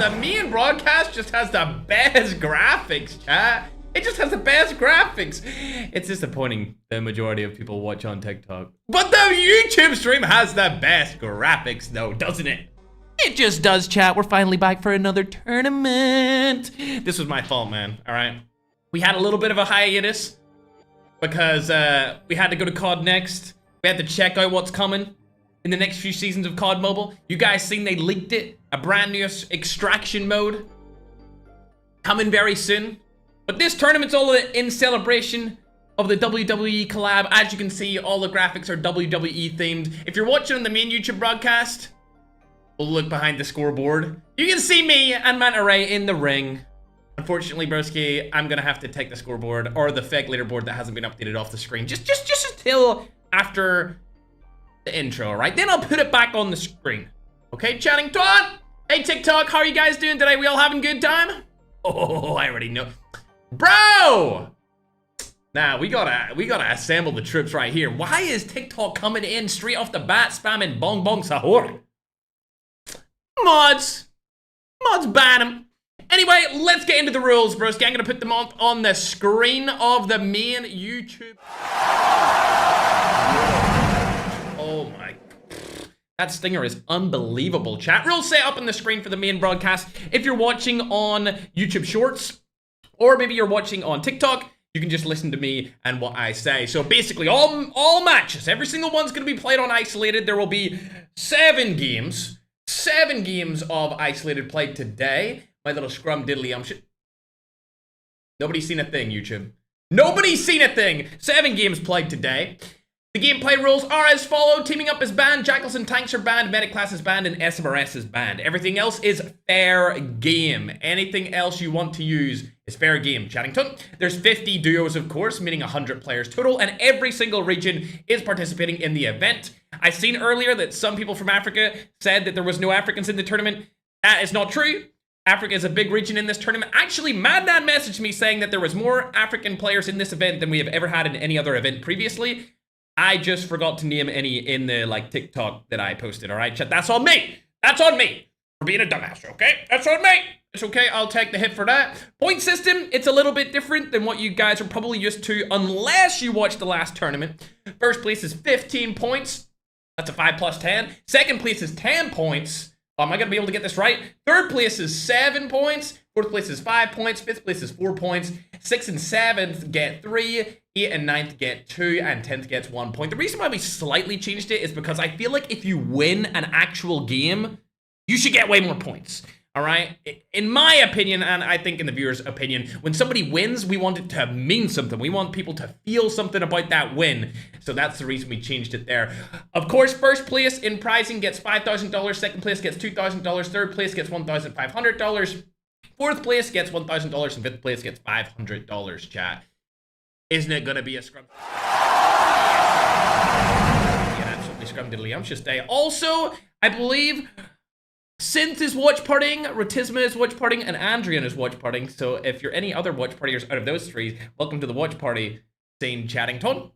the main broadcast just has the best graphics, chat. It just has the best graphics. It's disappointing the majority of people watch on TikTok. But the YouTube stream has the best graphics though, doesn't it? It just does, chat. We're finally back for another tournament. This was my fault, man, all right? We had a little bit of a hiatus because we had to go to COD Next. We had to check out what's coming in the next few seasons of COD Mobile. You guys seen they leaked it? A brand new extraction mode coming very soon. But this tournament's all in celebration of the WWE collab. As you can see, all the graphics are WWE themed. If you're watching on the main YouTube broadcast, we'll look behind the scoreboard. You can see me and Manta Ray in the ring. Unfortunately, broski, I'm gonna have to take the scoreboard or the fake leaderboard that hasn't been updated off the screen. Just until after the intro, right? Then I'll put it back on the screen. Okay, chatting Todd. Hey TikTok, how are you guys doing today? We all having a good time? Oh, I already know. Bro! Nah, we gotta assemble the troops right here. Why is TikTok coming in straight off the bat spamming bong bong sahur? Mods ban him. Anyway, let's get into the rules, broski. I'm gonna put them on the screen of the main YouTube. Oh my. That stinger is unbelievable, chat. Rules set up on the screen for the main broadcast. If you're watching on YouTube Shorts, or maybe you're watching on TikTok, you can just listen to me and what I say. So basically, all matches, every single one's gonna be played on Isolated. There will be 7 games of Isolated played today. My little scrum diddly shit. Nobody's seen a thing, YouTube. Nobody's seen a thing. 7 games played today. The gameplay rules are as follow. Teaming up is banned, Jackals and Tanks are banned, Medic class is banned, and SMRS is banned. Everything else is fair game. Anything else you want to use is fair game, Chattington. There's 50 duos, of course, meaning 100 players total, and every single region is participating in the event. I've seen earlier that some people from Africa said that there was no Africans in the tournament. That is not true. Africa is a big region in this tournament. Actually, Madnan messaged me saying that there was more African players in this event than we have ever had in any other event previously. I just forgot to name any in the TikTok that I posted. All right, chat. That's on me. That's on me for being a dumbass. Okay, that's on me. It's okay. I'll take the hit for that. Point system. It's a little bit different than what you guys are probably used to, unless you watched the last tournament. First place is 15 points. That's a 5 plus 10. Second place is 10 points. Am I gonna be able to get this right? Third place is 7 points. Fourth place is 5 points. Fifth place is 4 points. 6th and 7th get 3. 8th and 9th get 2, and 10th gets 1 point. The reason why we slightly changed it is because I feel like if you win an actual game, you should get way more points. All right? In my opinion, and I think in the viewers' opinion, when somebody wins, we want it to mean something. We want people to feel something about that win. So that's the reason we changed it there. Of course, first place in prizing gets $5,000. Second place gets $2,000. Third place gets $1,500. Fourth place gets $1,000. And fifth place gets $500, chat. Isn't it gonna be a scrum? Yeah, absolutely scrumdiddlyumptious day. Also, I believe Synth is watch partying, Ratisma is watch partying, and Andrian is watch partying. So if you're any other watch partiers out of those 3, welcome to the watch party scene, Chattington.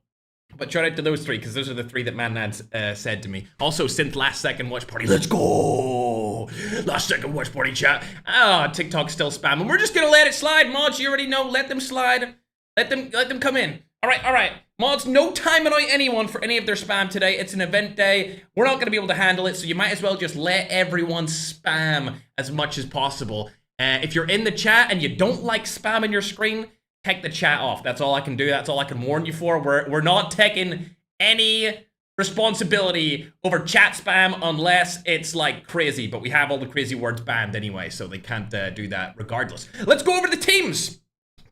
But shout out to those 3, because those are the 3 that Madnan said to me. Also, Synth last second watch party. Let's go! Last second watch party, chat. Ah, TikTok's still spamming. We're just gonna let it slide, mods. You already know. Let them slide. Let them come in. All right. Mods, no timing out anyone for any of their spam today. It's an event day. We're not going to be able to handle it, so you might as well just let everyone spam as much as possible. If you're in the chat and you don't like spam on your screen, take the chat off. That's all I can do. That's all I can warn you for. We're not taking any responsibility over chat spam unless it's crazy, but we have all the crazy words banned anyway, so they can't do that regardless. Let's go over the teams.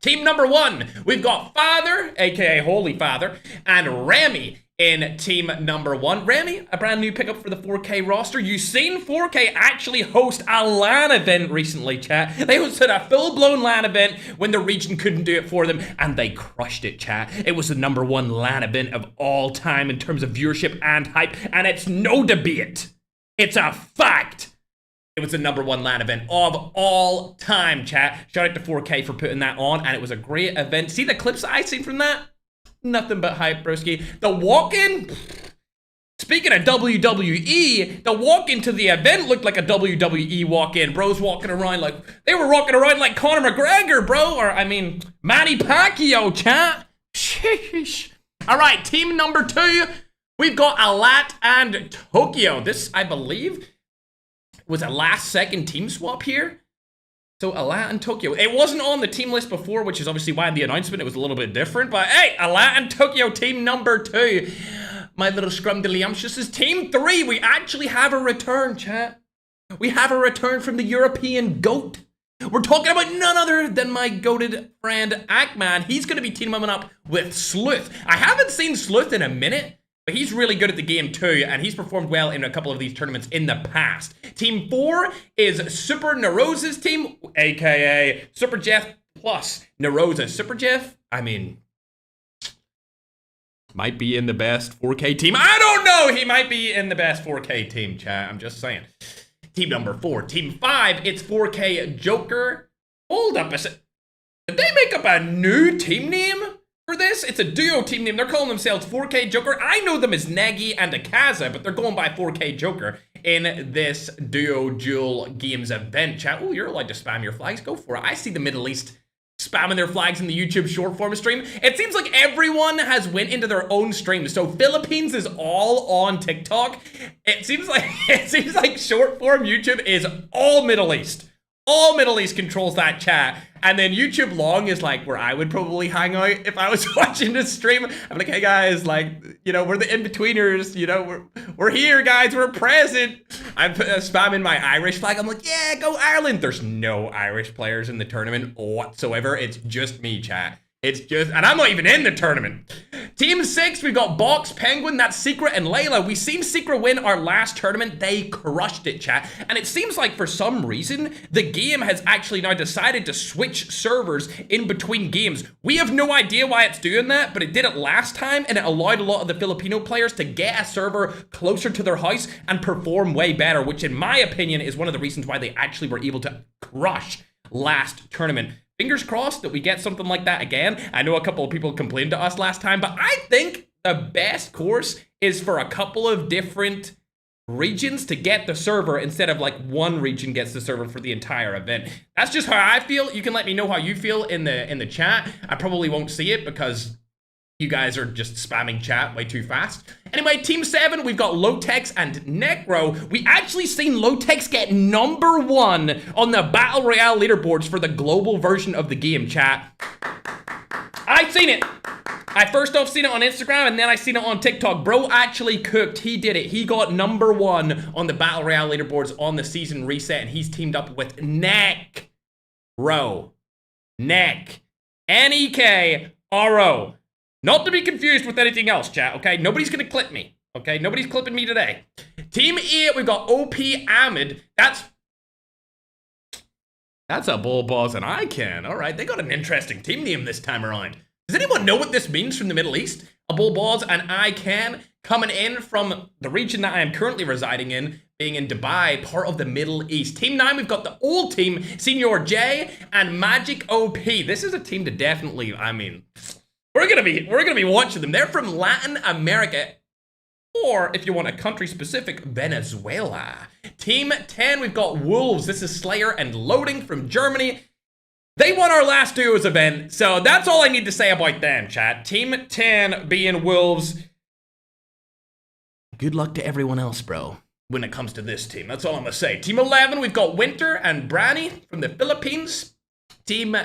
Team number 1, we've got Father, aka Holy Father, and Remy in team number 1. Remy, a brand new pickup for the 4K roster. You've seen 4K actually host a LAN event recently, chat. They hosted a full-blown LAN event when the region couldn't do it for them, and they crushed it, chat. It was the number 1 LAN event of all time in terms of viewership and hype, and it's no debate. It's a fact. It was the number 1 LAN event of all time, chat. Shout out to 4K for putting that on, and it was a great event. See the clips that I seen from that? Nothing but hype, broski. The walk-in? Speaking of WWE, the walk-in to the event looked like a WWE walk-in. Bros walking around like, they were walking around like Conor McGregor, bro. Or, I mean, Manny Pacquiao, chat. Sheesh. All right, team number 2. We've got Alat and Tokyo. This, I believe, was a last-second team swap here. So, Alat and Tokyo. It wasn't on the team list before, which is obviously why in the announcement it was a little bit different. But, hey, Alat and Tokyo, team number 2. My little scrumdiddlyumptious is team 3. We actually have a return, chat. We have a return from the European GOAT. We're talking about none other than my goated friend, Ackman. He's going to be teaming up with Sleuth. I haven't seen Sleuth in a minute, but he's really good at the game too, and he's performed well in a couple of these tournaments in the past. Team 4 is Super Nerosa's team, aka Super Jeff plus Nerosa. Super Jeff, I mean, might be in the best 4K team. I don't know. He might be in the best 4K team, chat. I'm just saying. Team number 4. Team 5, it's 4K Joker. Hold up a sec. Did they make up a new team name for this? It's a duo team name. They're calling themselves 4K Joker. I know them as Negi and Akaza, but they're going by 4K Joker in this duo duel games event, chat. Oh, you're allowed to spam your flags. Go for it. I see the Middle East spamming their flags in the YouTube short form stream. It seems like everyone has went into their own stream. So Philippines is all on TikTok. It seems like short form YouTube is all Middle East. All Middle East controls that chat. And then YouTube long is like where I would probably hang out if I was watching this stream. I'm like, hey guys, like, you know, we're the in-betweeners, you know, we're here, guys, we're present. I'm spamming my Irish flag. I'm like, yeah, go Ireland. There's no Irish players in the tournament whatsoever. It's just me, chat. It's just, and I'm not even in the tournament. Team 6, we've got Box, Penguin, that's Secret, and Layla. We've seen Secret win our last tournament. They crushed it, chat. And it seems like for some reason, the game has actually now decided to switch servers in between games. We have no idea why it's doing that, but it did it last time, and it allowed a lot of the Filipino players to get a server closer to their house and perform way better, which in my opinion is one of the reasons why they actually were able to crush last tournament. Fingers crossed that we get something like that again. I know a couple of people complained to us last time, but I think the best course is for a couple of different regions to get the server instead of like one region gets the server for the entire event. That's just how I feel. You can let me know how you feel in the chat. I probably won't see it because you guys are just spamming chat way too fast. Anyway, Team 7, we've got Lotex and Necro. We actually seen Lotex get #1 on the Battle Royale leaderboards for the global version of the game, chat. I've seen it. I first off seen it on Instagram, and then I seen it on TikTok. Bro actually cooked. He did it. He got #1 on the Battle Royale leaderboards on the season reset, and he's teamed up with Necro. Nekro. Not to be confused with anything else, chat, okay? Nobody's gonna clip me, okay? Nobody's clipping me today. Team 8, we've got OP Ahmed. That's a bull boss and I can. All right, they got an interesting team name this time around. Does anyone know what this means from the Middle East? A bull boss and I can coming in from the region that I am currently residing in, being in Dubai, part of the Middle East. Team 9, we've got the old team, Senior J and Magic OP. This is a team to definitely, I mean, we're gonna be watching them. They're from Latin America, or if you want a country specific, Venezuela. Team 10, we've got Wolves. This is Slayer and Loading from Germany. They won our last duos event, so that's all I need to say about them, chat. Team 10 being Wolves. Good luck to everyone else, bro, when it comes to this team. That's all I'm gonna say. Team 11, we've got Winter and Brani from the Philippines. Team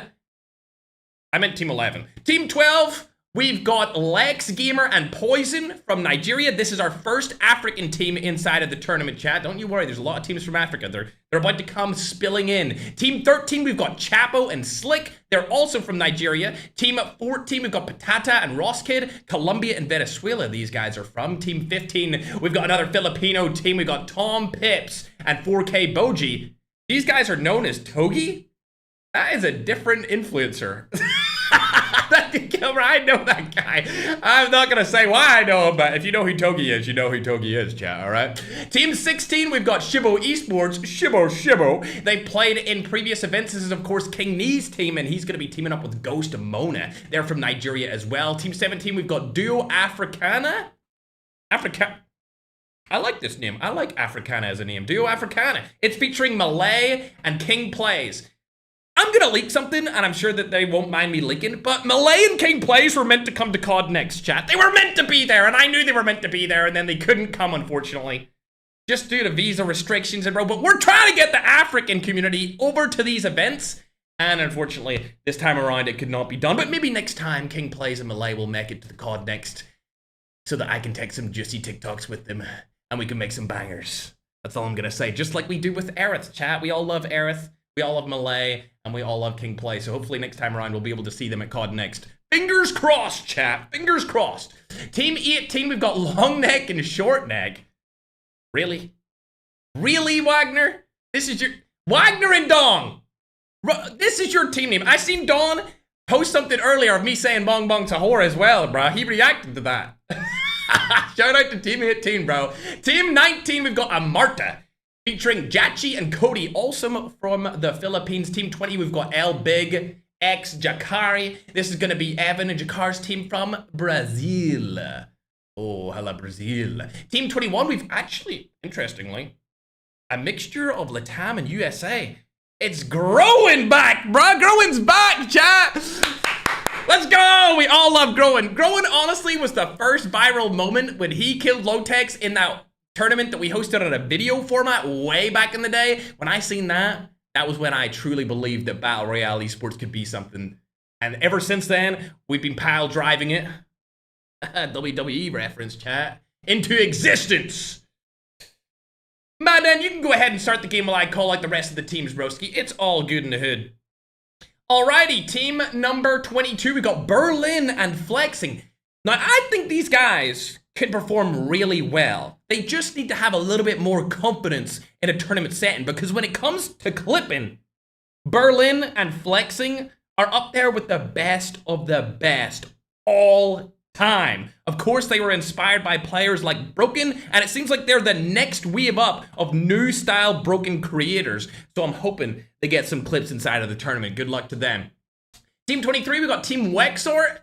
11. Team 12, we've got Lex Gamer and Poison from Nigeria. This is our first African team inside of the tournament, chat. Don't you worry, there's a lot of teams from Africa. They're about to come spilling in. Team 13, we've got Chapo and Slick. They're also from Nigeria. Team 14, we've got Patata and Rosskid, Colombia and Venezuela. These guys are from. Team 15, we've got another Filipino team. We've got Tom Pips and 4K Boji. These guys are known as Togi. That is a different influencer. I know that guy. I'm not gonna say why I know him, but if you know who Togi is, you know who Togi is, chat, alright? Team 16, we've got Shibo Esports. Shibo. They played in previous events. This is, of course, King Knee's team, and he's gonna be teaming up with Ghost Mona. They're from Nigeria as well. Team 17, we've got Duo Africana. I like this name. I like Africana as a name. Duo Africana. It's featuring Malay and King Plays. I'm gonna leak something, and I'm sure that they won't mind me leaking, but Malay and King Plays were meant to come to COD Next, chat. They were meant to be there, and I knew they were meant to be there, and then they couldn't come, unfortunately. Just due to visa restrictions and bro, but we're trying to get the African community over to these events, and unfortunately, this time around, it could not be done, but maybe next time, King Plays and Malay will make it to the COD Next, so that I can take some juicy TikToks with them, and we can make some bangers. That's all I'm gonna say, just like we do with Aerith, chat. We all love Aerith. We all love Malay, and we all love King Play, so hopefully next time around we'll be able to see them at COD Next. Fingers crossed, chat. Fingers crossed. Team 18, we've got Long Neck and Short Neck. Really? Really, Wagner? This is your... Wagner and Dong! This is your team name. I seen Dawn post something earlier of me saying Bong Bong Tahor as well, bro. He reacted to that. Shout out to Team 18, bro. Team 19, we've got Amarta, featuring Jachi and Cody, also from the Philippines. Team 20, we've got El Big, X, Jakari. This is going to be Evan and Jakar's team from Brazil. Oh, hello, Brazil. Team 21, we've actually, interestingly, a mixture of Latam and USA. It's growing back, bro. Growing's back, chat. Let's go. We all love Growing. Growing, honestly, was the first viral moment when he killed Lotex in that tournament that we hosted on a video format way back in the day. When I seen that, that was when I truly believed that Battle Royale esports could be something. And ever since then, we've been pile driving it. WWE reference, chat. Into existence. Man, then you can go ahead and start the game while I call like the rest of the teams, broski. It's all good in the hood. Alrighty, team number 22. We got Berlin and Flexing. Now, I think these guys can perform really well. They just need to have a little bit more confidence in a tournament setting, because when it comes to clipping, Berlin and Flexing are up there with the best of the best all time. Of course, they were inspired by players like Broken, and it seems like they're the next wave up of new style Broken creators. So I'm hoping they get some clips inside of the tournament. Good luck to them. Team 23, we got Team Wexor.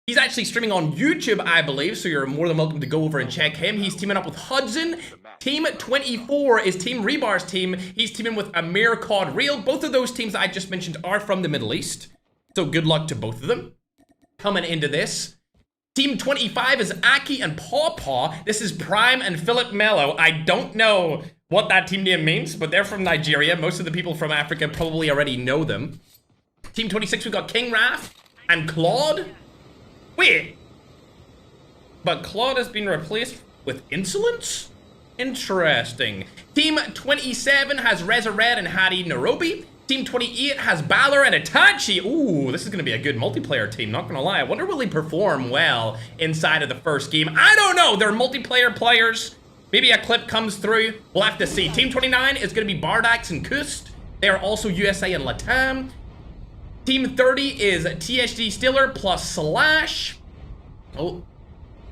He's actually streaming on YouTube, I believe, so you're more than welcome to go over and check him. He's teaming up with Hudson. Team 24 is Team Rebar's team. He's teaming with Amir COD Real. Both of those teams I just mentioned are from the Middle East, so good luck to both of them. Coming into this, Team 25 is Aki and Paw Paw. This is Prime and Philip Mello. I don't know what that team name means, but they're from Nigeria. Most of the people from Africa probably already know them. Team 26, we've got King Raph and Claude. Wait, but Claude has been replaced with Insolence? Interesting. Team 27 has Reza Red and Hadi Nairobi. Team 28 has Balor and Itachi. Ooh, this is going to be a good multiplayer team, not going to lie. I wonder will he perform well inside of the first game? I don't know. They're multiplayer players. Maybe a clip comes through. We'll have to see. Team 29 is going to be Bardax and Kust. They are also USA and Latam. Team 30 is THD Stiller plus Slash. Oh.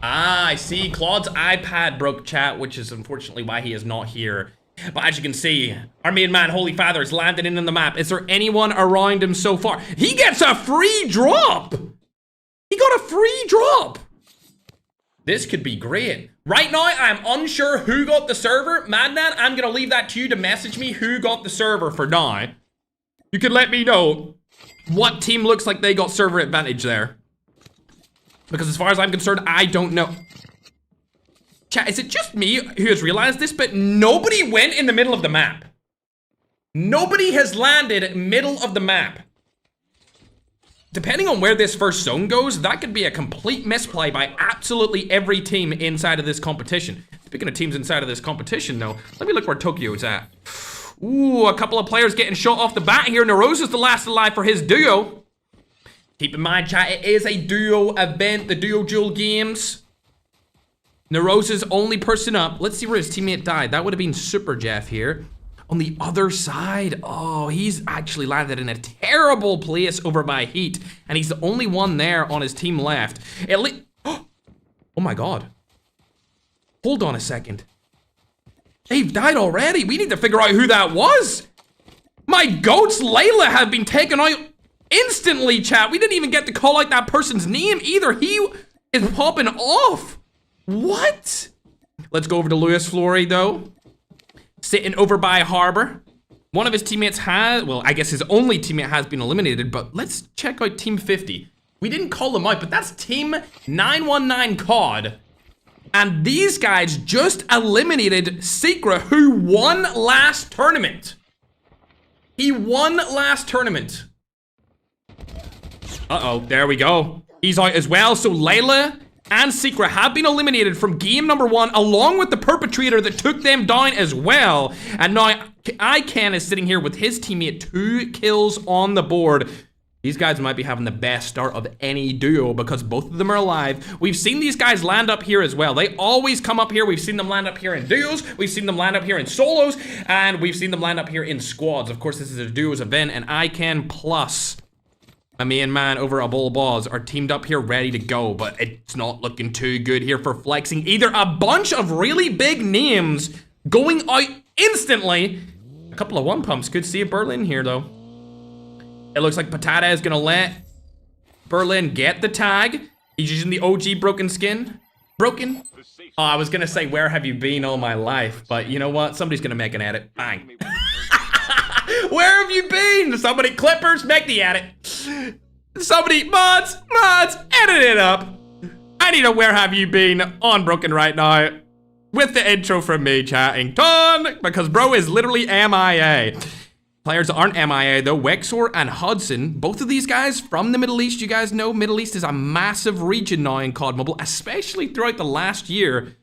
Ah, I see. Claude's iPad broke, chat, which is unfortunately why he is not here. But as you can see, our main man, Holy Father, is landed in the map. Is there anyone around him so far? He gets a free drop! He got a free drop! This could be great. Right now, I'm unsure who got the server. Madman, I'm gonna leave that to you to message me who got the server for now. You can let me know what team looks like they got server advantage there. Because as far as I'm concerned, I don't know. Chat, is it just me who has realized this? But nobody went in the middle of the map. Nobody has landed middle of the map. Depending on where this first zone goes, that could be a complete misplay by absolutely every team inside of this competition. Speaking of teams inside of this competition, though, let me look where Tokyo's at. Ooh, a couple of players getting shot off the bat here. Narosa's the last alive for his duo. Keep in mind, chat, it is a duo event, the Duo Duel games. Narosa's only person up. Let's see where his teammate died. That would have been Super Jeff here. On the other side, oh, he's actually landed in a terrible place over by Heat. And he's the only one there on his team left. At least, oh my God. Hold on a second. They've died already. We need to figure out who that was. My goats, Layla, have been taken out instantly, chat. We didn't even get to call out that person's name either. He is popping off. What? Let's go over to Lewis Flory, though. Sitting over by Harbor. One of his teammates has, well, I guess his only teammate has been eliminated, but let's check out Team 50. We didn't call them out, but that's Team 919 COD. And these guys just eliminated Secret, who won last tournament. He won last tournament. Uh-oh, there we go. He's out as well, so Layla and Secret have been eliminated from game number 1, along with the perpetrator that took them down as well. And now iCan is sitting here with his teammate, 2 kills on the board. These guys might be having the best start of any duo because both of them are alive. We've seen these guys land up here as well. They always come up here. We've seen them land up here in duos. We've seen them land up here in solos. And we've seen them land up here in squads. Of course, this is a duos event, and iCan plus a main man over a Bull Balls are teamed up here ready to go, but it's not looking too good here for flexing either. A bunch of really big names going out instantly. A couple of one pumps. Good see Berlin here, though. It looks like Patata is gonna let Berlin get the tag. He's using the OG broken skin. Broken? Oh, I was gonna say, where have you been all my life? But you know what? Somebody's gonna make an edit. Bang. Where have you been? Somebody, Clippers, make the edit. Somebody, mods, edit it up. I need a where have you been on Broken right now. With the intro from me, chatting ton, because bro is literally MIA. Players that aren't MIA though, Wexor and Hudson, both of these guys from the Middle East. You guys know Middle East is a massive region now in COD Mobile, especially throughout the last year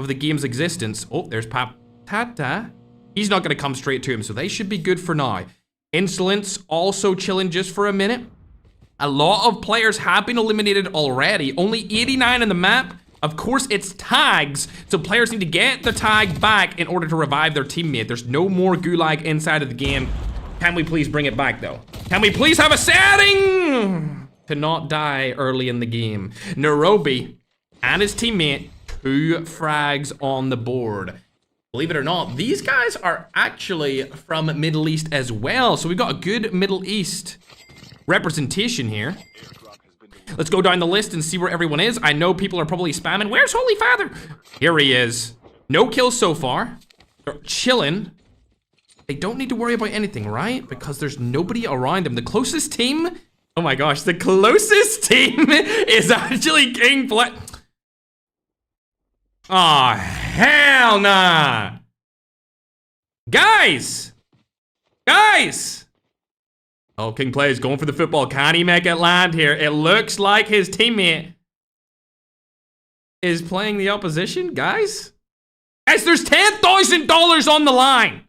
of the game's existence. Oh, there's Patata. He's not gonna come straight to him, so they should be good for now. Insolence also chilling just for a minute. A lot of players have been eliminated already. Only 89 in the map. Of course, it's tags, so players need to get the tag back in order to revive their teammate. There's no more gulag inside of the game. Can we please bring it back, though? Can we please have a setting to not die early in the game? Nairobi and his teammate, 2 frags on the board. Believe it or not, these guys are actually from Middle East as well, so we've got a good Middle East representation here. Let's go down the list and see where everyone is. I know people are probably spamming. Where's Holy Father? Here he is. No kills so far. They're chilling. They don't need to worry about anything, right? Because there's nobody around them. The closest team, oh my gosh, the closest team is actually King Play. Oh, hell nah. Guys! Oh, King Play is going for the football. Can he make it land here? It looks like his teammate is playing the opposition, guys. Guys, there's $10,000 on the line.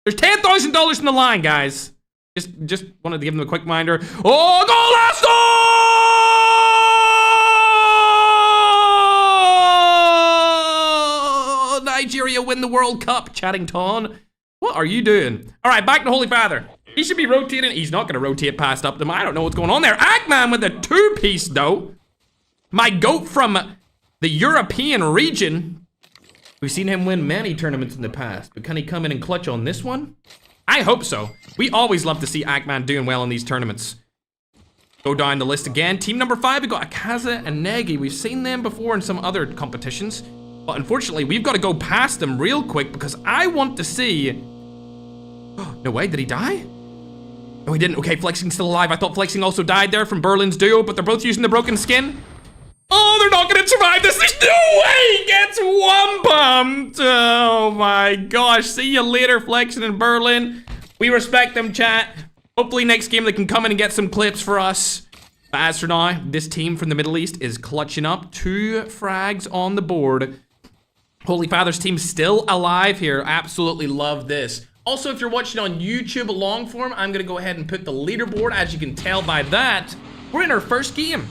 There's $10,000 on the line, guys. Just wanted to give them a quick reminder. Oh, goal, Nigeria win the World Cup, Chattington. What are you doing? All right, back to Holy Father. He should be rotating. He's not going to rotate past up them. I don't know what's going on there. Ackman with a 2-piece, though. My GOAT from the European region. We've seen him win many tournaments in the past, but can he come in and clutch on this one? I hope so. We always love to see Ackman doing well in these tournaments. Go down the list again. Team number 5, we got Akaza and Negi. We've seen them before in some other competitions, but unfortunately, we've got to go past them real quick because I want to see... No way, did he die? No, he didn't. Okay, Flexing's still alive. I thought Flexing also died there from Berlin's duo, but they're both using the broken skin. Oh, they're not gonna survive this. There's no way he gets one pumped. Oh my gosh. See you later, Flexing and Berlin. We respect them, chat. Hopefully next game they can come in and get some clips for us. But as for now, this team from the Middle East is clutching up. 2 frags on the board. Holy Father's team still alive here. Absolutely love this. Also, if you're watching on YouTube long form, I'm gonna go ahead and put the leaderboard. As you can tell by that, we're in our first game.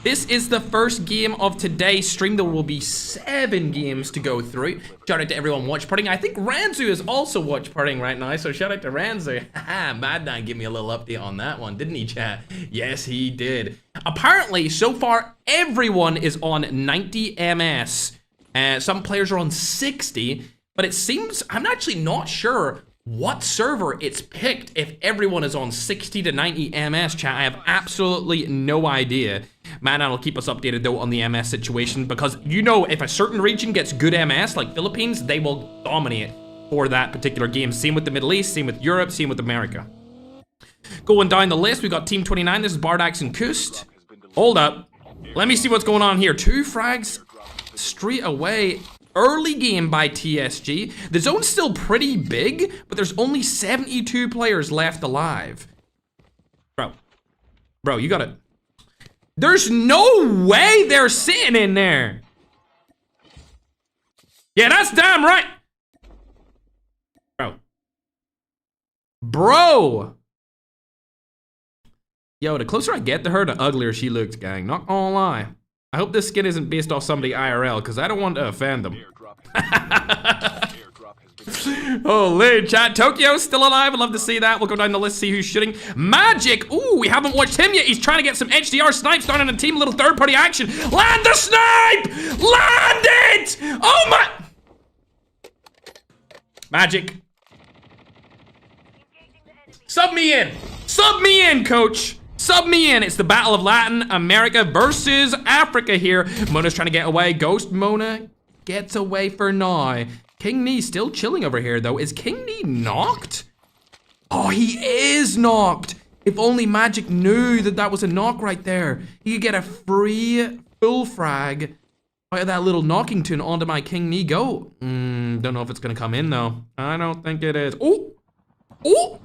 This is the first game of today's stream. There will be 7 games to go through. Shout out to everyone watch partying. I think Ranzu is also watch partying right now, so shout out to Ranzu. Haha, Mad Dog gave me a little update on that one, didn't he, chat? Yes, he did. Apparently, so far, everyone is on 90 MS. Some players are on 60, but it seems, I'm actually not sure what server it's picked if everyone is on 60 to 90 MS, chat. I have absolutely no idea. Man, that'll keep us updated though on the MS situation, because you know if a certain region gets good MS, like Philippines, they will dominate for that particular game. Same with the Middle East, same with Europe, same with America. Going down the list, we got Team 29. This is Bardax and Kust. Hold up. Let me see what's going on here. 2 frags straight away. Early game by TSG. The zone's still pretty big, but there's only 72 players left alive. Bro, you got it. There's no way they're sitting in there. Yeah, that's damn right. Bro. Yo, the closer I get to her, the uglier she looks, gang. Not gonna lie. I hope this skin isn't based off somebody IRL, because I don't want to offend them. Holy chat. Tokyo's still alive. I'd love to see that. We'll go down the list, see who's shooting. Magic. Ooh, we haven't watched him yet. He's trying to get some HDR snipes down in a team. Little third-party action. Land the snipe! Land it! Oh my... Magic. Sub me in. Sub me in, coach. Sub me in. It's the Battle of Latin America versus Africa here. Mona's trying to get away. Ghost Mona gets away for now. King Knee still chilling over here, though. Is King Knee knocked? Oh, he is knocked. If only Magic knew that that was a knock right there. He could get a free full frag out of that little knocking tune onto my King Knee go. Don't know if it's going to come in, though. I don't think it is. Oh. Oh.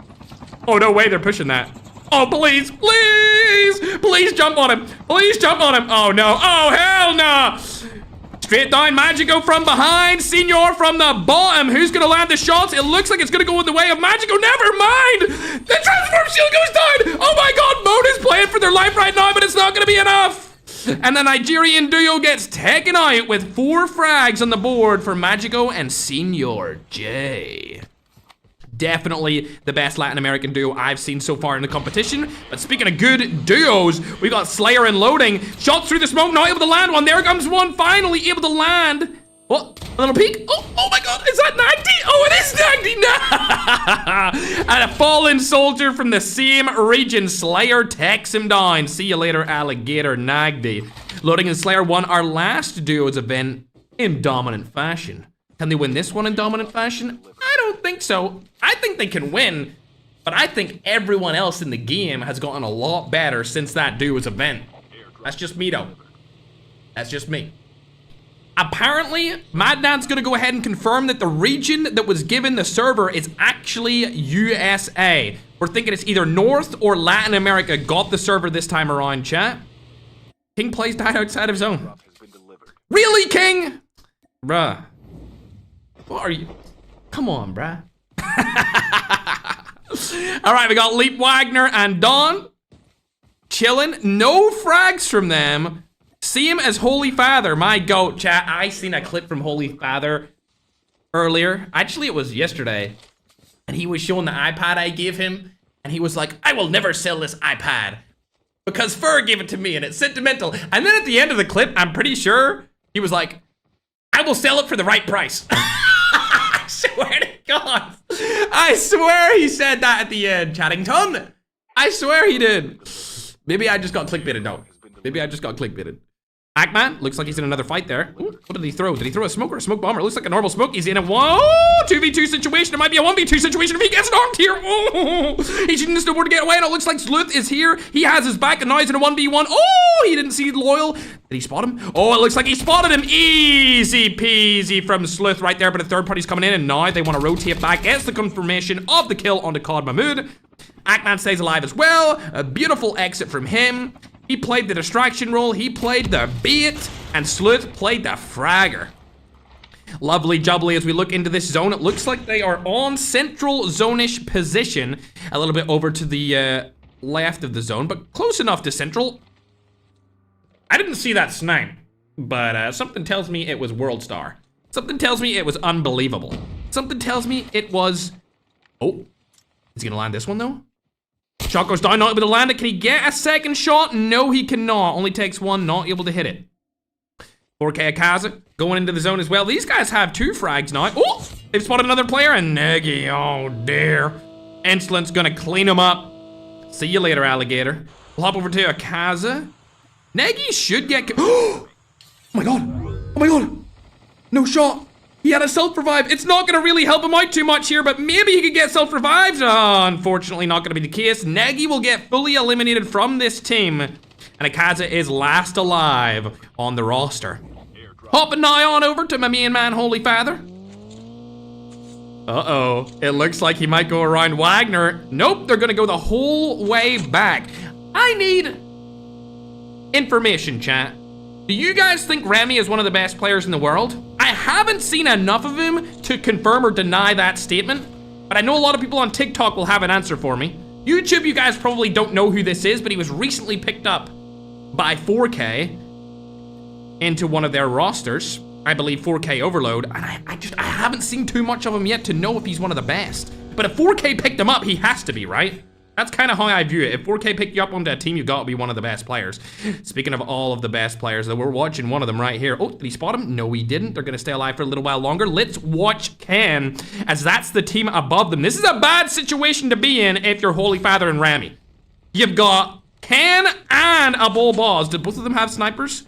Oh, no way. They're pushing that. Oh, please, please, please jump on him. Please jump on him. Oh, no. Oh, hell no. Straight down, Magico from behind. Senior from the bottom. Who's going to land the shots? It looks like it's going to go in the way of Magico. Never mind. The transform shield goes down. Oh, my God. Mona's playing for their life right now, but it's not going to be enough. And the Nigerian duo gets taken out with 4 frags on the board for Magico and Senior J. Definitely the best Latin American duo I've seen so far in the competition. But speaking of good duos, we got Slayer and Loading. Shots through the smoke, not able to land one. There comes one, finally able to land. What? A little peek? Oh my God, is that Nagdi? Oh, it is Nagdi! And a fallen soldier from the same region. Slayer takes him down. See you later, alligator Nagdi. Loading and Slayer won our last duos event in dominant fashion. Can they win this one in dominant fashion? I don't think so. I think they can win, but I think everyone else in the game has gotten a lot better since that duo's event. That's just me, though. That's just me. Apparently, Madnan's gonna go ahead and confirm that the region that was given the server is actually USA. We're thinking it's either North or Latin America got the server this time around, chat. King plays died outside of zone. Really, King? Bruh. What are you? Come on, bruh. All right, we got Leap Wagner and Dawn. Chilling. No frags from them. See him as Holy Father. My goat, chat. I seen a clip from Holy Father earlier. Actually, it was yesterday. And he was showing the iPad I gave him. And he was like, I will never sell this iPad because Ferg gave it to me and it's sentimental. And then at the end of the clip, I'm pretty sure he was like, I will sell it for the right price. I swear to God. I swear he said that at the end, Chattington. I swear he did. Maybe I just got clickbaited, though. Maybe I just got clickbaited. Ackman looks like he's in another fight there. Ooh, what did he throw? Did he throw a smoke or a smoke bomb? It looks like a normal smoke. He's in a 2v2 situation. It might be a 1v2 situation if he gets knocked here. Oh, he's using the snowboard to get away, and it looks like Sleuth is here. He has his back, and now he's in a 1v1. Oh, he didn't see Loyal. Did he spot him? Oh, it looks like he spotted him. Easy peasy from Sleuth right there, but a third party's coming in, and now they want to rotate back. Gets the confirmation of the kill on the COD Mahmood. Ackman stays alive as well. A beautiful exit from him. He played the distraction role, he played the bait, and Sleuth played the fragger. Lovely jubbly as we look into this zone. It looks like they are on central zone-ish position. A little bit over to the left of the zone, but close enough to central. I didn't see that snipe, but something tells me it was World Star. Something tells me it was unbelievable. Something tells me it was... Oh, is he gonna land this one though? Shot goes down, not able to land it. Can he get a second shot? No, he cannot. Only takes one, not able to hit it. 4K Akaza going into the zone as well. These guys have 2 frags now. Oh! They've spotted another player, and Nagy, oh dear. Insolent's gonna clean him up. See you later, alligator. We'll hop over to Akaza. Nagy should get... Oh my god. Oh my god. No shot. He had a self-revive. It's not gonna really help him out too much here, but maybe he could get self-revived. Oh, unfortunately, not gonna be the case. Nagy will get fully eliminated from this team, and Akaza is last alive on the roster. Hopping now on over to my main man, Holy Father. Uh-oh, it looks like he might go around Wagner. Nope, they're gonna go the whole way back. I need information, chat. Do you guys think Remy is one of the best players in the world? I haven't seen enough of him to confirm or deny that statement, but I know a lot of people on TikTok will have an answer for me. YouTube, you guys probably don't know who this is, but he was recently picked up by 4K into one of their rosters. I believe 4K Overload, and I haven't seen too much of him yet to know if he's one of the best. But if 4K picked him up, he has to be, right? That's kind of how I view it. If 4K picked you up onto a team, you got to be one of the best players. Speaking of all of the best players, though, we're watching one of them right here. Oh, did he spot him? No, he didn't. They're going to stay alive for a little while longer. Let's watch Ken, as that's the team above them. This is a bad situation to be in if you're Holy Father and Ramy. You've got Ken and a Bull Boss. Did both of them have snipers?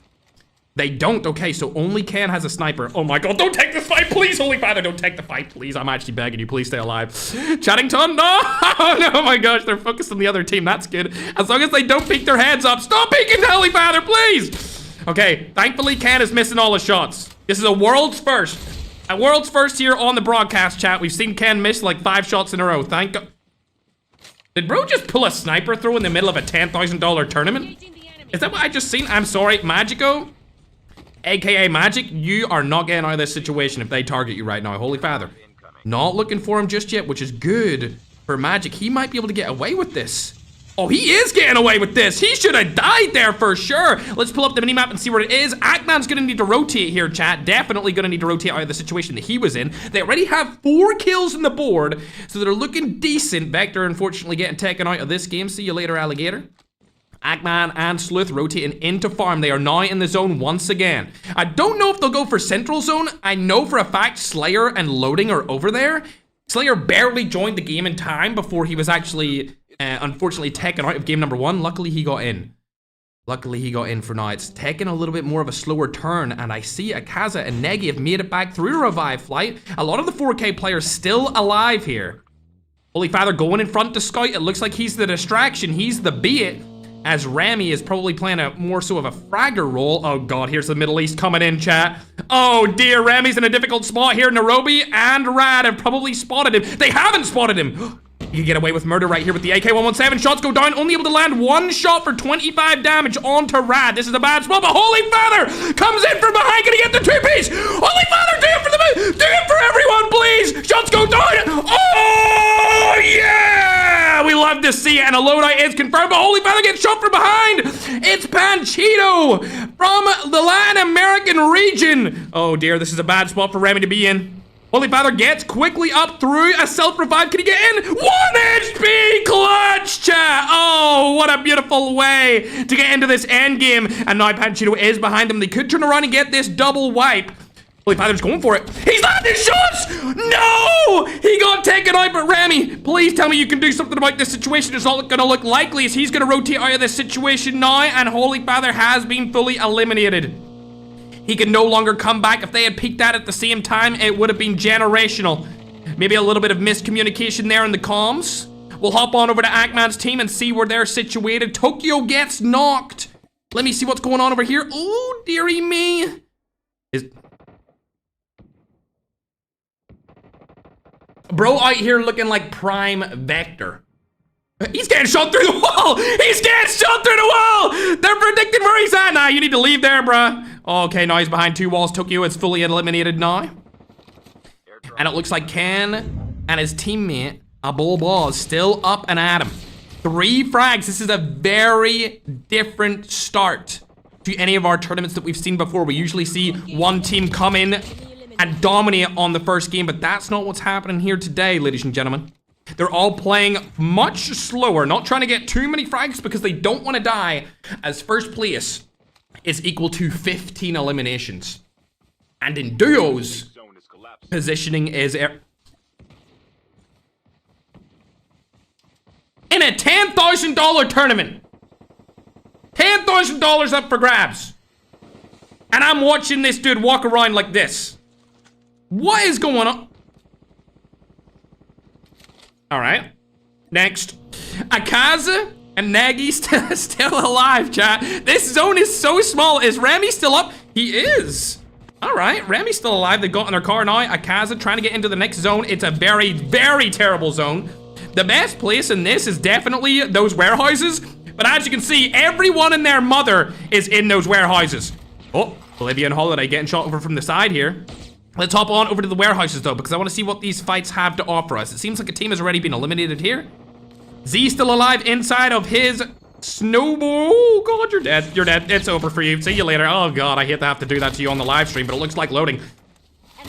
They don't. Okay, so only Ken has a sniper. Oh my god, don't take this fight, please, Holy Father, don't take the fight, please. I'm actually begging you, please stay alive. Chattington, no! Oh my gosh, they're focused on the other team. That's good. As long as they don't peek their heads up. Stop peeking, Holy Father, please! Okay, thankfully Ken is missing all his shots. This is a world's first. A world's first here on the broadcast, chat. We've seen Ken miss like 5 shots in a row. Thank god. Did bro just pull a sniper throw in the middle of a $10,000 tournament? Is that what I just seen? I'm sorry, Magico? AKA Magic, you are not getting out of this situation if they target you right now. Holy Father. Not looking for him just yet, which is good for Magic. He might be able to get away with this. Oh, he is getting away with this. He should have died there for sure. Let's pull up the minimap and see where it is. Ackman's gonna need to rotate here, chat. Definitely gonna need to rotate out of the situation that he was in. They already have 4 kills on the board, so they're looking decent. Vector, unfortunately, getting taken out of this game. See you later, alligator. Ackman and Sleuth rotating into farm. They are now in the zone once again. I don't know if they'll go for central zone. I know for a fact Slayer and Loading are over there. Slayer barely joined the game in time before he was actually, unfortunately, taken out of game number 1. Luckily, he got in. Luckily, he got in for now. It's taking a little bit more of a slower turn, and I see Akaza and Nagy have made it back through revive flight. A lot of the 4K players still alive here. Holy Father going in front to scout. It looks like he's the distraction. He's the beat. As Ramy is probably playing a more so of a fragger role. Oh god, here's the Middle East coming in, chat. Oh dear, Ramy's in a difficult spot here. Nairobi and Rad have probably spotted him. They haven't spotted him. You can get away with murder right here with the AK-117. Shots go down, only able to land 1 shot for 25 damage onto Rad. This is a bad spot, but Holy Father comes in from behind. Can he get the 2-piece? Holy Father, do it for the do it for everyone, please. Shots go down. Oh yeah, we love to see it, and a loadout is confirmed, but Holy Father gets shot from behind. It's Panchito from the Latin American region. Oh dear, this is a bad spot for Remy to be in. Holy Father gets quickly up through a self-revive. Can he get in? 1 HP clutch, chat. Oh, what a beautiful way to get into this end game. And now Panchito is behind him. They could turn around and get this double wipe. Holy Father's going for it. He's landing shots! No! He got taken out, but Remy, please tell me you can do something about this situation. It's all gonna look likely as he's gonna rotate out of this situation now, and Holy Father has been fully eliminated. He can no longer come back. If they had peeked at the same time, it would have been generational. Maybe a little bit of miscommunication there in the comms. We'll hop on over to Ackman's team and see where they're situated. Tokyo gets knocked. Let me see what's going on over here. Oh, dearie me. Bro out here looking like prime Vector. He's getting shot through the wall! He's getting shot through the wall! They're predicting where he's at. Nah, you need to leave there, bruh. Okay, now he's behind 2 walls. Tokyo is fully eliminated now. And it looks like Ken and his teammate, Abul Ball, is still up and at him. 3 frags. This is a very different start to any of our tournaments that we've seen before. We usually see one team come in and dominate on the first game, but that's not what's happening here today, ladies and gentlemen. They're all playing much slower, not trying to get too many frags because they don't want to die, as first place is equal to 15 eliminations. And in duos, Positioning is... in a $10,000 tournament. $10,000 up for grabs. And I'm watching this dude walk around like this. What is going on? Alright. Next. Akaza and Nagy still alive, chat. This zone is so small. Is Remy still up? He is. Alright, Remy's still alive. They got in their car now. Akaza trying to get into the next zone. It's a very, very terrible zone. The best place in this is definitely those warehouses. But as you can see, everyone and their mother is in those warehouses. Oh, Olivia and Holiday getting shot over from the side here. Let's hop on over to the warehouses though, because I want to see what these fights have to offer us. It seems like a team has already been eliminated here. Z still alive inside of his snowball. Oh god, you're dead. You're dead. It's over for you. See you later. Oh god, I hate to have to do that to you on the live stream, but it looks like loading.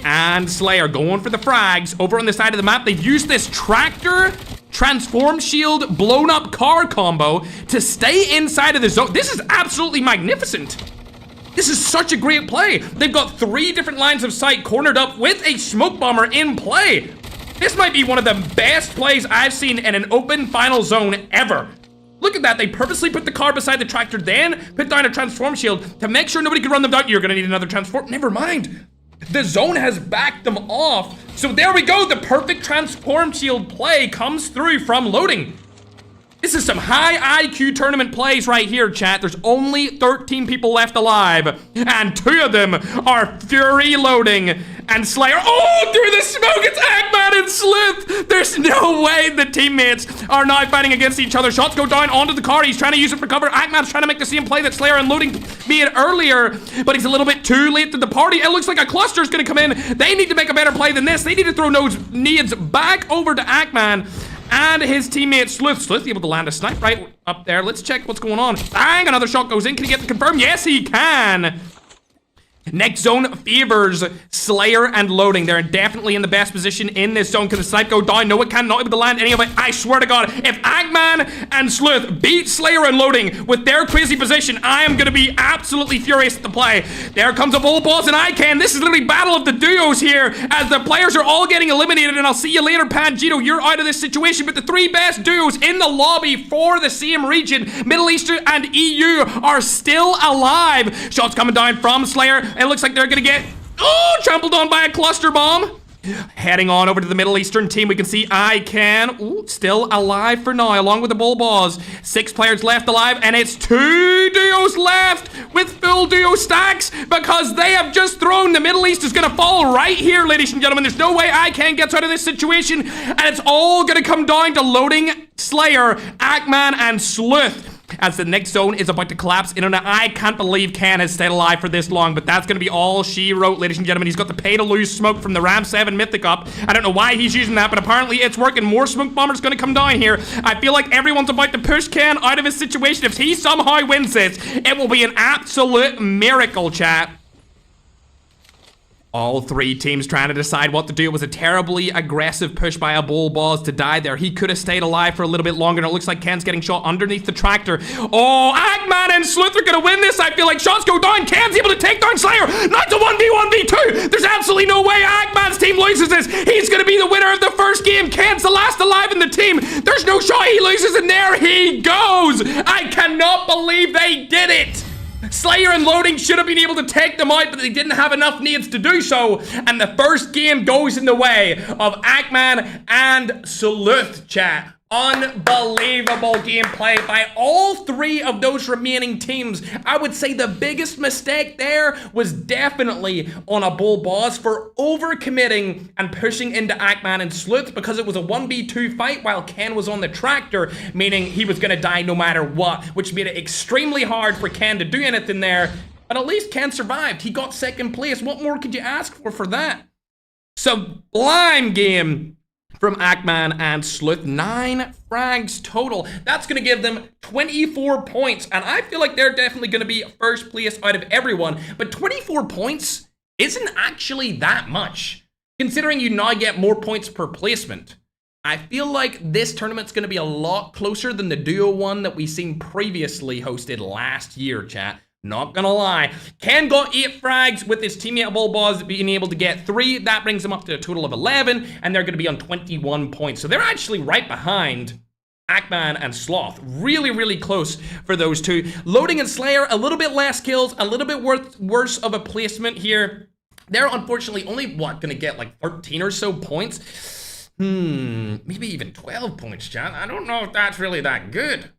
And Slayer going for the frags over on the side of the map. They've used this tractor, transform shield, blown up car combo to stay inside of the zone. This is absolutely magnificent. This is such a great play. They've got 3 different lines of sight cornered up with a smoke bomber in play. This might be one of the best plays I've seen in an open final zone ever. Look at that. They purposely put the car beside the tractor, then put down a transform shield to make sure nobody could run them down. You're gonna need another transform. Never mind. The zone has backed them off. So there we go. The perfect transform shield play comes through from loading. This is some high IQ tournament plays right here, chat. There's only 13 people left alive, and 2 of them are Fury, Loading, and Slayer. Oh, through the smoke, it's Eggman and Slith. There's no way the teammates are now fighting against each other. Shots go down onto the car. He's trying to use it for cover. Eggman's trying to make the same play that Slayer and Loading made earlier, but he's a little bit too late to the party. It looks like a cluster is going to come in. They need to make a better play than this. They need to throw those nades back over to Eggman and his teammate Sleuth. Sleuth able to land a snipe right up there. Let's check what's going on. Bang, another shot goes in. Can he get the confirm? Yes, he can. Next zone favors Slayer and Loading. They're definitely in the best position in this zone. Can the snipe go down? No, it can. Not able to land any of it. I swear to God, if Eggman and Sleuth beat Slayer and Loading with their crazy position, I am going to be absolutely furious at the play. There comes a bull boss and I can. This is literally battle of the duos here as the players are all getting eliminated. And I'll see you later, Pangito. You're out of this situation. But the 3 best duos in the lobby for the same region, Middle East and EU, are still alive. Shots coming down from Slayer. It looks like they're gonna get, oh, trampled on by a cluster bomb. Heading on over to the Middle Eastern team, we can see ICANN, ooh, still alive for now, along with the Bull Boss. 6 players left alive, and it's 2 duos left with full duo stacks because they have just thrown. The Middle East is gonna fall right here, ladies and gentlemen. There's no way ICANN gets out of this situation, and it's all gonna come down to Loading, Slayer, Ackman, and Sleuth. As the next zone is about to collapse. Internet, I can't believe Ken has stayed alive for this long, but that's going to be all she wrote, ladies and gentlemen. He's got the pay-to-lose smoke from the Ram 7 Mythic up. I don't know why he's using that, but apparently it's working. More smoke bombers going to come down here. I feel like everyone's about to push Ken out of his situation. If he somehow wins this, it will be an absolute miracle, chat. All 3 teams trying to decide what to do. It was a terribly aggressive push by a Bull Boss to die there. He could have stayed alive for a little bit longer, and it looks like Ken's getting shot underneath the tractor. Oh, Eggman and Sleuth are gonna win this. I feel like shots go down. Ken's able to take down Slayer. Not to 1v1v2. There's absolutely no way Eggman's team loses this. He's gonna be the winner of the first game. Ken's the last alive in the team. There's no shot he loses, and there he goes. I cannot believe they did it. Slayer and Loading should have been able to take them out, but they didn't have enough nades to do so. And the first game goes in the way of Ackman and Sleuth, chat. Unbelievable gameplay by all 3 of those remaining teams. I would say the biggest mistake there was definitely on a Bull Boss for overcommitting and pushing into Ackman and Sleuth because it was a 1v2 fight while Ken was on the tractor, meaning he was going to die no matter what, which made it extremely hard for Ken to do anything there. But at least Ken survived. He got 2nd place. What more could you ask for that? Sublime game from Ackman and Sleuth. 9 frags total. That's going to give them 24 points. And I feel like they're definitely going to be first place out of everyone. But 24 points isn't actually that much, considering you now get more points per placement. I feel like this tournament's going to be a lot closer than the duo one that we seen previously hosted last year, chat. Not gonna lie. Ken got 8 frags with his teammate Bulbaz being able to get 3. That brings them up to a total of 11, and they're gonna be on 21 points. So they're actually right behind Ackman and Sloth. Really, really close for those two. Loading and Slayer, a little bit less kills, a little bit worse of a placement here. They're unfortunately only, gonna get like 13 or so points? Maybe even 12 points, chat. I don't know if that's really that good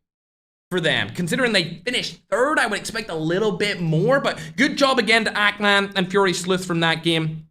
for them. Considering they finished 3rd, I would expect a little bit more, but good job again to Ackman and Fury Sleuth from that game.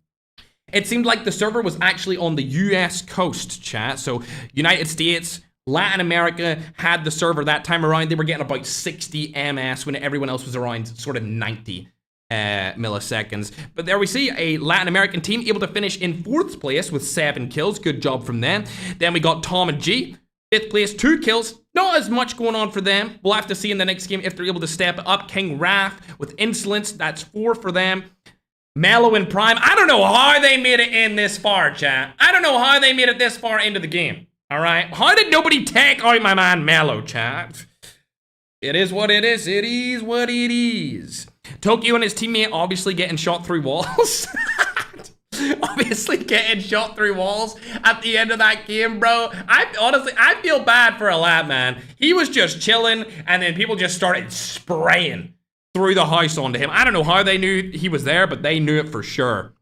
It seemed like the server was actually on the US coast, chat. So United States, Latin America had the server that time around. They were getting about 60 ms when everyone else was around sort of 90 milliseconds. But there we see a Latin American team able to finish in 4th place with 7 kills. Good job from them. Then we got Tom and G, 5th place, 2 kills. Not as much going on for them. We'll have to see in the next game if they're able to step up. King Raph with Insolence, that's 4 for them. Mellow and Prime, I don't know how they made it in this far, chat. I don't know how they made it this far into the game. All right, how did nobody take out my man Mellow, chat? It is what it is. It is what it is. Tokyo and his teammate obviously getting shot through walls. Obviously getting shot through walls at the end of that game, bro. I feel bad for a lad, man. He was just chilling, and then people just started spraying through the house onto him. I don't know how they knew he was there, but they knew it for sure.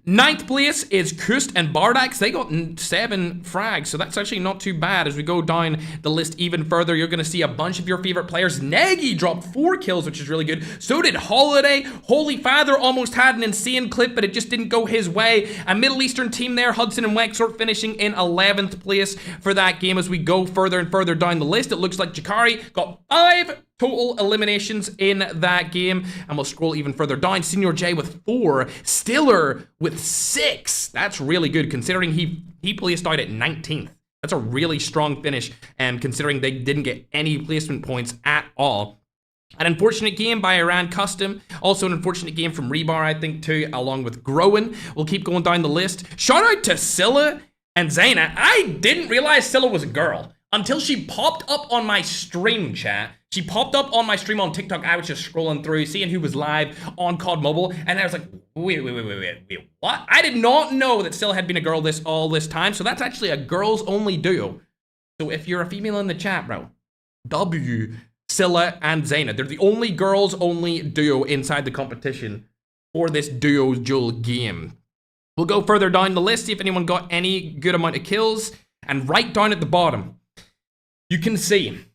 9th place is Kust and Bardax. They got 7 frags, so that's actually not too bad. As we go down the list even further, you're going to see a bunch of your favorite players. Nagy dropped 4 kills, which is really good. So did Holiday. Holy Father almost had an insane clip, but it just didn't go his way. A Middle Eastern team there, Hudson and Wexort, finishing in 11th place for that game. As we go further and further down the list, it looks like Jakari got 5 total eliminations in that game. And we'll scroll even further down. Senior J with 4. Stiller with 6. That's really good considering he placed out at 19th. That's a really strong finish, considering they didn't get any placement points at all. An unfortunate game by Iran Custom. Also an unfortunate game from Rebar, I think, too, along with Groen. We'll keep going down the list. Shout out to Scylla and Zaina. I didn't realize Scylla was a girl until she popped up on my stream, chat. She popped up on my stream on TikTok. I was just scrolling through, seeing who was live on COD Mobile, and I was like, wait, what? I did not know that Scylla had been a girl all this time, so that's actually a girls-only duo. So if you're a female in the chat, bro, Scylla and Zaina. They're the only girls-only duo inside the competition for this duo-duel game. We'll go further down the list, see if anyone got any good amount of kills, and right down at the bottom, you can see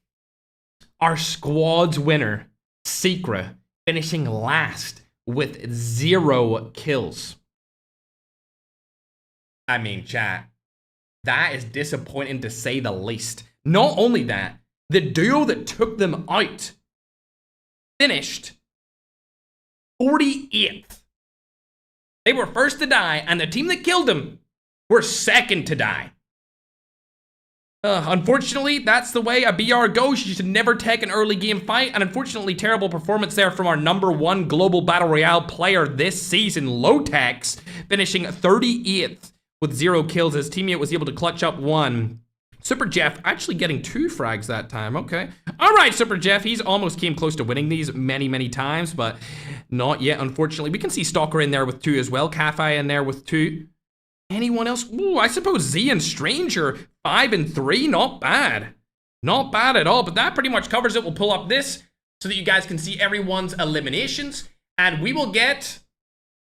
our squad's winner, Secra, finishing last with 0 kills. I mean, chat, that is disappointing to say the least. Not only that, the duo that took them out finished 48th. They were first to die, and the team that killed them were second to die. Unfortunately, that's the way a BR goes. You should never take an early game fight. And unfortunately, terrible performance there from our #1 global battle royale player this season, Lotex, finishing 38th with 0 kills. His teammate was able to clutch up 1. Super Jeff actually getting 2 frags that time. Okay. All right, Super Jeff. He's almost came close to winning these many times, but not yet, unfortunately. We can see Stalker in there with 2 as well. Cafe in there with 2. Anyone else? Ooh, I suppose Z and Stranger, 5 and 3. Not bad. Not bad at all, but that pretty much covers it. We'll pull up this so that you guys can see everyone's eliminations, and we will get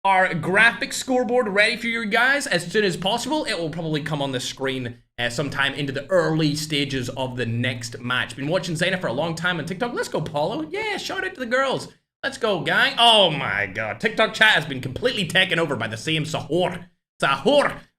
our graphic scoreboard ready for you guys as soon as possible. It will probably come on the screen sometime into the early stages of the next match. Been watching Zaina for a long time on TikTok. Let's go, Paulo. Yeah, shout out to the girls. Let's go, gang. Oh my god. TikTok chat has been completely taken over by the same Sahur.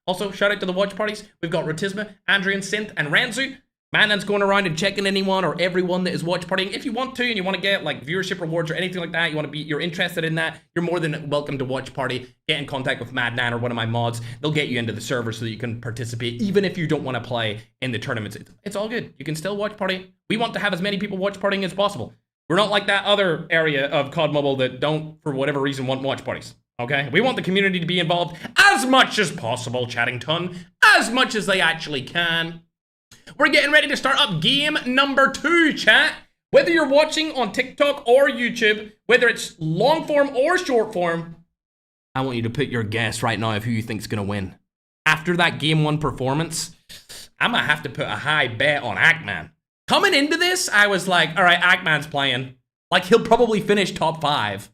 Also, shout out to the watch parties. We've got Rotisma, Andrian, Synth, and Ranzu. Mandan's going around and checking anyone or everyone that is watch partying. If you want to and you want to get like viewership rewards or anything like that, you're interested in that, you're more than welcome to watch party. Get in contact with Madnan or one of my mods. They'll get you into the server so that you can participate even if you don't want to play in the tournaments. It's all good. You can still watch party. We want to have as many people watch partying as possible. We're not like that other area of COD Mobile that don't, for whatever reason, want watch parties. Okay? We want the community to be involved as much as possible, Chattington. As much as they actually can. We're getting ready to start up game number 2, chat. Whether you're watching on TikTok or YouTube, whether it's long form or short form, I want you to put your guess right now of who you think's gonna win. After that game 1 performance, I'm gonna have to put a high bet on Ackman. Coming into this, I was like, all right, Ackman's playing. Like, he'll probably finish top 5.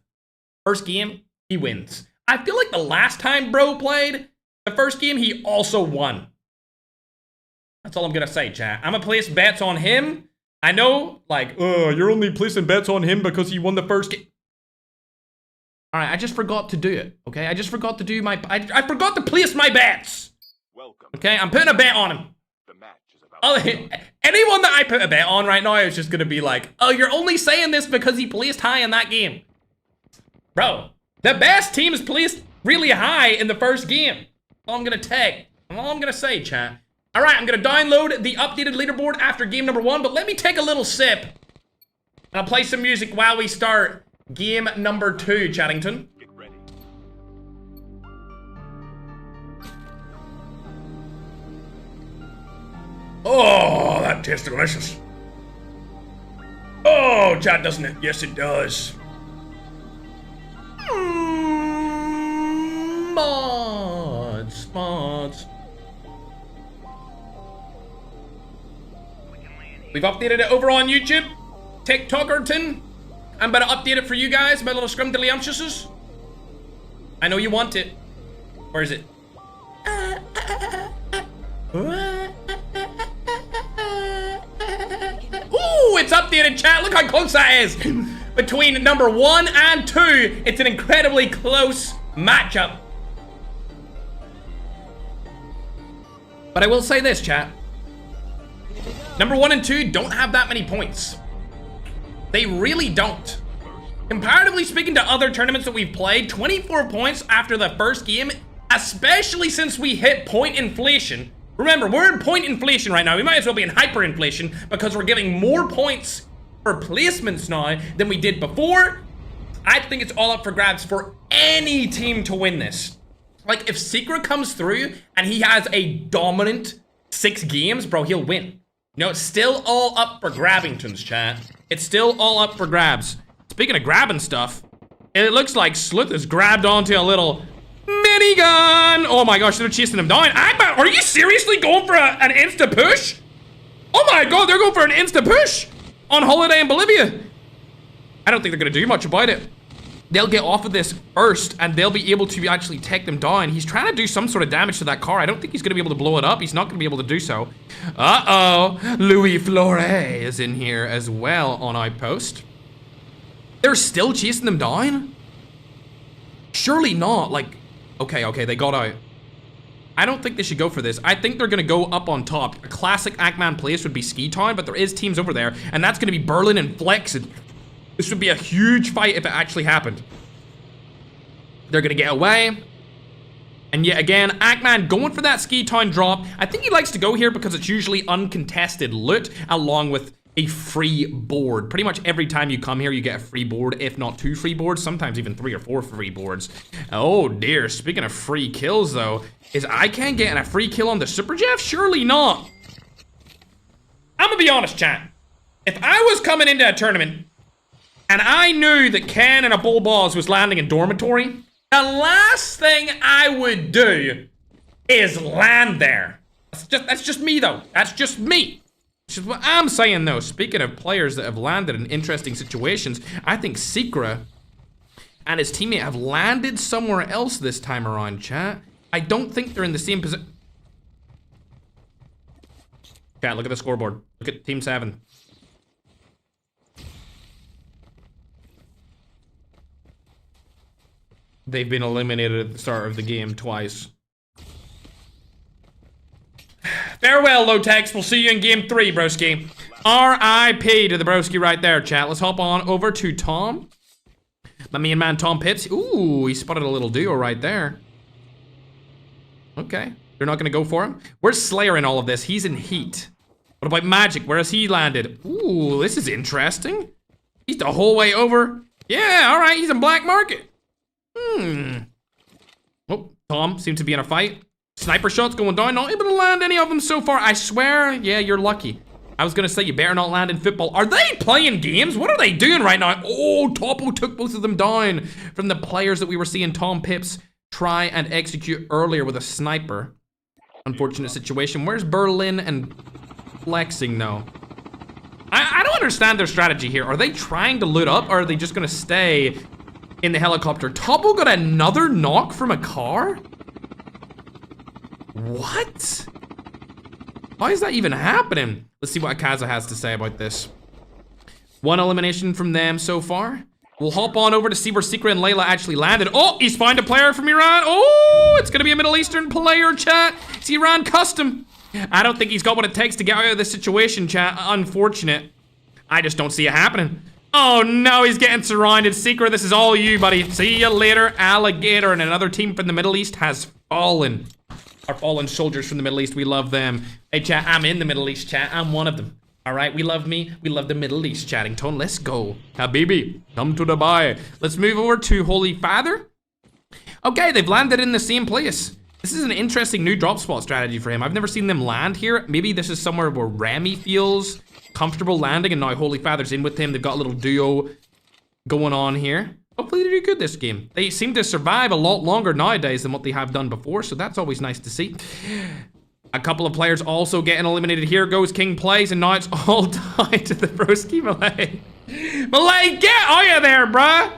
First game, he wins. I feel like the last time bro played, the first game, he also won. That's all I'm gonna say, chat. I'm gonna place bets on him. I know, like, you're only placing bets on him because he won the first game. All right, I just forgot to do it, okay? I just forgot to do my... I forgot to place my bets. Welcome. Okay, I'm putting a bet on him. The match is about Anyone that I put a bet on right now is just gonna be like, oh, you're only saying this because he placed high in that game. Bro, the best teams placed really high in the first game. All I'm gonna take. All I'm gonna say, chat. All right, I'm gonna download the updated leaderboard after game number 1, but let me take a little sip. And I'll play some music while we start game number 2, Chattington. Get ready. Oh, that tastes delicious. Oh, chat, doesn't it? Yes, it does. Mods. We've updated it over on YouTube. TikTokerton. I'm about to update it for you guys, my little scrumdiddlyumptiouses. I know you want it. Where is it? Ooh, it's updated, chat. Look how close that is. Between number 1 and 2, it's an incredibly close matchup. But I will say this, chat. Number 1 and 2 don't have that many points. They really don't. Comparatively speaking to other tournaments that we've played, 24 points after the first game, especially since we hit point inflation. Remember, we're in point inflation right now. We might as well be in hyperinflation because we're giving more points for placements now than we did before. I think it's all up for grabs for any team to win this. Like, if Secret comes through and he has a dominant 6 games, bro, he'll win. You know, it's still all up for grabbingtons, chat. It's still all up for grabs. Speaking of grabbing stuff, it looks like Sleuth has grabbed onto a little minigun. Oh my gosh, they're chasing him down. Are you seriously going for an insta push? Oh my god, they're going for an insta push on holiday in Bolivia. I don't think they're gonna do much about it. They'll get off of this first and they'll be able to actually take them down. He's trying to do some sort of damage to that car. I don't think he's gonna be able to blow it up. He's not gonna be able to do so. Uh-oh, Louis Flores is in here as well on Outpost. They're still chasing them down? Surely not, like, okay, they got out. I don't think they should go for this. I think they're gonna go up on top. A classic Ackman place would be Ski Town, but there is teams over there, and that's gonna be Berlin and Flex. And this would be a huge fight if it actually happened. They're gonna get away. And yet again, Ackman going for that Ski Town drop. I think he likes to go here because it's usually uncontested loot along with a free board. Pretty much every time you come here, you get a free board, if not 2 free boards, sometimes even 3 or 4 free boards. Oh dear, speaking of free kills though, is ICANN getting a free kill on the Super Jeff? Surely not. I'm gonna be honest, chat. If I was coming into a tournament and I knew that Ken and a Bull Balls was landing in dormitory, the last thing I would do is land there. That's just me though. That's just me. Which is what I'm saying though. Speaking of players that have landed in interesting situations, I think Secret and his teammate have landed somewhere else this time around, chat. I don't think they're in the same position. Chat, look at the scoreboard. Look at Team 7. They've been eliminated at the start of the game twice. Farewell, Lotex. We'll see you in game 3, broski. R.I.P. to the broski right there, chat. Let's hop on over to Tom. My main man, Tom Pitts. Ooh, he spotted a little duo right there. Okay. They're not going to go for him. Where's Slayer in all of this? He's in Heat. What about Magic? Where has he landed? Ooh, this is interesting. He's the whole way over. Yeah, all right. He's in Black Market. Oh, Tom seems to be in a fight. Sniper shots going down. Not able to land any of them so far. I swear. Yeah, you're lucky. I was gonna say you better not land in football. Are they playing games? What are they doing right now? Oh, Topo took both of them down from the players that we were seeing Tom Pips try and execute earlier with a sniper. Unfortunate situation. Where's Berlin and Flexing though? I don't understand their strategy here. Are they trying to loot up or are they just gonna stay in the helicopter? Topo got another knock from a car? What? Why is that even happening? Let's see what Akaza has to say about this. One elimination from them so far. We'll hop on over to see where Secret and Layla actually landed. Oh, he's found a player from Iran. Oh, it's gonna be a Middle Eastern player, chat. It's Iran custom. I don't think he's got what it takes to get out of this situation, chat. Unfortunate. I just don't see it happening. Oh no, he's getting surrounded. Secret, this is all you, buddy. See you later, alligator. And another team from the Middle East has fallen. Our fallen soldiers from the Middle East, we love them. Hey, chat, I'm in the Middle East, chat. I'm one of them. All right, we love me. We love the Middle East chatting tone. Let's go. Habibi, come to Dubai. Let's move over to Holy Father. Okay, they've landed in the same place. This is an interesting new drop spot strategy for him. I've never seen them land here. Maybe this is somewhere where Rami feels comfortable landing and now Holy Father's in with him. They've got a little duo going on here. Hopefully they do good this game. They seem to survive a lot longer nowadays than what they have done before, so that's always nice to see. A couple of players also getting eliminated. Here goes King Plays, and now it's all tied to the broski Malay. Malay, get out of there, bruh!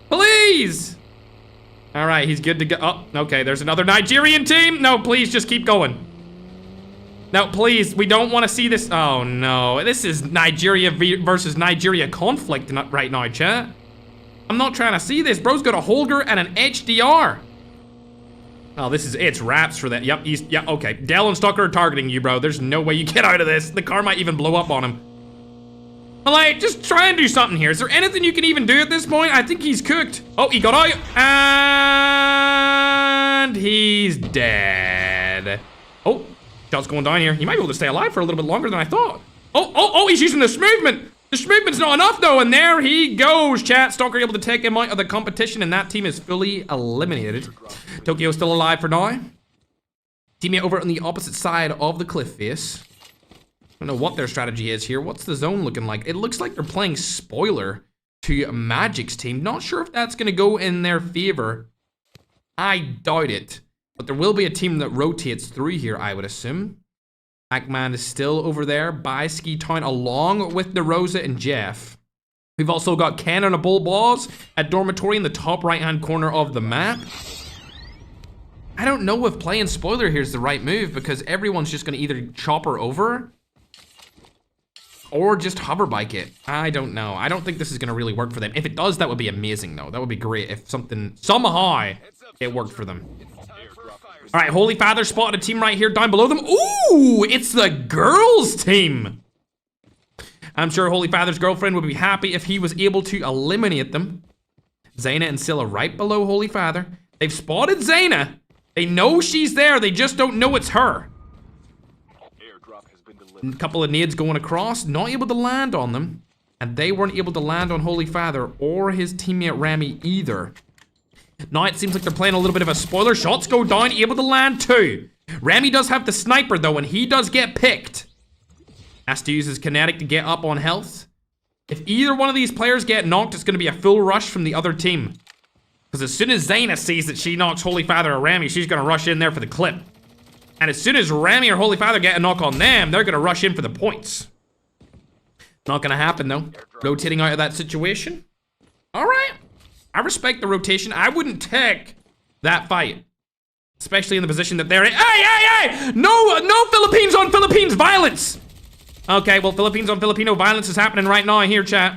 Please! All right, he's good to go. Oh, okay, there's another Nigerian team. No, please, just keep going. No, please, we don't want to see this. Oh, no. This is Nigeria versus Nigeria conflict right now, chat. I'm not trying to see this. Bro's got a Holger and an HDR. Oh, it's wraps for that. Yep, okay. Dell and Stucker are targeting you, bro. There's no way you get out of this. The car might even blow up on him. Malay, just try and do something here. Is there anything you can even do at this point? I think he's cooked. Oh, he got out. And he's dead. Oh, shot's going down here. He might be able to stay alive for a little bit longer than I thought. Oh, he's using this movement. This movement's not enough, though, and there he goes, chat. Stalker able to take him out of the competition, and that team is fully eliminated. Tokyo's still alive for now. Teammate over on the opposite side of the cliff face. I don't know what their strategy is here. What's the zone looking like? It looks like they're playing spoiler to Magic's team. Not sure if that's going to go in their favor. I doubt it. But there will be a team that rotates through here, I would assume. Pac-Man is still over there by Ski Town along with DeRosa and Jeff. We've also got Ken on a bull balls at dormitory in the top right-hand corner of the map. I don't know if playing spoiler here is the right move because everyone's just going to either chopper over or just hover bike it. I don't know. I don't think this is going to really work for them. If it does, that would be amazing though. That would be great if somehow it worked for them. All right, Holy Father spotted a team right here down below them. Ooh, it's the girls team. I'm sure Holy Father's girlfriend would be happy if he was able to eliminate them. Zaina and Scylla right below Holy Father. They've spotted Zaina. They know she's there. They just don't know it's her. A couple of nades going across, not able to land on them. And they weren't able to land on Holy Father or his teammate Rami either. Now it seems like they're playing a little bit of a spoiler. Shots go down, able to land too. Rami does have the sniper though, and he does get picked. Has to use his kinetic to get up on health. If either one of these players get knocked, it's going to be a full rush from the other team. Because as soon as Zaina sees that she knocks Holy Father or Rami, she's going to rush in there for the clip. And as soon as Rami or Holy Father get a knock on them, they're going to rush in for the points. Not going to happen though. Rotating out of that situation. All right. I respect the rotation. I wouldn't take that fight. Especially in the position that they're in. Hey! No Philippines on Philippines violence! Okay, well, Philippines on Filipino violence is happening right now here, chat.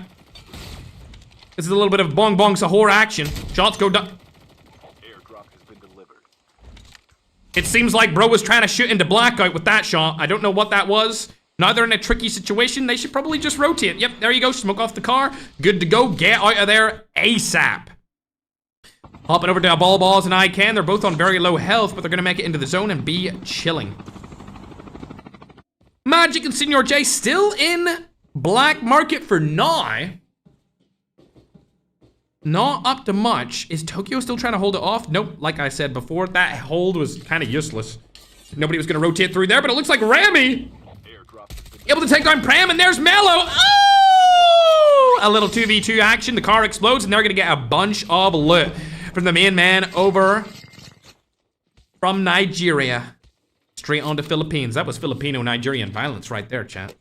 This is a little bit of bong bong sahur action. Shots go down. Airdrop has been delivered. It seems like bro was trying to shoot into Blackout with that shot. I don't know what that was. Now they're in a tricky situation. They should probably just rotate. Yep, there you go. Smoke off the car. Good to go. Get out of there ASAP. Hopping over to Balls and Ican. They're both on very low health, but they're going to make it into the zone and be chilling. Magic and Senior J still in black market for now. Not up to much. Is Tokyo still trying to hold it off? Nope. Like I said before, that hold was kind of useless. Nobody was going to rotate through there, but it looks like Rami Able to take down Prem, and there's Mello. Oh! A little 2v2 action. The car explodes, and they're gonna get a bunch of loot from the main man over from Nigeria. Straight on to Philippines. That was Filipino-Nigerian violence right there, chat.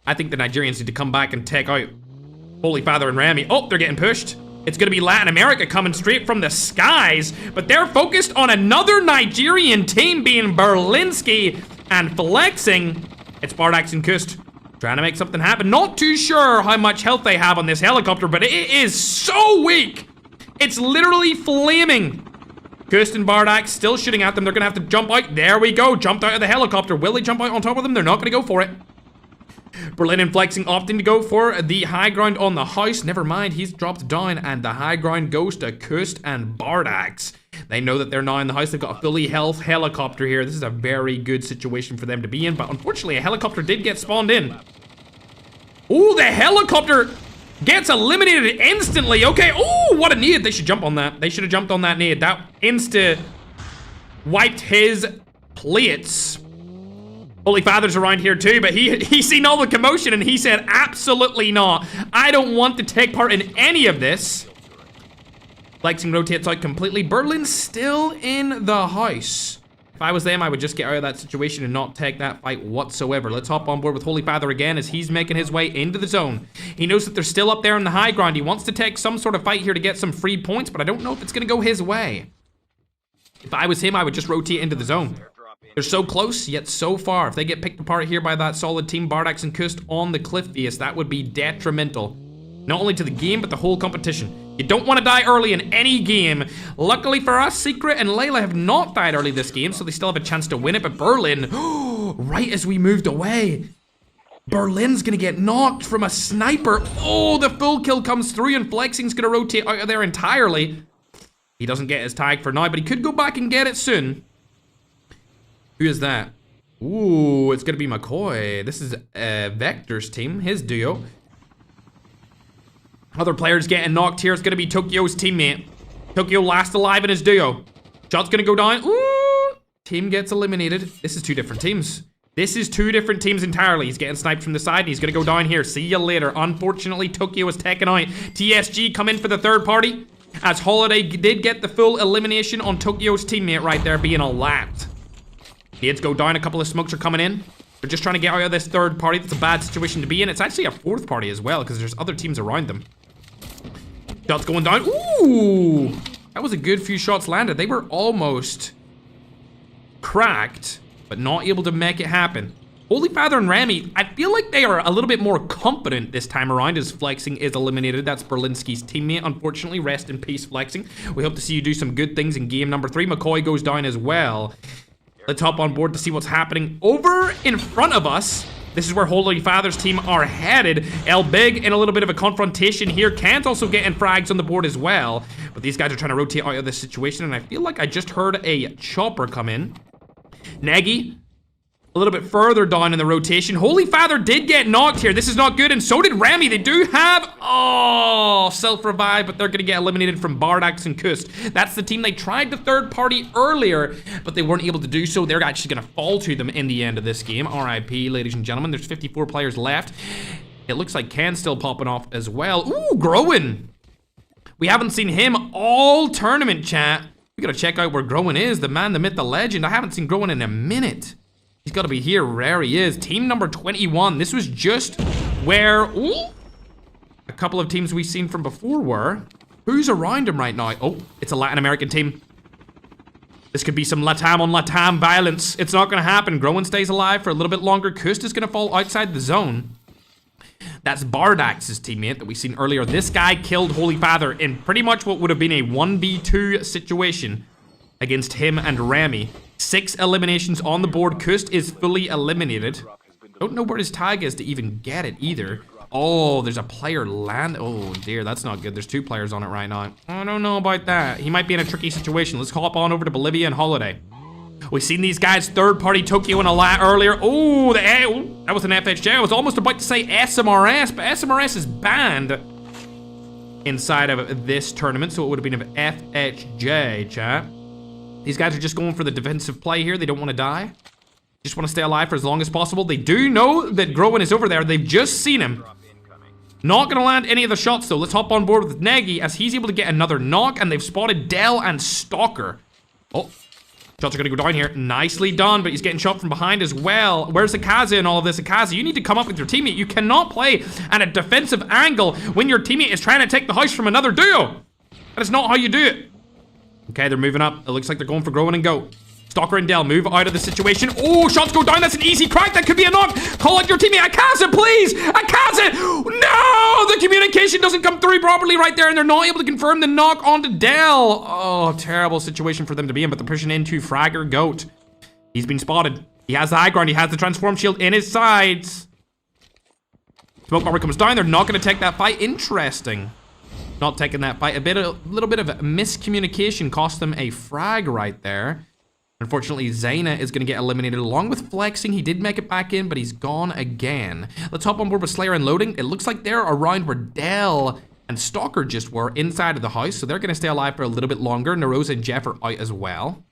I think the Nigerians need to come back and take out Holy Father and Rami. Oh, they're getting pushed. It's gonna be Latin America coming straight from the skies, but they're focused on another Nigerian team being Berlinski and flexing. It's Bardax and Kust trying to make something happen. Not too sure how much health they have on this helicopter, but it is so weak. It's literally flaming. Kust and Bardax still shooting at them. They're gonna have to jump out. There we go. Jumped out of the helicopter. Will they jump out on top of them? They're not gonna go for it. Berlin and Flexing opting to go for the high ground on the house. Never mind, he's dropped down, and the high ground goes to Kust and Bardax. They know that they're now in the house. They've got a fully health helicopter here. This is a very good situation for them to be in, but unfortunately, a helicopter did get spawned in. Ooh, the helicopter gets eliminated instantly. Okay, ooh, what a nade. They should jump on that. They should have jumped on that nade. That insta wiped his plates. Holy Father's around here too, but he's seen all the commotion and he said, absolutely not. I don't want to take part in any of this. Flexing rotates out completely. Berlin's still in the house. If I was them, I would just get out of that situation and not take that fight whatsoever. Let's hop on board with Holy Father again as he's making his way into the zone. He knows that they're still up there in the high ground. He wants to take some sort of fight here to get some free points, but I don't know if it's gonna go his way. If I was him, I would just rotate into the zone. They're so close, yet so far. If they get picked apart here by that solid team, Bardax and Kust on the cliff face, that would be detrimental. Not only to the game, but the whole competition. You don't want to die early in any game. Luckily for us, Secret and Layla have not died early this game, so they still have a chance to win it. But Berlin, right as we moved away, Berlin's gonna get knocked from a sniper. Oh, the full kill comes through, and Flexing's gonna rotate out of there entirely. He doesn't get his tag for now, but he could go back and get it soon. Who is that? Ooh, it's gonna be McCoy. This is Vector's team, his duo. Other players getting knocked here. It's gonna be Tokyo's teammate. Tokyo last alive in his duo. Shot's gonna go down. Ooh, team gets eliminated. This is two different teams. This is two different teams entirely. He's getting sniped from the side and he's gonna go down here. See you later. Unfortunately, Tokyo is taken out. TSG come in for the third party, as Holiday did get the full elimination on Tokyo's teammate right there being a lapped. Nades go down, a couple of smokes are coming in. They're just trying to get out of this third party. That's a bad situation to be in. It's actually a fourth party as well, because there's other teams around them. Shots going down. Ooh! That was a good few shots landed. They were almost cracked, but not able to make it happen. Holy Father and Rami, I feel like they are a little bit more confident this time around as Flexing is eliminated. That's Berlinski's teammate, unfortunately. Rest in peace, Flexing. We hope to see you do some good things in game number 3. McCoy goes down as well. Let's hop on board to see what's happening over in front of us. This is where Holy Father's team are headed. El Big in a little bit of a confrontation here. Kant's also getting frags on the board as well. But these guys are trying to rotate out of this situation, and I feel like I just heard a chopper come in. Nagy, a little bit further down in the rotation. Holy Father did get knocked here. This is not good, and so did Rami. They do have, self-revive, but they're gonna get eliminated from Bardax and Kust. That's the team they tried the third party earlier, but they weren't able to do so. They're actually gonna fall to them in the end of this game. RIP, ladies and gentlemen. There's 54 players left. It looks like Can's still popping off as well. Ooh, Growin. We haven't seen him all tournament, chat. We gotta check out where Growin is. The man, the myth, the legend. I haven't seen Growin in a minute. He's got to be here. There he is. Team number 21. This was just where a couple of teams we've seen from before were. Who's around him right now? Oh, it's a Latin American team. This could be some Latam on Latam violence. It's not going to happen. Growin stays alive for a little bit longer. Kust is going to fall outside the zone. That's Bardax's teammate that we seen earlier. This guy killed Holy Father in pretty much what would have been a 1v2 situation against him and Rami. 6 eliminations on the board. Kust is fully eliminated. Don't know where his tag is to even get it either. Oh, there's a player land. Oh dear, that's not good. There's 2 players on it right now. I don't know about that. He might be in a tricky situation. Let's hop on over to Bolivia and Holiday. We've seen these guys third party Tokyo and a lot earlier. Oh, that was an FHJ. I was almost about to say SMRS, but SMRS is banned inside of this tournament, so it would have been an FHJ, chat. These guys are just going for the defensive play here. They don't want to die. Just want to stay alive for as long as possible. They do know that Groen is over there. They've just seen him. Not going to land any of the shots, though. Let's hop on board with Nagy as he's able to get another knock, and they've spotted Dell and Stalker. Oh, shots are going to go down here. Nicely done, but he's getting shot from behind as well. Where's Akaza in all of this? Akaza, you need to come up with your teammate. You cannot play at a defensive angle when your teammate is trying to take the house from another duo. That is not how you do it. Okay, they're moving up. It looks like they're going for Groen and Go. Stalker and Dell move out of the situation. Oh, shots go down. That's an easy crack. That could be a knock. Call out your teammate. Akaza, please. Akaza. No, the communication doesn't come through properly right there, and they're not able to confirm the knock onto Dell. Oh, terrible situation for them to be in, but they're pushing into Fragger Goat. He's been spotted. He has the high ground. He has the transform shield in his sides. Smoke bomber comes down. They're not going to take that fight. Interesting. Not taking that fight. A little bit of miscommunication cost them a frag right there. Unfortunately, Zaina is going to get eliminated along with Flexing. He did make it back in, but he's gone again. Let's hop on board with Slayer and Loading. It looks like they're around where Dell and Stalker just were inside of the house, so they're going to stay alive for a little bit longer. Narosa and Jeff are out as well.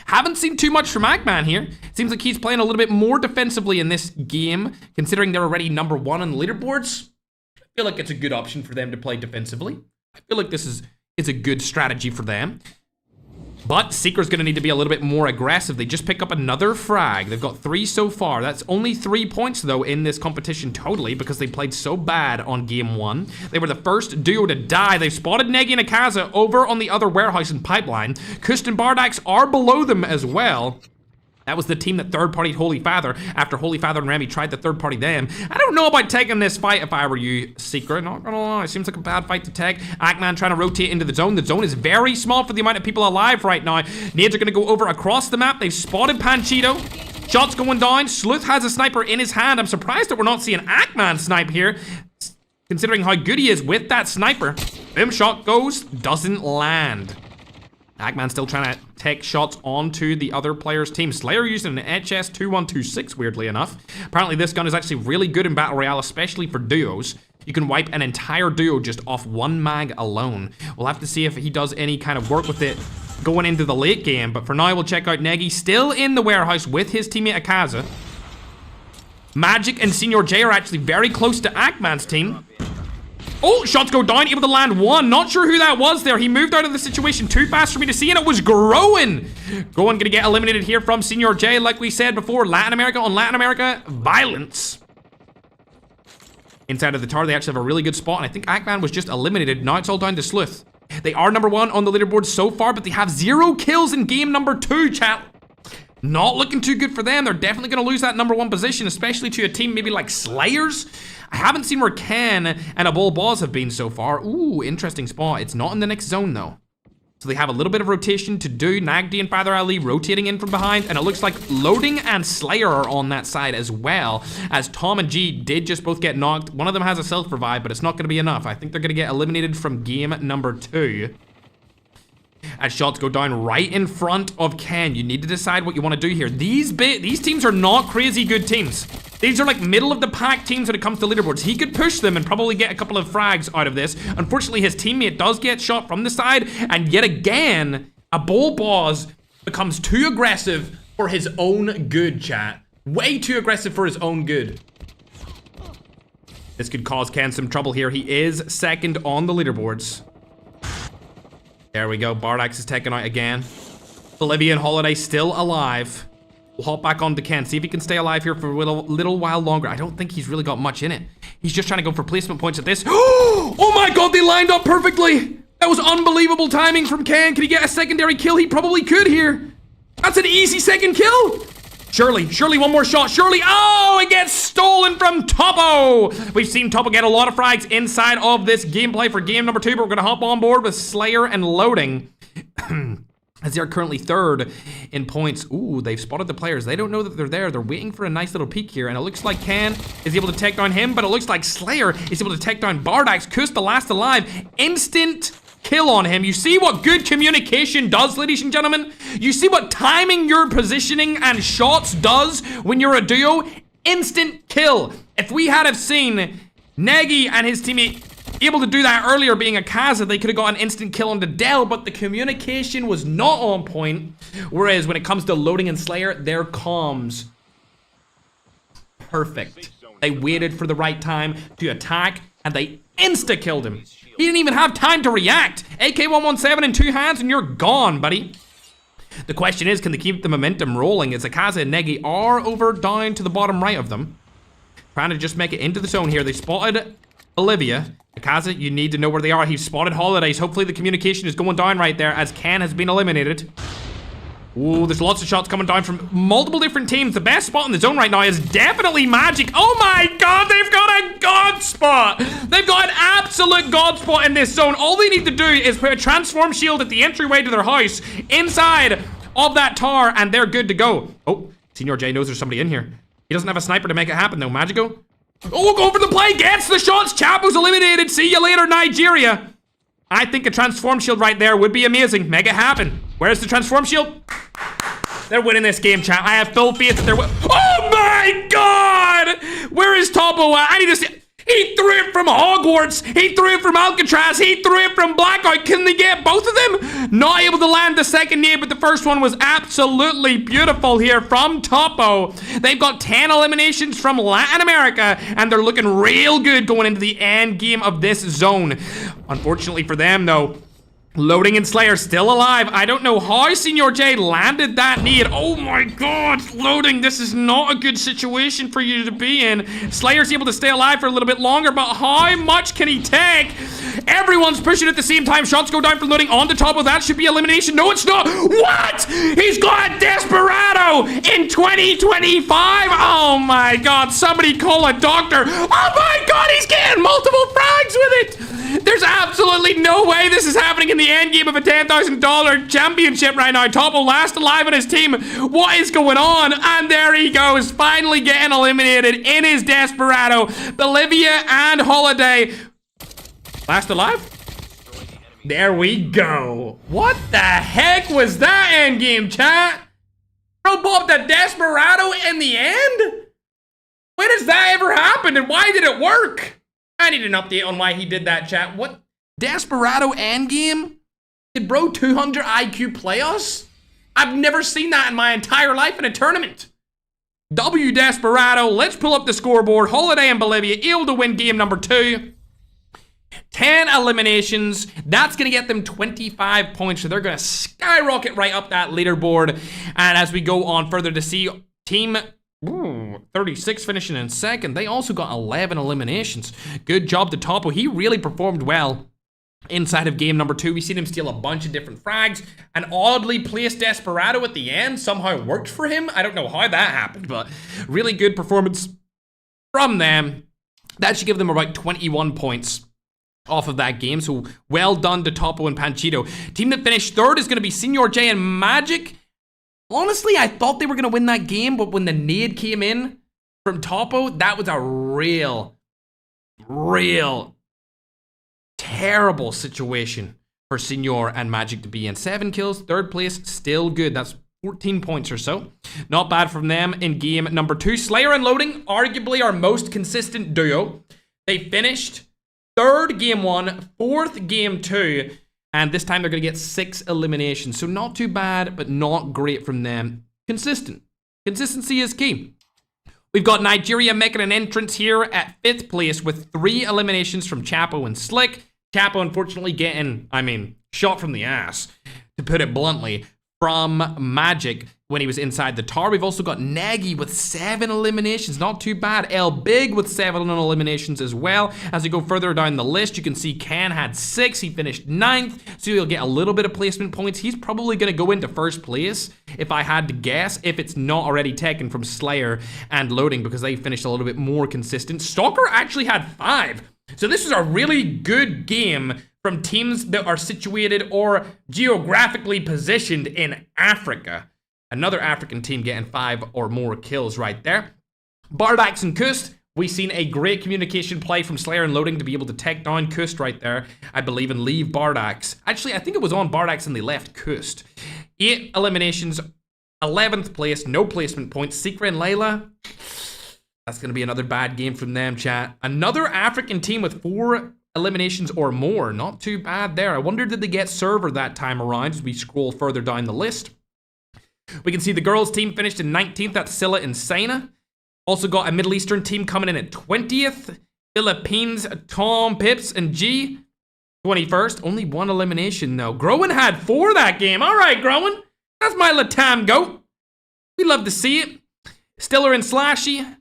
Haven't seen too much from Ackman here. Seems like he's playing a little bit more defensively in this game, considering they're already number 1 on the leaderboards. I feel like it's a good option for them to play defensively. I feel like this is a good strategy for them. But Seeker's going to need to be a little bit more aggressive. They just pick up another frag. They've got 3 so far. That's only 3 points, though, in this competition totally because they played so bad on game 1. They were the first duo to die. They've spotted Negi and Akaza over on the other warehouse and pipeline. Kust and Bardax are below them as well. That was the team that third-partied Holy Father after Holy Father and Remy tried to third-party them. I don't know about taking this fight if I were you, Seeker. Not gonna lie, it seems like a bad fight to take. Ackman trying to rotate into the zone. The zone is very small for the amount of people alive right now. Nades are gonna go over across the map. They've spotted Panchito. Shots going down. Sleuth has a sniper in his hand. I'm surprised that we're not seeing Ackman snipe here, considering how good he is with that sniper. Boom, shot goes, doesn't land. Ackman still trying to take shots onto the other player's team. Slayer using an HS2126, weirdly enough. Apparently this gun is actually really good in Battle Royale, especially for duos. You can wipe an entire duo just off 1 mag alone. We'll have to see if he does any kind of work with it going into the late game, but for now we'll check out Negi, still in the warehouse with his teammate Akaza. Magic and Senior J are actually very close to Ackman's team. Oh, shots go down, able to land 1. Not sure who that was there. He moved out of the situation too fast for me to see, and it was Groen. Groen gonna get eliminated here from Senior J, like we said before. Latin America on Latin America, violence. Inside of the tower, they actually have a really good spot, and I think Ackman was just eliminated. Now it's all down to Sleuth. They are number 1 on the leaderboard so far, but they have 0 kills in game number 2, chat. Not looking too good for them. They're definitely gonna lose that number 1 position, especially to a team maybe like Slayers. I haven't seen where Ken and Abul Boz have been so far. Ooh, interesting spot. It's not in the next zone, though. So they have a little bit of rotation to do. Nagdi and Father Ali rotating in from behind, and it looks like Loading and Slayer are on that side as well, as Tom and G did just both get knocked. One of them has a self-revive, but it's not going to be enough. I think they're going to get eliminated from game number 2. As shots go down right in front of Ken. You need to decide what you want to do here. These teams are not crazy good teams. These are like middle of the pack teams when it comes to leaderboards. He could push them and probably get a couple of frags out of this. Unfortunately, his teammate does get shot from the side, and yet again, Abul Boz becomes too aggressive for his own good, chat. Way too aggressive for his own good. This could cause Ken some trouble here. He is second on the leaderboards. There we go. Bardax is taken out again. Bolivian Holiday still alive. We'll hop back on to Ken, see if he can stay alive here for a little while longer. I don't think he's really got much in it. He's just trying to go for placement points at this. Oh my god, they lined up perfectly. That was unbelievable timing from Ken. Can he get a secondary kill? He probably could here. That's an easy second kill. Surely one more shot. Surely, oh, it gets stolen from Topo. We've seen Topo get a lot of frags inside of this gameplay for game number 2, but we're gonna hop on board with Slayer and Loading. As they're currently 3rd in points. Ooh, they've spotted the players. They don't know that they're there. They're waiting for a nice little peek here, and it looks like Ken is able to take down him, but it looks like Slayer is able to take down Bardax. Kust, the last alive. Instant kill on him. You see what good communication does, ladies and gentlemen? You see what timing your positioning and shots does when you're a duo? Instant kill. If we had have seen Nagy and his teammate able to do that earlier being a Kaza. They could have got an instant kill on the DUEL, but the communication was not on point. Whereas when it comes to loading and Slayer, their comms, perfect. They waited for the right time to attack, and they insta-killed him. He didn't even have time to react. AK-117 in 2 hands, and you're gone, buddy. The question is, can they keep the momentum rolling? As Akaza and Negi are over down to the bottom right of them. Trying to just make it into the zone here. They spotted Olivia. Akaza, you need to know where they are. He's spotted Holidays. Hopefully the communication is going down right there as Ken has been eliminated. Ooh, there's lots of shots coming down from multiple different teams. The best spot in the zone right now is definitely Magic. Oh my god, they've got a god spot. They've got an absolute god spot in this zone. All they need to do is put a transform shield at the entryway to their house inside of that tower, and they're good to go. Oh, Senior J knows there's somebody in here. He doesn't have a sniper to make it happen though. Magico. Oh, go for the play. Gets the shots. Chapo's eliminated. See you later, Nigeria. I think a transform shield right there would be amazing. Make it happen. Where's the transform shield? They're winning this game, chat. I have full faith that they're oh my god! Where is Topo at? I need to see. He threw it from Hogwarts. He threw it from Alcatraz. He threw it from Blackout. Can they get both of them? Not able to land the second nade, but the first one was absolutely beautiful here from Topo. They've got 10 eliminations from Latin America, and they're looking real good going into the end game of this zone. Unfortunately for them, though, Loading and Slayer still alive. I don't know how Senior J landed that need. Oh my god, Loading, this is not a good situation for you to be in. Slayer's able to stay alive for a little bit longer, but how much can he take? Everyone's pushing at the same time. Shots go down for Loading on the top of that. Should be elimination. No, it's not. What? He's got Desperado in 2025. Oh my god, somebody call a doctor. Oh my god, he's getting multiple frags with it. There's absolutely no way this is happening in the end game of a $10,000 championship right now. Topo last alive on his team. What is going on? And there he goes, finally getting eliminated in his Desperado. Bolivia and Holiday last alive. There we go. What the heck was that end game, chat? Bro popped a Desperado in the end? When does that ever happen and why did it work? I need an update on why he did that, chat. What? Desperado endgame? Did bro 200 IQ play us? I've never seen that in my entire life in a tournament. W Desperado, let's pull up the scoreboard. Holiday and Bolivia able to win game number 2. 10 eliminations. That's going to get them 25 points. So they're going to skyrocket right up that leaderboard. And as we go on further to see team 36 finishing in second. They also got 11 eliminations. Good job to Topo. He really performed well inside of game number 2. We've seen him steal a bunch of different frags. An oddly placed Desperado at the end somehow worked for him. I don't know how that happened, but really good performance from them. That should give them about 21 points off of that game. So well done to Topo and Panchito. Team that finished third is going to be Senior J and Magic. Honestly, I thought they were going to win that game, but when the nade came in from Topo, that was a real terrible situation for Senior and Magic to be in. 7 kills, third place, still good. That's 14 points or so. Not bad from them in game number 2. Slayer and Loading, arguably our most consistent duo. They finished third game 1, fourth game 2. And this time they're going to get 6 eliminations. So not too bad, but not great from them. Consistent. Consistency is key. We've got Nigeria making an entrance here at 5th place with 3 eliminations from Chapo and Slick. Chapo unfortunately getting, shot from the ass, to put it bluntly, from Magic when he was inside the tower. We've also got Nagy with 7 eliminations. Not too bad. El Big with 7 eliminations as well. As we go further down the list, you can see Ken had 6. He finished 9th, so he'll get a little bit of placement points. He's probably going to go into first place, if I had to guess, if it's not already taken from Slayer and Loading, because they finished a little bit more consistent. Stalker actually had 5. So this is a really good game from teams that are situated or geographically positioned in Africa. Another African team getting 5 or more kills right there. Bardax and Kust, we've seen a great communication play from Slayer and Loading to be able to take down Kust right there, I believe, and leave Bardax. Actually, I think it was on Bardax and they left Kust. 8 eliminations, 11th place, no placement points. Secret and Layla, that's going to be another bad game from them, chat. Another African team with 4 eliminations or more. Not too bad there. I wonder, did they get server that time around as we scroll further down the list? We can see the girls team finished in 19th. That's Scylla and Saina. Also got a Middle Eastern team coming in at 20th. Philippines, Tom, Pips, and G, 21st. Only one elimination, though. Groen had 4 that game. All right, Groen. That's my Latam goat. We love to see it. Stiller and Slashy,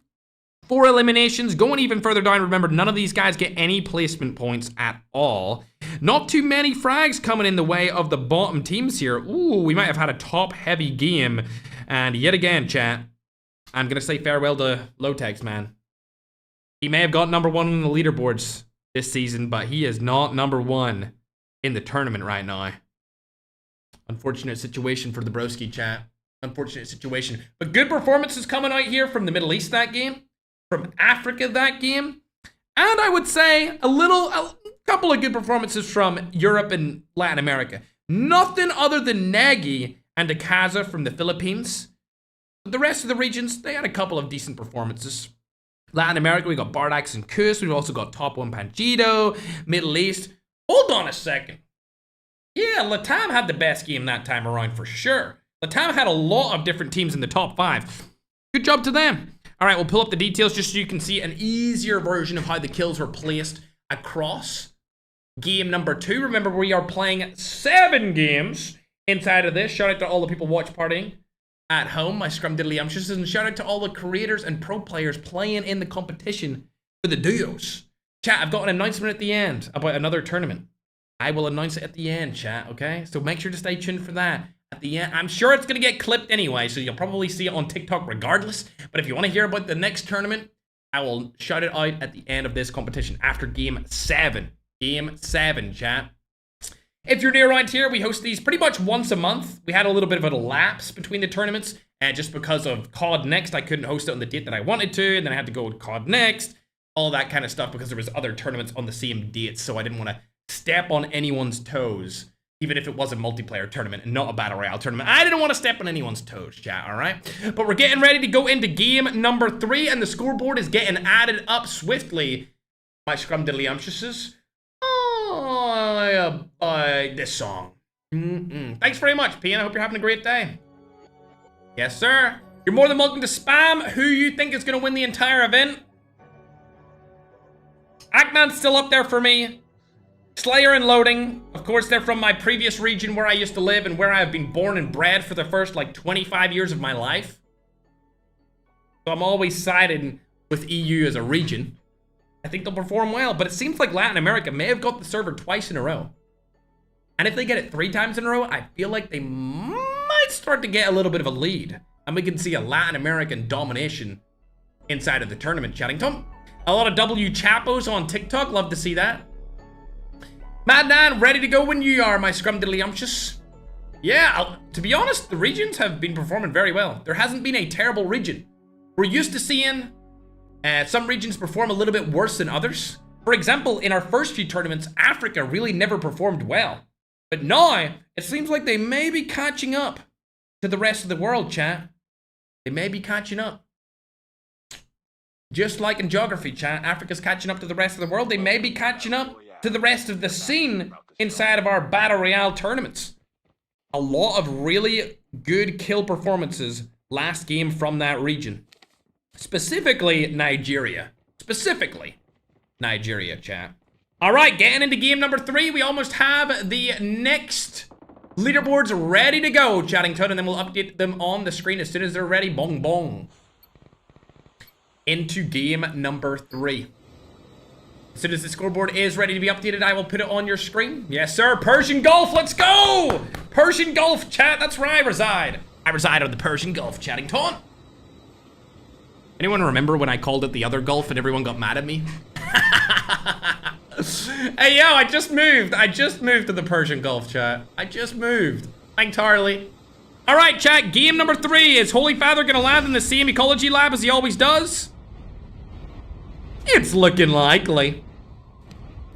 4 eliminations. Going even further down, remember, none of these guys get any placement points at all. Not too many frags coming in the way of the bottom teams here. Ooh, we might have had a top-heavy game. And yet again, chat, I'm going to say farewell to Lotex, man. He may have got number 1 on the leaderboards this season, but he is not number 1 in the tournament right now. Unfortunate situation for the broski, chat. Unfortunate situation. But good performances coming out here from the Middle East that game, from Africa that game, and I would say a couple of good performances from Europe and Latin America. Nothing other than Nagy and Akaza from the Philippines. But the rest of the regions, they had a couple of decent performances. Latin America, we got Bardax and Kus. We've also got Top 1 Panchito. Middle East. Hold on a second. Yeah, Latam had the best game that time around for sure. Latam had a lot of different teams in the top 5. Good job to them. All right, we'll pull up the details just so you can see an easier version of how the kills were placed across game number 2. Remember, we are playing 7 games inside of this. Shout out to all the people watch partying at home, my scrumdiddlyumptious, and shout out to all the creators and pro players playing in the competition for the duos. Chat, I've got an announcement at the end about another tournament. I will announce it at the end, chat, okay? So make sure to stay tuned for that. At the end, I'm sure it's going to get clipped anyway, so you'll probably see it on TikTok regardless. But if you want to hear about the next tournament, I will shout it out at the end of this competition after Game 7. Game 7, chat. If you're new around here, we host these pretty much once a month. We had a little bit of a lapse between the tournaments, and just because of COD Next, I couldn't host it on the date that I wanted to, and then I had to go with COD Next, all that kind of stuff, because there was other tournaments on the same dates, so I didn't want to step on anyone's toes, even if it was a multiplayer tournament and not a battle royale tournament. I didn't want to step on anyone's toes, chat, all right? But we're getting ready to go into game number 3, and the scoreboard is getting added up swiftly. My scrumdiddlyumptiouses. By this song. Thanks very much, P, and I hope you're having a great day. Yes, sir. You're more than welcome to spam who you think is going to win the entire event. Ackman's still up there for me. Slayer and Loading. Of course, they're from my previous region where I used to live and where I have been born and bred for the first, 25 years of my life. So I'm always siding with EU as a region. I think they'll perform well, but it seems like Latin America may have got the server twice in a row. And if they get it 3 times in a row, I feel like they might start to get a little bit of a lead. And we can see a Latin American domination inside of the tournament, Chattington. A lot of W Chapos on TikTok, love to see that. Madnan, ready to go when you are, my scrumdiddlyumptious. Yeah, to be honest, the regions have been performing very well. There hasn't been a terrible region. We're used to seeing some regions perform a little bit worse than others. For example, in our first few tournaments, Africa really never performed well. But now, it seems like they may be catching up to the rest of the world, chat. They may be catching up. Just like in geography, chat, Africa's catching up to the rest of the world. They may be catching up to the rest of the scene inside of our Battle Royale tournaments. A lot of really good kill performances last game from that region. Specifically, Nigeria. Specifically, Nigeria, chat. All right, getting into game number 3. We almost have the next leaderboards ready to go, Chattington, and then we'll update them on the screen as soon as they're ready. Bong, bong. Into game number 3. As soon as the scoreboard is ready to be updated, I will put it on your screen. Yes, sir. Persian Gulf, let's go! Persian Gulf, chat, that's where I reside. I reside on the Persian Gulf, Chattington. Anyone remember when I called it the other Gulf and everyone got mad at me? Hey, yo, I just moved. I just moved to the Persian Gulf, chat. I just moved. Thanks, Harley. All right, chat, game number 3. Is Holy Father gonna land in the same ecology lab as he always does? It's looking likely.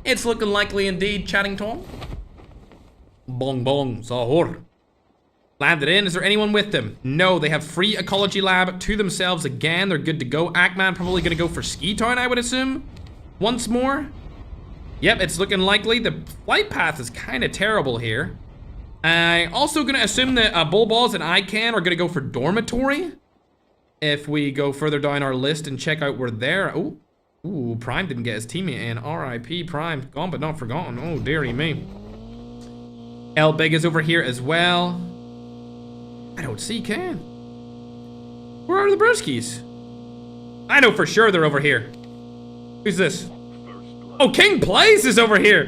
It's looking likely indeed, Chattington. Bong bong, sahur. Landed in. Is there anyone with them? No, they have free ecology lab to themselves again. They're good to go. Ackman probably gonna go for Ski Town, I would assume. Once more. Yep, it's looking likely. The flight path is kind of terrible here. I'm also going to assume that Bull Balls and ICANN are going to go for dormitory. If we go further down our list and check out where they're... Oh, ooh, Prime didn't get his teammate in. RIP Prime, gone but not forgotten. Oh, dearie me. L Big is over here as well. I don't see Ken. Where are the Brewskis? I know for sure they're over here. Who's this? Oh, King Plays is over here.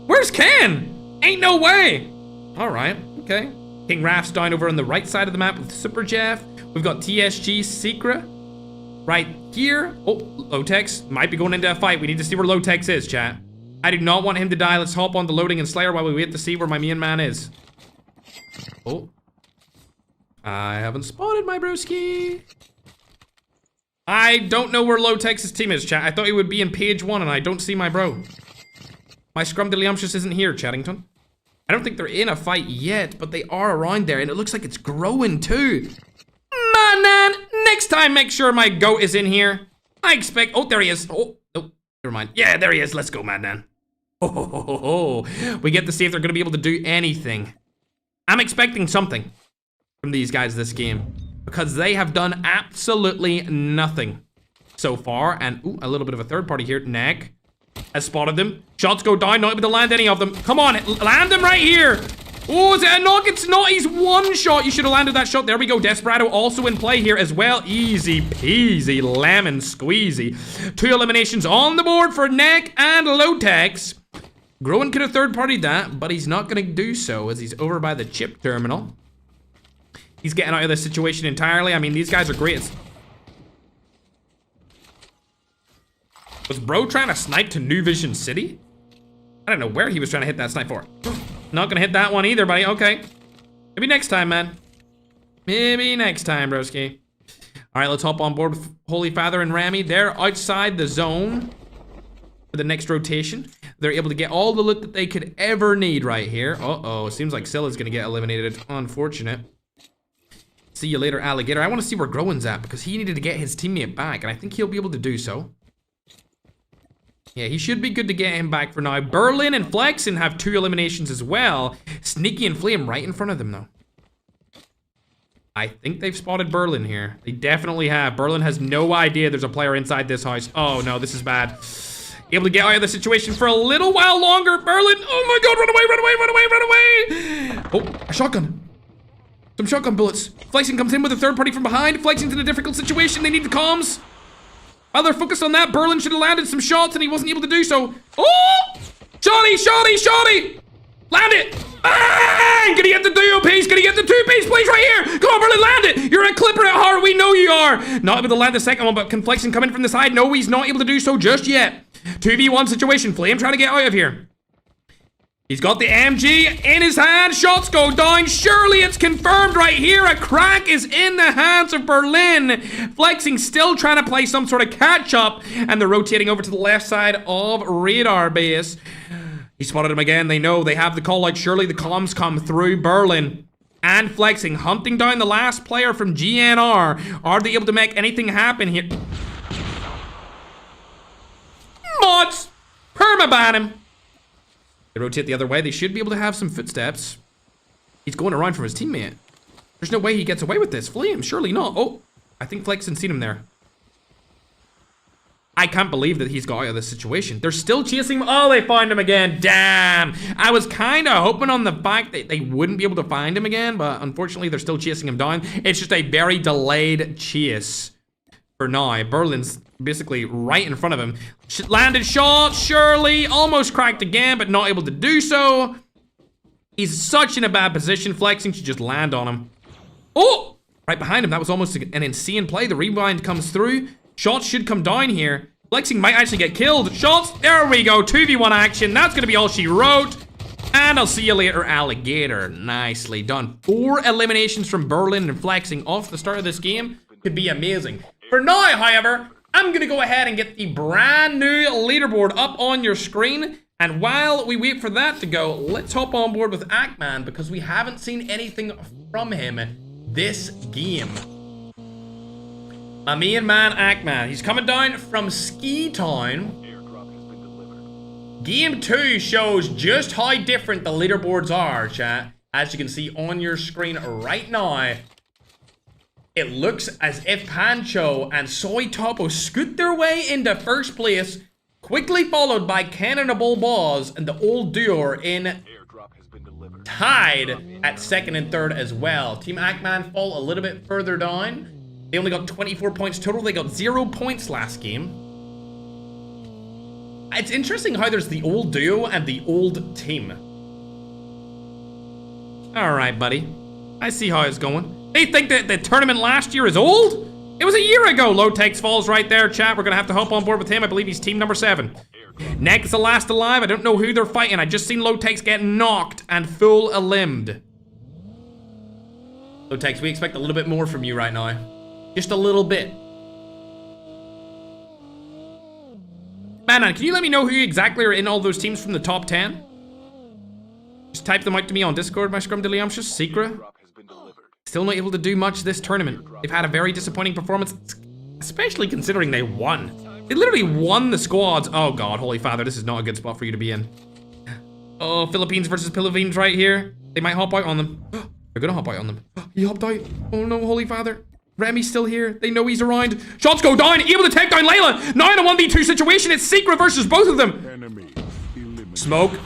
Where's Ken? Ain't no way. All right, okay. King Raph's down over on the right side of the map with Super Jeff. We've got TSG Secret right here. Oh, Lotex might be going into a fight. We need to see where Lotex is, chat. I do not want him to die. Let's hop on the loading and Slayer while we wait to see where my main man is. Oh. I haven't spotted my broski. I don't know where Lotex's team is, chat. I thought he would be in page 1 and I don't see my bro. My Scrumdiddlyumptious isn't here, Chattington. I don't think they're in a fight yet, but they are around there and it looks like it's growing too. Man, next time make sure my goat is in here. I expect, oh, there he is. Oh, no, never mind. Yeah, there he is. Let's go, man. Oh, we get to see if they're gonna be able to do anything. I'm expecting something from these guys this game because they have done absolutely nothing so far. And ooh, a little bit of a third party here. Neck has spotted them. Shots go down, not able to land any of them. Come on, land them right here. Oh, is it a knock? It's not. He's one shot. You should have landed that shot. There we go. Desperado also in play here as well. Easy peasy lemon squeezy. 2 eliminations on the board for Neck and Lotex. Groen could have third-partied that, but he's not going to do so as he's over by the chip terminal. He's getting out of this situation entirely. I mean, these guys are great. Was bro trying to snipe to New Vision City? I don't know where he was trying to hit that snipe for. Not gonna hit that one either, buddy. Okay. Maybe next time, man. Maybe next time, broski. All right, let's hop on board with Holy Father and Rami. They're outside the zone for the next rotation. They're able to get all the loot that they could ever need right here. Uh-oh, seems like Scylla's gonna get eliminated. Unfortunate. See you later, alligator. I want to see where Groen's at because he needed to get his teammate back, and I think he'll be able to do so. Yeah, he should be good to get him back for now. Berlin and Flexen have 2 eliminations as well. Sneaky and Flame right in front of them, though. I think they've spotted Berlin here. They definitely have. Berlin has no idea there's a player inside this house. Oh, no, this is bad. Able to get out of the situation for a little while longer. Berlin, oh my god, run away, run away, run away, run away. Oh, a shotgun. Some shotgun bullets. Flexen comes in with a third party from behind. Flexen's in a difficult situation. They need the comms. While they're focused on that, Berlin should have landed some shots and he wasn't able to do so. Oh! Shotty, shotty, shotty! Land it! Bang! Gonna get the duo piece, gonna get the 2-piece, please, right here! Come on, Berlin, land it! You're a clipper at heart, we know you are! Not able to land the second one, but can Flexen come in from the side? No, he's not able to do so just yet. 2v1 situation, Flame trying to get out of here. He's got the MG in his hand. Shots go down. Surely it's confirmed right here. A crack is in the hands of Berlin. Flexing still trying to play some sort of catch up. And they're rotating over to the left side of radar base. He spotted him again. They know they have the call out. Surely the comms come through. Berlin and Flexing hunting down the last player from GNR. Are they able to make anything happen here? Mods! Permaban him. They rotate the other way. They should be able to have some footsteps. He's going around from his teammate. There's no way he gets away with this. Flame, surely not. Oh, I think Flexen's seen him there. I can't believe that he's got out of this situation. They're still chasing him. Oh, they find him again. Damn. I was kind of hoping on the fact that they wouldn't be able to find him again, but unfortunately, they're still chasing him down. It's just a very delayed chase for now. Berlin's basically right in front of him. Landed shot, surely, almost cracked again, but not able to do so. He's such in a bad position. Flexing should just land on him. Oh, right behind him. That was almost an insane play. The rewind comes through. Shots should come down here. Flexing might actually get killed. Shots, there we go. 2v1 action. That's gonna be all she wrote. And I'll see you later, alligator. Nicely done. 4 eliminations from Berlin and Flexing off the start of this game could be amazing. For now, however, I'm gonna go ahead and get the brand new leaderboard up on your screen. And while we wait for that to go, let's hop on board with Ackman because we haven't seen anything from him this game. My main man, Ackman. He's coming down from Ski Town. Airdrop has been delivered. Game 2 shows just how different the leaderboards are, chat. As you can see on your screen right now, it looks as if Pancho and Soy Topo scoot their way into first place, quickly followed by Cannonball Boz and the old duo are in Airdrop has been delivered. tied at second and third as well. Team Ackman fall a little bit further down. They only got 24 points total. They got 0 points last game. It's interesting how there's the old duo and the old team. All right, buddy. I see how it's going. They think that the tournament last year is old? It was a year ago. Low Takes falls right there, chat. We're gonna have to hop on board with him. I believe he's team number 7. Next, the last alive. I don't know who they're fighting. I just seen Low Takes get knocked and full limbed. Low Takes, we expect a little bit more from you right now. Just a little bit. Man, can you let me know who exactly are in all those teams from the top 10? Just type them out to me on Discord, my scrumdiddlyumptious. Secret. Airdrop has been delivered. Still not able to do much this tournament. They've had a very disappointing performance, especially considering they won. They literally won the squads. Oh God, Holy Father, this is not a good spot for you to be in. Oh, Philippines versus Philippines right here. They might hop out on them. They're gonna hop out on them. He hopped out. Oh no, Holy Father. Remy's still here. They know he's around. Shots go down. Able to take down Layla. Now in a 1v2 situation. It's Secret versus both of them. Enemy eliminated. Smoke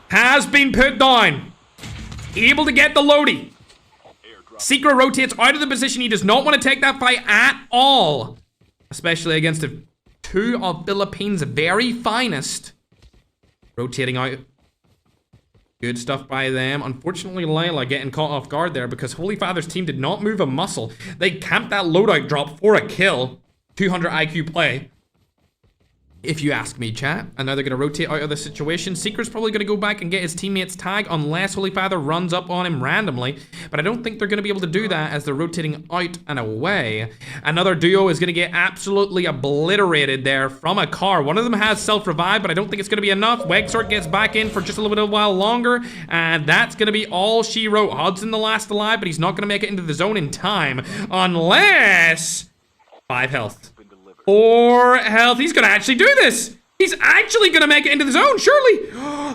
has been put down. Able to get the Lodi. Secret rotates out of the position. He does not want to take that fight at all. Especially against two of Philippines' very finest. Rotating out. Good stuff by them. Unfortunately, Layla getting caught off guard there because Holy Father's team did not move a muscle. They camped that loadout drop for a kill. 200 IQ play. If you ask me, chat. And now they're going to rotate out of the situation. Secret's probably going to go back and get his teammate's tag unless Holy Father runs up on him randomly. But I don't think they're going to be able to do that as they're rotating out and away. Another duo is going to get absolutely obliterated there from a car. One of them has self-revive, but I don't think it's going to be enough. Wegsort gets back in for just a little bit of a while longer. And that's going to be all she wrote. Hudson the last alive, but he's not going to make it into the zone in time. Unless... 5 health. 4 health. He's gonna actually do this. He's actually gonna make it into the zone, surely.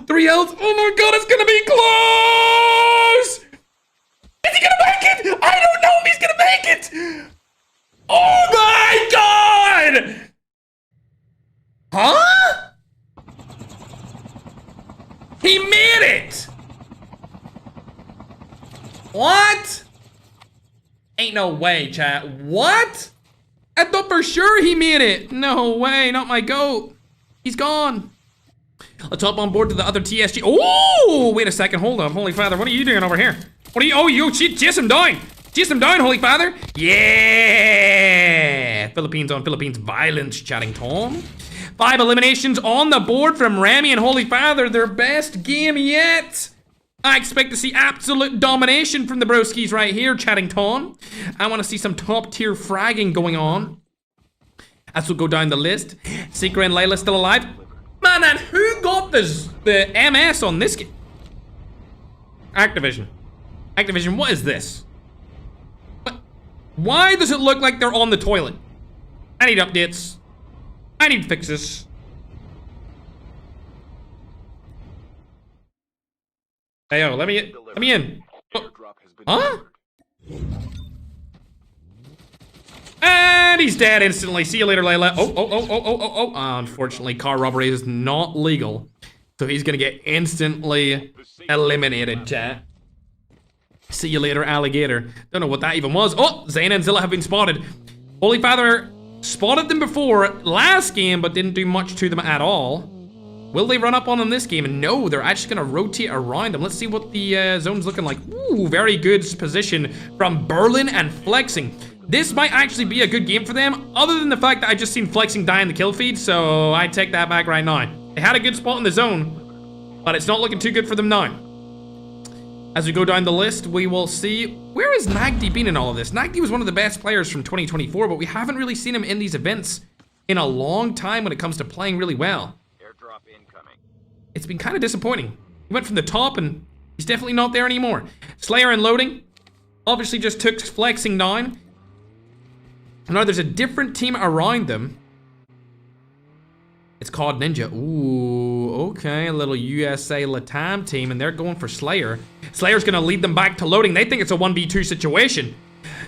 3 health. Oh my God, it's gonna be close. Is he gonna make it? I don't know if he's gonna make it. Oh my God. Huh? He made it. What? Ain't no way, chat. What? I thought for sure he made it. No way, not my goat. He's gone. Let's hop on board to the other TSG. Oh, wait a second, hold up. Holy Father, what are you doing over here? What are you, oh, you, chase him down. Chase him down, Holy Father. Yeah. Philippines on Philippines violence, chatting Tom. 5 eliminations on the board from Remy and Holy Father. Their best game yet. I expect to see absolute domination from the broskies right here, chatting Tom. I want to see some top tier fragging going on. As we'll go down the list. Secret and Layla still alive. Man, and who got the MS on this game? Activision. Activision, what is this? What? Why does it look like they're on the toilet? I need updates. I need fixes. Hey, yo, let me in. Oh. Huh? And he's dead instantly. See you later, Layla. Oh. Unfortunately, car robbery is not legal. So he's gonna get instantly eliminated, chat. See you later, alligator. Don't know what that even was. Oh, Zayna and Zilla have been spotted. Holy Father spotted them before last game, but didn't do much to them at all. Will they run up on them this game? And no, they're actually gonna rotate around them. Let's see what the zone's looking like. Ooh, very good position from Berlin and Flexing. This might actually be a good game for them, other than the fact that I just seen Flexing die in the kill feed, so I take that back right now. They had a good spot in the zone, but it's not looking too good for them now. As we go down the list, we will see, where has Nagdi been in all of this? Nagdi was one of the best players from 2024, but we haven't really seen him in these events in a long time when it comes to playing really well. It's been kind of disappointing. He went from the top and he's definitely not there anymore. Slayer and Loading obviously just took Flexing down. Now there's a different team around them. It's called Ninja. Ooh, okay. A little USA Latam team, and they're going for Slayer. Slayer's gonna lead them back to loading. They think it's a 1v2 situation.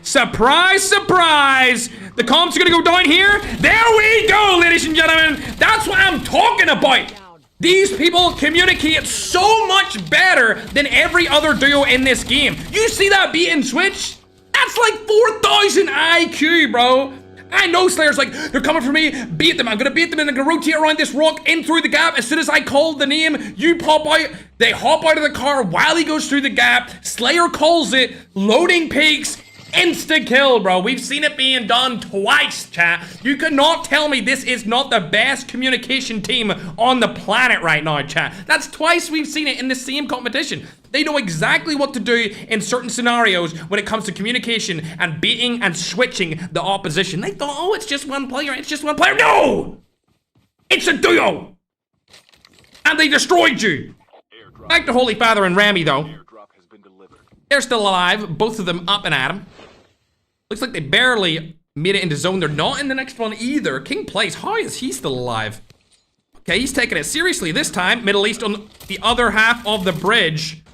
Surprise, surprise! The comps are gonna go down here. There we go, ladies and gentlemen. That's what I'm talking about. These people communicate so much better than every other duo in this game. You see that beat and switch? That's like 4,000 IQ, bro. I know Slayer's like, they're coming for me, beat them. I'm gonna beat them and I'm gonna rotate around this rock in through the gap. As soon as I call the name, you pop out. They hop out of the car while he goes through the gap. Slayer calls it, loading peaks, insta kill, bro. We've seen it being done twice, chat. You cannot tell me this is not the best communication team on the planet right now, chat. That's twice we've seen it in the same competition. They know exactly what to do in certain scenarios when it comes to communication and beating and switching the opposition. They thought, oh, it's just one player, it's just one player. No! It's a duo! And they destroyed you. Back to Holy Father and Rami, though. Airdrop has been delivered. They're still alive, both of them up and at him. Looks like they barely made it into zone. They're not in the next one either. King plays. How is he still alive? Okay, he's taking it seriously this time. Middle East on the other half of the bridge.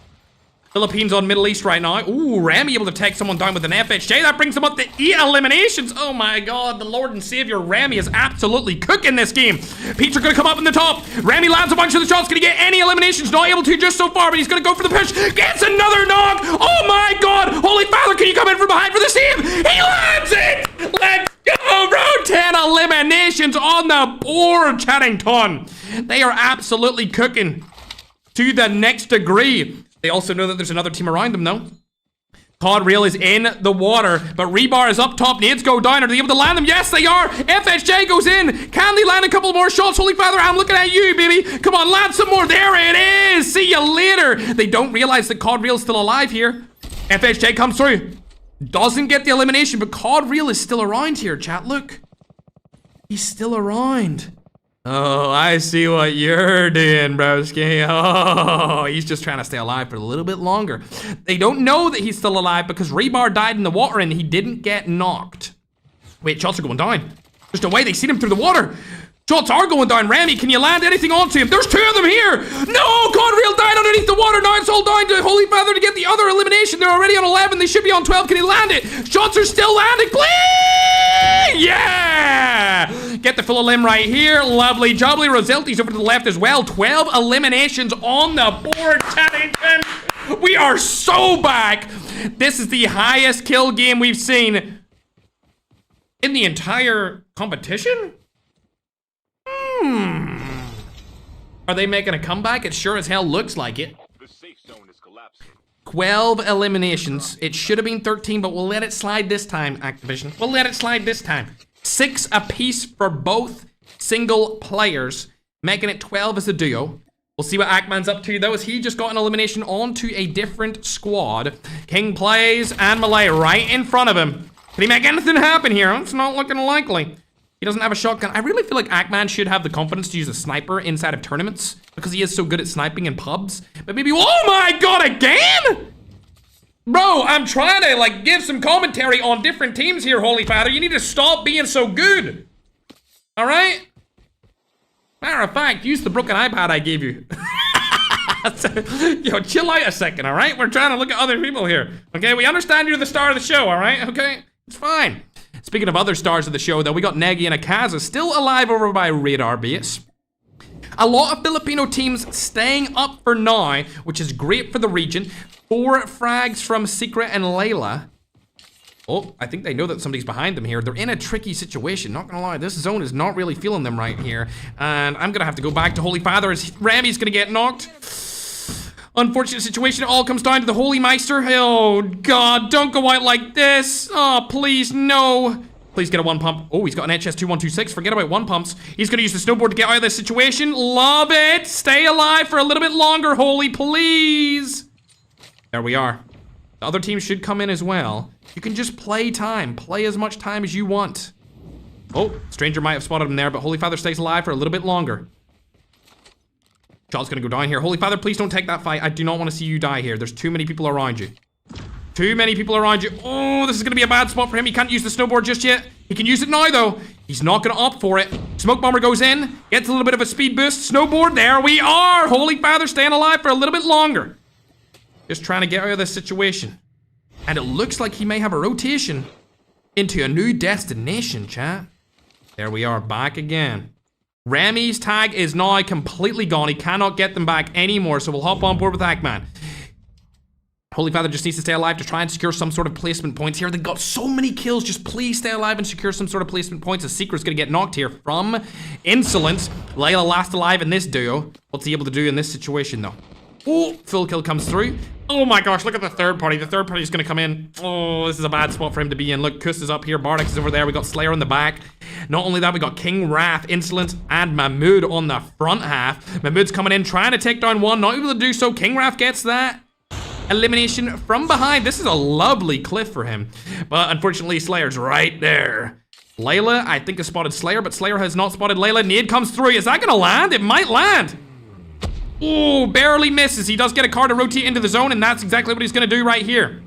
Philippines on Middle East right now. Ooh, Rami able to take someone down with an FHJ. That brings him up to 8 eliminations. Oh my god, the Lord and Savior Rami is absolutely cooking this game. Pete's gonna come up in the top. Rami lands a bunch of the shots. Gonna get any eliminations. Not able to just so far, but he's gonna go for the push. Gets another knock. Oh my god. Holy Father, can you come in from behind for the save? He lands it. Let's go, bro. 10 eliminations on the board, Chattington. They are absolutely cooking to the next degree. They also know that there's another team around them, though. COD Real is in the water, but Rebar is up top. Nades go down. Are they able to land them? Yes, they are. FHJ goes in. Can they land a couple more shots? Holy Father, I'm looking at you, baby. Come on, land some more. There it is. See you later. They don't realize that COD Real is still alive here. FHJ comes through. Doesn't get the elimination, but COD Real is still around here, chat. Look. He's still around. Oh, I see what you're doing, broski. Oh, he's just trying to stay alive for a little bit longer. They don't know that he's still alive because Rebar died in the water and he didn't get knocked. Wait, shots are going down. Just away, they see him through the water. Shots are going down. Rami, can you land anything onto him? There's 2 of them here. No, COD Real died underneath the water. Now it's all down to Holy Father to get the other elimination. They're already on 11. They should be on 12. Can he land it? Shots are still landing. Please! Yeah! Get the full limb right here. Lovely jubbly. Roselti's over to the left as well. 12 eliminations on the board, Chattington. We are so back. This is the highest kill game we've seen in the entire competition. Are they making a comeback? It sure as hell looks like it. The safe zone is collapsing. 12 eliminations. It should have been 13, but we'll let it slide this time, Activision. We'll let it slide this time. 6 apiece for both single players, making it 12 as a duo. We'll see what Ackman's up to, though, as he just got an elimination onto a different squad. King plays, and Malay right in front of him. Can he make anything happen here? It's not looking likely. He doesn't have a shotgun. I really feel like Ackman should have the confidence to use a sniper inside of tournaments because he is so good at sniping in pubs. But maybe, oh my god, again? Bro, I'm trying to like give some commentary on different teams here, Holy Father. You need to stop being so good. All right? Matter of fact, use the broken iPad I gave you. Yo, chill out a second, all right? We're trying to look at other people here. Okay, we understand you're the star of the show, all right? Okay, it's fine. Speaking of other stars of the show, though, we got Negi and Akaza still alive over by radar base. A lot of Filipino teams staying up for now, which is great for the region. 4 frags from Secret and Layla. Oh, I think they know that somebody's behind them here. They're in a tricky situation, not gonna lie. This zone is not really feeling them right here. And I'm gonna have to go back to Holy Father as Rami's gonna get knocked. Unfortunate situation. It all comes down to the Holy Meister. Oh, God. Don't go out like this. Oh, please, no. Please get a 1 pump. Oh, he's got an HS2126. Forget about 1 pumps. He's going to use the snowboard to get out of this situation. Love it. Stay alive for a little bit longer, Holy, please. There we are. The other team should come in as well. You can just play time. Play as much time as you want. Oh, Stranger might have spotted him there, but Holy Father stays alive for a little bit longer. Shot's gonna go down here. Holy Father, please don't take that fight. I do not want to see you die here. There's too many people around you. Too many people around you. Oh, this is gonna be a bad spot for him. He can't use the snowboard just yet. He can use it now, though. He's not going to opt for it. Smoke bomber goes in, gets a little bit of a speed boost. Snowboard, there we are. Holy Father staying alive for a little bit longer. Just trying to get out of this situation. And it looks like he may have a rotation into a new destination, chat. There we are, back again. Remy's tag is now completely gone. He cannot get them back anymore, so we'll hop on board with Hackman. Holy Father just needs to stay alive to try and secure some sort of placement points here. They've got so many kills. Just please stay alive and secure some sort of placement points. A Secret's gonna get knocked here from Insolence. Layla last alive in this duo. What's he able to do in this situation, though? Oh, full kill comes through. Oh my gosh, look at the third party. The third party is gonna come in. Oh, this is a bad spot for him to be in. Look, Kuss is up here. Bardax is over there. We got Slayer in the back. Not only that, we got King Wrath, Insolence, and Mahmood on the front half. Mahmood's coming in, trying to take down one. Not able to do so. King Wrath gets that elimination from behind. This is a lovely cliff for him. But unfortunately, Slayer's right there. Layla, I think, has spotted Slayer, but Slayer has not spotted Layla. Nade comes through. Is that gonna land? It might land. Oh, barely misses. He does get a car to rotate into the zone, and that's exactly what he's gonna do right here.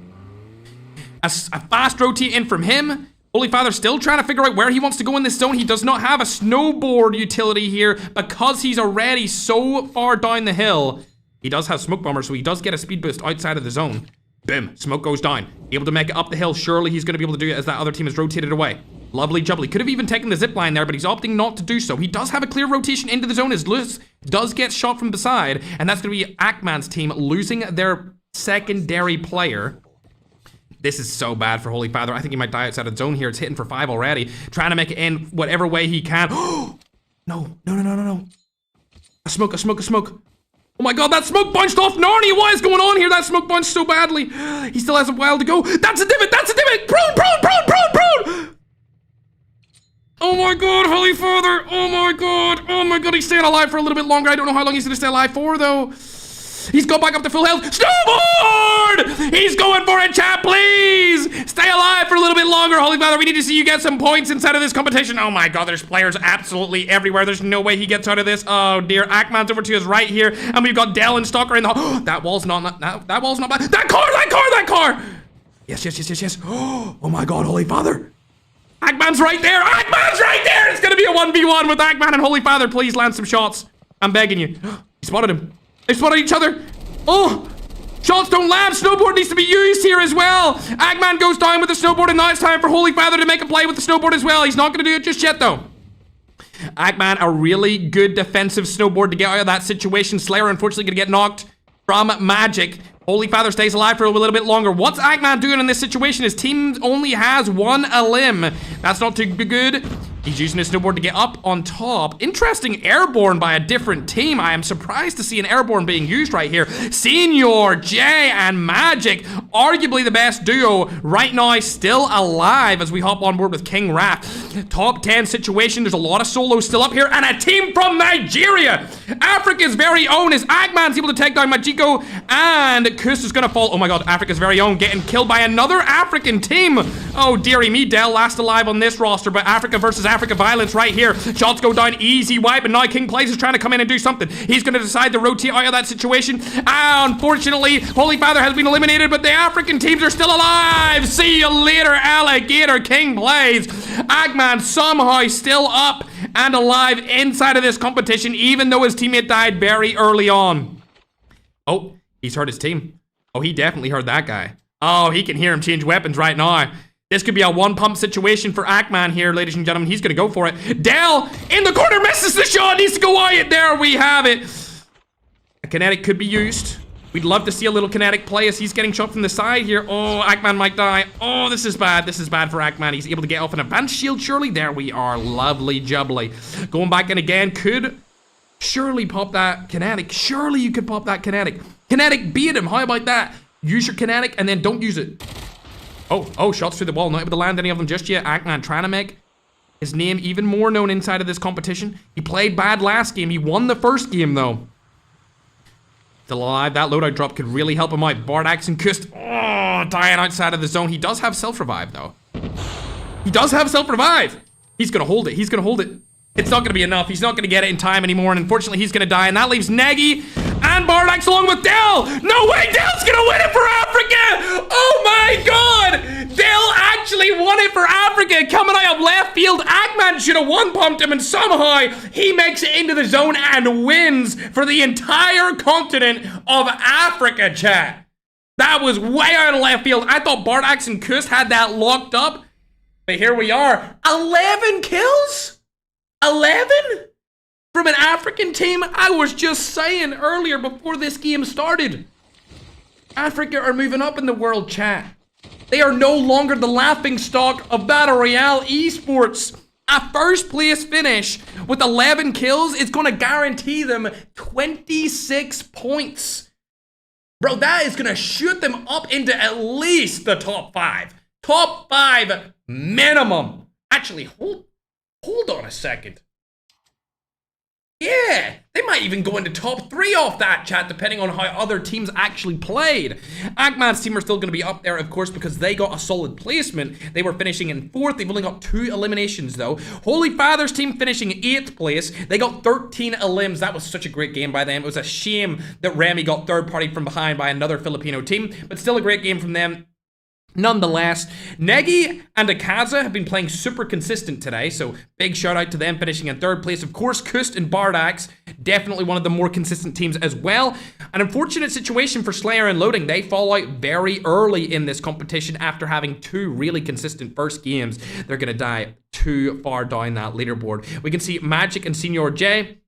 A fast rotate in from him. Holy Father still trying to figure out where he wants to go in this zone. He does not have a snowboard utility here because he's already so far down the hill. He does have Smoke Bomber, so he does get a speed boost outside of the zone. Boom, smoke goes down. Able to make it up the hill. Surely he's gonna be able to do it as that other team is rotated away. Lovely jubbly. Could have even taken the zip line there, but he's opting not to do so. He does have a clear rotation into the zone as Lewis does get shot from the side, and that's gonna be Ackman's team losing their secondary player. This is so bad for Holy Father. I think he might die outside of the zone here. It's hitting for 5 already. Trying to make it in whatever way he can. No. A smoke. Oh my god, that smoke bounced off Narnia. What is going on here? That smoke bounced so badly. He still has a while to go. That's a divot. Prone. Oh my god, Holy Father. Oh my god, he's staying alive for a little bit longer. I don't know how long he's gonna stay alive for, though. He's got back up to full health. Snowboard! He's going for it, chat, please! Stay alive for a little bit longer, Holy Father. We need to see you get some points inside of this competition. Oh my god, there's players absolutely everywhere. There's no way he gets out of this. Oh dear, Ackman's over to his right here. And we've got Dell and Stalker in the... Oh, that wall's not bad. That car! Yes. Oh my god, Holy Father. Ackman's right there. It's gonna be a 1v1 with Ackman and Holy Father. Please land some shots. I'm begging you. He spotted him. They spotted each other. Oh, shots don't land. Snowboard needs to be used here as well. Ackman goes down with the snowboard, and now it's time for Holy Father to make a play with the snowboard as well. He's not going to do it just yet, though. Ackman, a really good defensive snowboard to get out of that situation. Slayer, unfortunately, going to get knocked from Magic. Holy Father stays alive for a little bit longer. What's Ackman doing in this situation? His team only has 1 elim. That's not too good. He's using his snowboard to get up on top. Interesting airborne by a different team. I am surprised to see an airborne being used right here. Senior, Jay, and Magic, arguably the best duo right now, still alive as we hop on board with King Wrath. Top 10 situation. There's a lot of solos still up here, and a team from Nigeria. Africa's very own is Ackman's able to take down Majiko, and Kuss is gonna fall. Oh my god, Africa's very own getting killed by another African team. Oh dearie me, Dell last alive on this roster, but Africa versus Africa violence right here. Shots go down, easy wipe, and now King Plays is trying to come in and do something. He's going to decide to rotate out of that situation. Unfortunately, Holy Father has been eliminated, but the African teams are still alive. See you later, alligator. King Plays. Ackman somehow still up and alive inside of this competition, even though his teammate died very early on. Oh, he's heard his team. Oh, he definitely heard that guy. Oh, he can hear him change weapons right now. This could be a one-pump situation for Ackman here, ladies and gentlemen. He's going to go for it. Dell in the corner, misses the shot. Needs to go wide. There we have it. A kinetic could be used. We'd love to see a little kinetic play as he's getting shot from the side here. Oh, Ackman might die. Oh, this is bad. This is bad for Ackman. He's able to get off an advanced shield, surely. There we are. Lovely jubbly. Going back in again. Could surely pop that kinetic. Surely you could pop that kinetic. Kinetic, beat him. How about that? Use your kinetic and then don't use it. Oh, shots through the wall. Not able to land any of them just yet. Ackman trying to make his name even more known inside of this competition. He played bad last game. He won the first game, though. Still alive. That loadout drop could really help him out. Bardax and Kuss. Oh, dying outside of the zone. He does have self-revive, though. He does have self-revive. He's going to hold it. He's going to hold it. It's not going to be enough. He's not going to get it in time anymore, and unfortunately, he's going to die, and that leaves Nagy and Bardax along with Dell. No way, Dell's going to win it for Africa. Oh my god. Dill actually won it for Africa, coming out of left field. Ackman should have one-pumped him, and somehow he makes it into the zone and wins for the entire continent of Africa, chat. That was way out of left field. I thought Bardax and Kust had that locked up, but here we are. 11 kills? 11? From an African team? I was just saying earlier before this game started. Africa are moving up in the world, chat. They are no longer the laughing stock of Battle Royale esports. A first place finish with 11 kills is going to guarantee them 26 points. Bro, that is going to shoot them up into at least the top 5. Top 5 minimum. Actually, hold on a second. Yeah, they might even go into top 3 off that, chat, depending on how other teams actually played. Ackman's team are still going to be up there, of course, because they got a solid placement. They were finishing in 4th. They've only got 2 eliminations, though. Holy Father's team finishing 8th place. They got 13 elims. That was such a great game by them. It was a shame that Remy got third party from behind by another Filipino team, but still a great game from them. Nonetheless, Negi and Akaza have been playing super consistent today, so big shout out to them finishing in 3rd place. Of course, Kust and Bardax, definitely one of the more consistent teams as well. An unfortunate situation for Slayer and Loading. They fall out very early in this competition after having 2 really consistent first games. They're going to die too far down that leaderboard. We can see Magic and Senior J.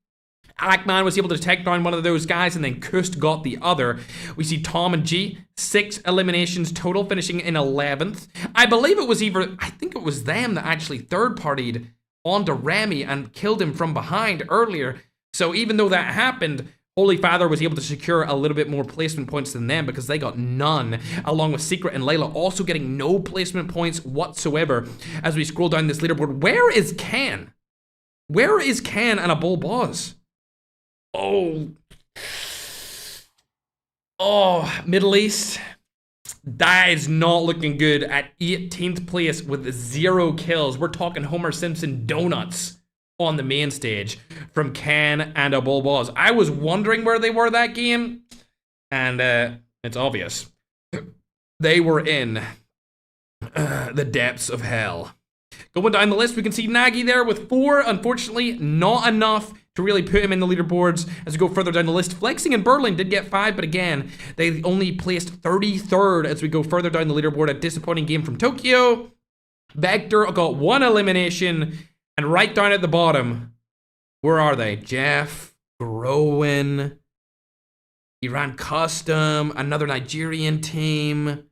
Ackman was able to take down one of those guys, and then Kust got the other. We see Tom and G, 6 eliminations total, finishing in 11th. I believe it was I think it was them that actually third-partied onto Remy and killed him from behind earlier. So even though that happened, Holy Father was able to secure a little bit more placement points than them because they got none, along with Secret and Layla also getting no placement points whatsoever. As we scroll down this leaderboard, where is Ken? Where is Ken and a Bull Boss? Oh, Middle East. That is not looking good at 18th place with 0 kills. We're talking Homer Simpson donuts on the main stage from Ken and a Bull Boss. I was wondering where they were that game, and it's obvious. They were in the depths of hell. Going down the list, we can see Nagy there with 4. Unfortunately, not enough to really put him in the leaderboards. As we go further down the list, Flexing and Berlin did get 5, but again, they only placed 33rd as we go further down the leaderboard. A disappointing game from Tokyo. Vector got 1 elimination, and right down at the bottom, where are they? Jeff, Groen, Iran Custom, another Nigerian team,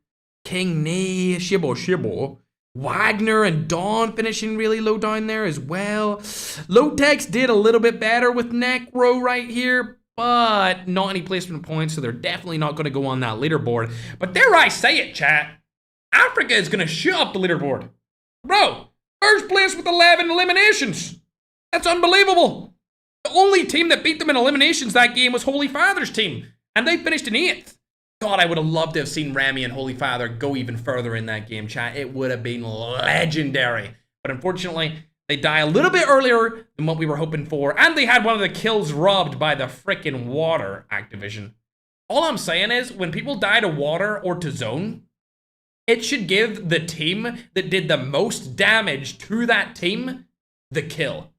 King Nee, Shibo. Wagner and Dawn finishing really low down there as well. Lotex did a little bit better with Necro right here, but not any placement points, so they're definitely not going to go on that leaderboard. But dare I say it, chat, Africa is going to shoot up the leaderboard. Bro, first place with 11 eliminations. That's unbelievable. The only team that beat them in eliminations that game was Holy Father's team, and they finished in 8th. God, I would have loved to have seen Remy and Holy Father go even further in that game, chat. It would have been legendary. But unfortunately, they die a little bit earlier than what we were hoping for. And they had one of the kills robbed by the frickin' water, Activision. All I'm saying is, when people die to water or to zone, it should give the team that did the most damage to that team the kill.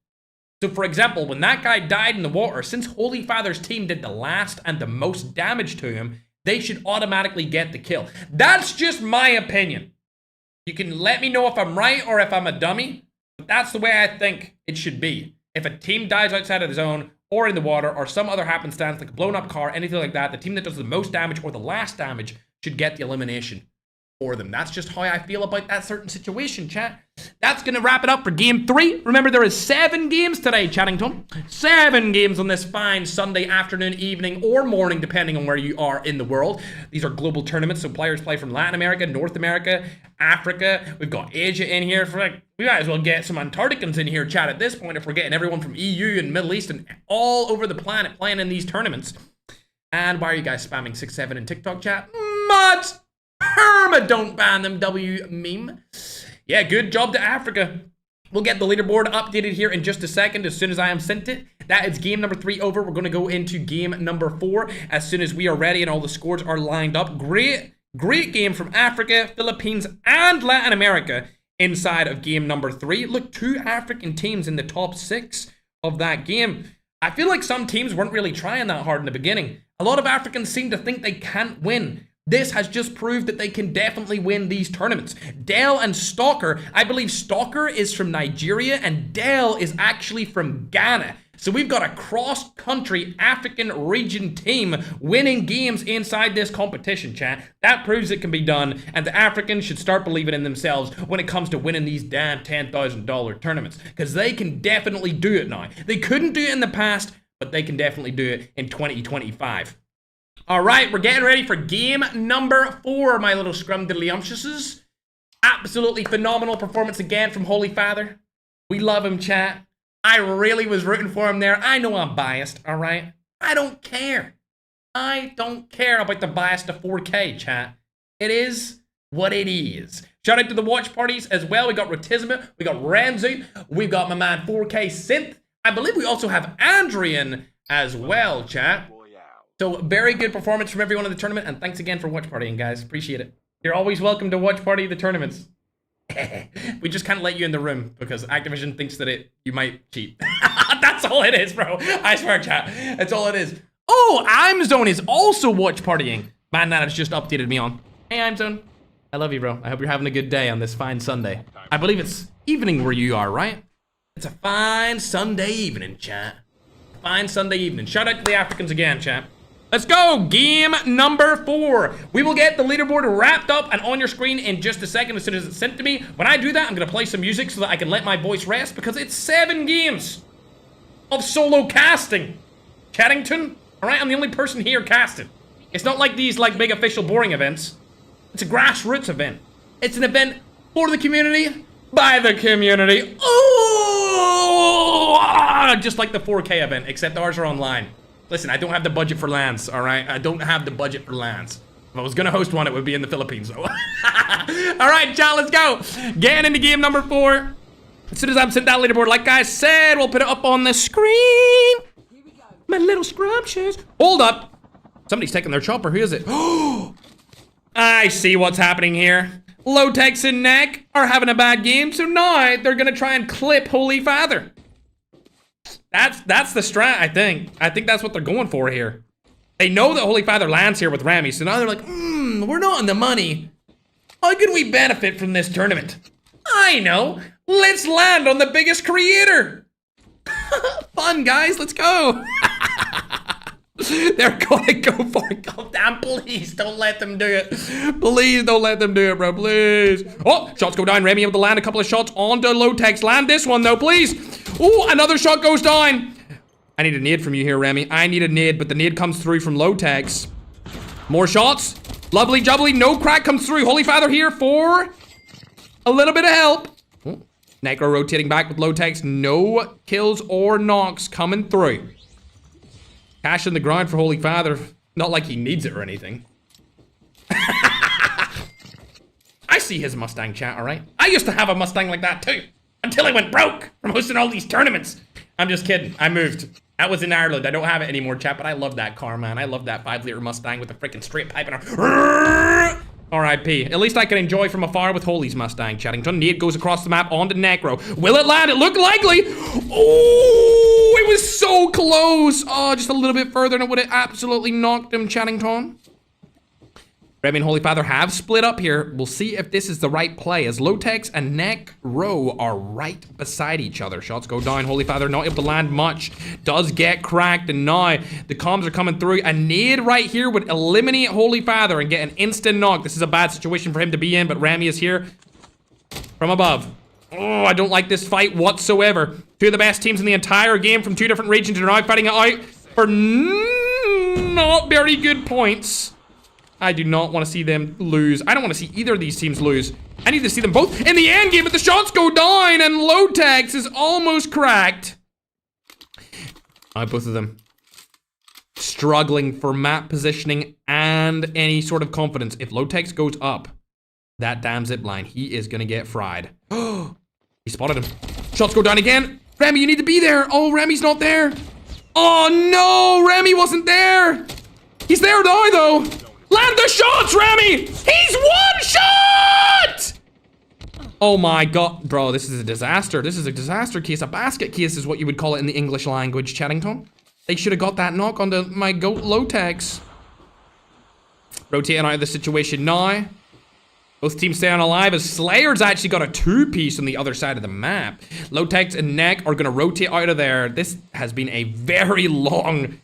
So, for example, when that guy died in the water, since Holy Father's team did the last and the most damage to him, they should automatically get the kill. That's just my opinion. You can let me know if I'm right or if I'm a dummy, but that's the way I think it should be. If a team dies outside of the zone or in the water or some other happenstance like a blown up car, anything like that, the team that does the most damage or the last damage should get the elimination for them. That's just how I feel about that certain situation, chat. That's going to wrap it up for Game 3. Remember, there is 7 games today, Chattington. 7 games on this fine Sunday afternoon, evening, or morning, depending on where you are in the world. These are global tournaments, so players play from Latin America, North America, Africa. We've got Asia in here. We might as well get some Antarcticans in here, chat, at this point, if we're getting everyone from EU and Middle East and all over the planet playing in these tournaments. And why are you guys spamming 6-7 in TikTok, chat? But don't ban them, W meme. Yeah, good job to Africa. We'll get the leaderboard updated here in just a second as soon as I am sent it. That is game number 3 over. We're going to go into game number 4 as soon as we are ready and all the scores are lined up. Great Great game from Africa, Philippines, and Latin America inside of game number 3. Look, 2 African teams in the top 6 of that game. I feel like some teams weren't really trying that hard in the beginning. A lot of Africans seem to think they can't win. This has just proved that they can definitely win these tournaments. DUEL and Stalker, I believe Stalker is from Nigeria and DUEL is actually from Ghana. So we've got a cross-country African region team winning games inside this competition, chat. That proves it can be done, and the Africans should start believing in themselves when it comes to winning these damn $10,000 tournaments, because they can definitely do it now. They couldn't do it in the past, but they can definitely do it in 2025. All right, we're getting ready for game number 4, my little scrumdiddlyumptiouses. Absolutely phenomenal performance again from Holy Father. We love him, chat. I really was rooting for him there. I know I'm biased, all right? I don't care. I don't care about the bias to 4K, chat. It is what it is. Shout out to the watch parties as well. We got Rotisma, we got Ramsey, we've got my man 4K Synth. I believe we also have Andrian as well, chat. So very good performance from everyone in the tournament, and thanks again for watch partying, guys. Appreciate it. You're always welcome to watch party the tournaments. We just can't let you in the room because Activision thinks that you might cheat. That's all it is, bro. I swear, chat. That's all it is. Oh, I'mZone is also watch partying. Man, that has just updated me on. Hey, I'mZone. I love you, bro. I hope you're having a good day on this fine Sunday. I believe it's evening where you are, right? It's a fine Sunday evening, chat. Fine Sunday evening. Shout out to the Africans again, chat. Let's go, game number 4. We will get the leaderboard wrapped up and on your screen in just a second as soon as it's sent to me. When I do that, I'm gonna play some music so that I can let my voice rest because it's 7 games of solo casting. Chattington, all right, I'm the only person here casting. It's not like these like big official boring events. It's a grassroots event. It's an event for the community, by the community. Oh, just like the 4K event, except ours are online. Listen, I don't have the budget for LANs, all right? I don't have the budget for LANs. If I was gonna host one, it would be in the Philippines, though. All right, chat, let's go. Getting into game number 4. As soon as I'm sent that leaderboard, like I said, we'll put it up on the screen. My little scrumptious. Hold up. Somebody's taking their chopper. Who is it? Oh, I see what's happening here. Lotex and Neck are having a bad game, so now they're gonna try and clip Holy Father. That's the strat, I think. I think that's what they're going for here. They know that Holy Father lands here with Rami, so now they're like, we're not in the money. How can we benefit from this tournament? I know. Let's land on the biggest creator. Fun, guys. Let's go. They're gonna go for it. God damn, please don't let them do it. Please don't let them do it, bro. Please. Oh, shots go down. Remy able to land a couple of shots onto Lotex. Land this one, though, please. Oh, another shot goes down. I need a nade from you here, Remy. I need a nade, but the nade comes through from Lotex. More shots. Lovely jubbly. No crack comes through. Holy Father here for a little bit of help. Oh, Necro rotating back with Lotex. No kills or knocks coming through. Cash in the ground for Holy Father. Not like he needs it or anything. I see his Mustang, chat, alright? I used to have a Mustang like that too. Until I went broke from hosting all these tournaments. I'm just kidding. I moved. That was in Ireland. I don't have it anymore, chat, but I love that car, man. I love that 5-liter Mustang with a freaking straight pipe and a... R.I.P. At least I can enjoy from afar with Holy's Mustang, Chattington. Nade goes across the map onto Necro. Will it land? It looked likely. Oh, it was so close. Oh, just a little bit further and it would have absolutely knocked him, Chattington. Remy and Holy Father have split up here. We'll see if this is the right play as Lotex and Necro are right beside each other. Shots go down. Holy Father not able to land much. Does get cracked, and now the comms are coming through. A nade right here would eliminate Holy Father and get an instant knock. This is a bad situation for him to be in, but Remy is here from above. Oh, I don't like this fight whatsoever. Two of the best teams in the entire game from 2 different regions are now fighting it out for not very good points. I do not want to see them lose. I don't want to see either of these teams lose. I need to see them both in the end game, but the shots go down and Lotex is almost cracked. Both of them struggling for map positioning and any sort of confidence. If Lotex goes up that damn zip line, he is going to get fried. Oh, he spotted him. Shots go down again. Remy, you need to be there. Oh, Remy's not there. Oh, no. Remy wasn't there. He's there now, though. Land the shots, Remy! He's one shot! Oh my god. Bro, this is a disaster. This is a disaster case. A basket case is what you would call it in the English language, Chattington. They should have got that knock onto my goat Lotex. Rotating out of the situation now. Both teams staying alive as Slayer's actually got a 2-piece on the other side of the map. Lotex and Neck are going to rotate out of there. This has been a very long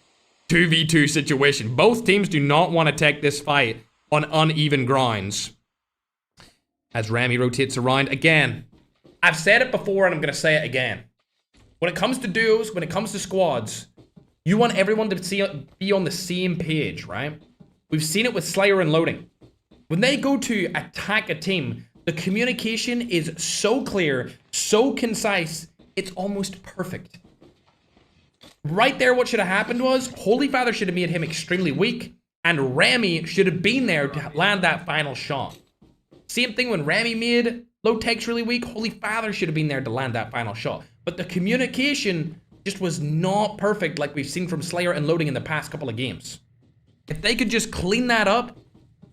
2v2 situation. Both teams do not want to take this fight on uneven grounds. As Remy rotates around again. I've said it before and I'm going to say it again. When it comes to duos, when it comes to squads, you want everyone to be on the same page, right? We've seen it with Slayer and Loading. When they go to attack a team, the communication is so clear, so concise, it's almost perfect. Right there, what should have happened was Holy Father should have made him extremely weak, and Remy should have been there to land that final shot. Same thing when Remy made Lotex really weak, Holy Father should have been there to land that final shot. But the communication just was not perfect like we've seen from Slayer and Loading in the past couple of games. If they could just clean that up,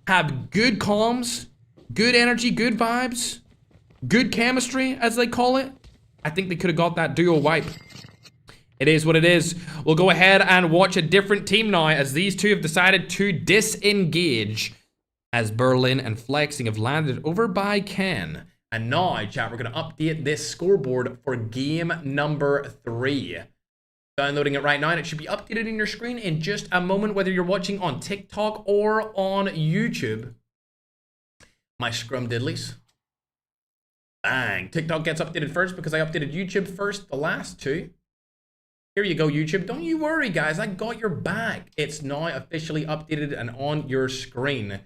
have good comms, good energy, good vibes, good chemistry, as they call it, I think they could have got that duo wipe. It is what it is. We'll go ahead and watch a different team now as these two have decided to disengage as Berlin and Flexing have landed over by Ken. And now, chat, we're going to update this scoreboard for game number 3. Downloading it right now, and it should be updated in your screen in just a moment, whether you're watching on TikTok or on YouTube. My scrum diddlies. Bang. TikTok gets updated first because I updated YouTube first, the last two. Here you go, YouTube. Don't you worry, guys. I got your back. It's now officially updated and on your screen.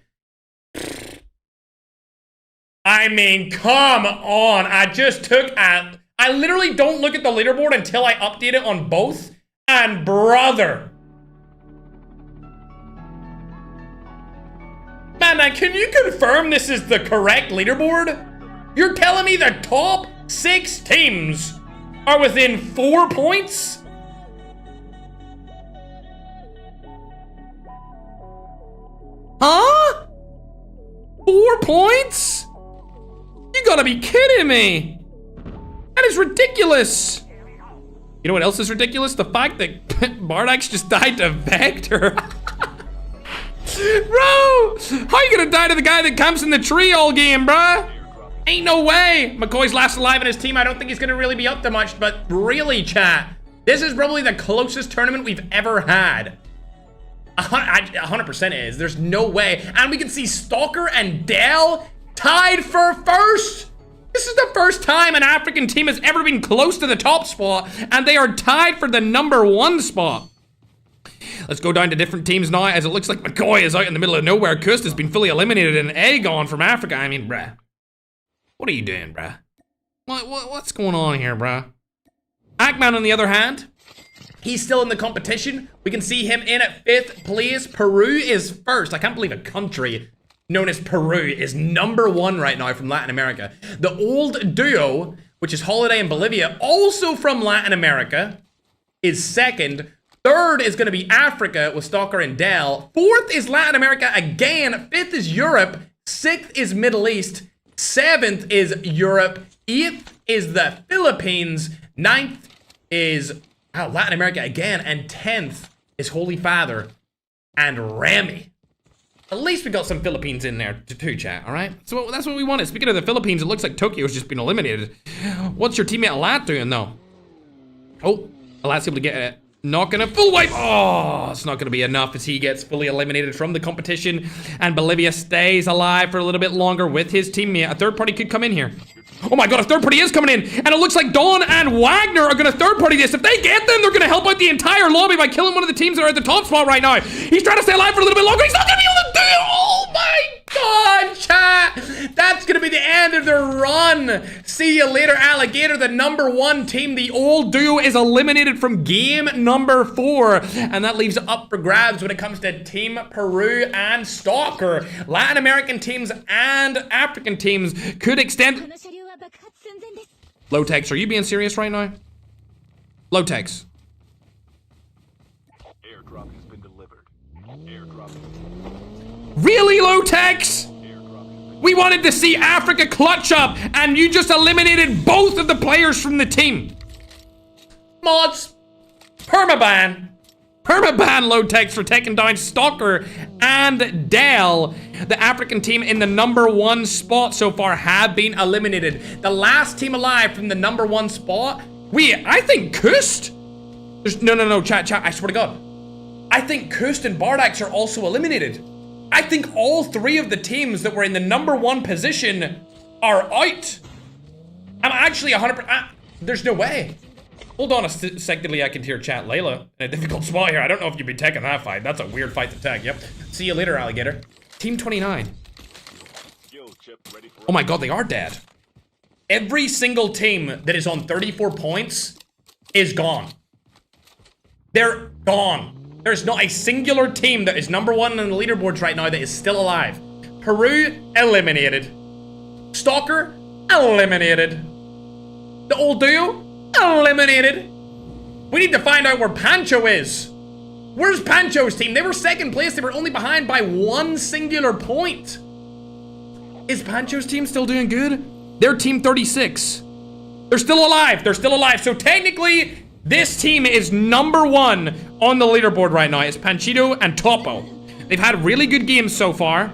I mean, come on. I just took a... I literally don't look at the leaderboard until I update it on both. And brother. Man, can you confirm this is the correct leaderboard? You're telling me the top 6 teams are within 4 points? Huh? 4 points? You gotta be kidding me. That is ridiculous. You know what else is ridiculous? The fact that Bardax just died to Vector. Bro, how are you gonna die to the guy that camps in the tree all game, bruh? Ain't no way. McCoy's last alive in his team. I don't think he's gonna really be up to much, but really, chat, this is probably the closest tournament we've ever had. 100% is. There's no way. And we can see Stalker and Dell tied for first. This is the first time an African team has ever been close to the top spot, and they are tied for the #1 spot. Let's go down to different teams now, as it looks like McCoy is out in the middle of nowhere. Kust has been fully eliminated, and Aegon from Africa. I mean, bruh. What are you doing, bruh? What's going on here, bruh? Ackman, on the other hand, he's still in the competition. We can see him in at 5th place. Peru is first. I can't believe a country known as Peru is #1 right now from Latin America. The old duo, which is Holiday and Bolivia, also from Latin America, is 2nd. 3rd is going to be Africa with Stalker and Dell. 4th is Latin America again. 5th is Europe. 6th is Middle East. 7th is Europe. 8th is the Philippines. 9th is Latin America again. And 10th is Holy Father and Remy. At least we got some Philippines in there too, chat, all right? So that's what we wanted. Speaking of the Philippines, it looks like Tokyo's just been eliminated. What's your teammate Alat doing, though? Oh, Alat's able to get it. Not gonna full wipe. Oh, it's not gonna be enough as he gets fully eliminated from the competition. And Bolivia stays alive for a little bit longer with his teammate. A 3rd party could come in here. Oh my god, a 3rd party is coming in. And it looks like Dawn and Wagner are gonna 3rd party this. If they get them, they're gonna help out the entire lobby by killing one of the teams that are at the top spot right now. He's trying to stay alive for a little bit longer. He's not gonna be able to do it. Oh my god, chat. That's gonna be the end of their run. See you later, Alligator. The #1 team, the old duo, is eliminated from game number 4. And that leaves it up for grabs when it comes to Team Peru and Stalker. Latin American teams and African teams could extend... Lotex, are you being serious right now? Lotex. Airdrop has been delivered. Airdrop. Really, Low-Tex? We wanted to see Africa clutch up, and you just eliminated both of the players from the team. Mods. Permaban. Permaban Low-Tex for taking down Stalker and DUEL. The African team in the #1 spot so far have been eliminated. The last team alive from the #1 spot. I think Kust. No, chat, I swear to God. I think Kust and Bardax are also eliminated. I think all 3 of the teams that were in the #1 position are out. I'm actually 100%. There's no way. Hold on a secondly, I can hear chat. Layla in a difficult spot here. I don't know if you'd be taking that fight. That's a weird fight to take. Yep. See you later, alligator. Team 29. Oh my God, they are dead. Every single team that is on 34 points is gone. They're gone. There's not a singular team that is #1 on the leaderboards right now that is still alive. Peru, eliminated. Stalker, eliminated. The old duo, eliminated. We need to find out where Pancho is. Where's Pancho's team? They were second place. They were only behind by 1 singular point. Is Pancho's team still doing good? They're team 36. They're still alive. They're still alive. So technically, this team is #1 on the leaderboard right now. It's Panchito and Topo. They've had really good games so far.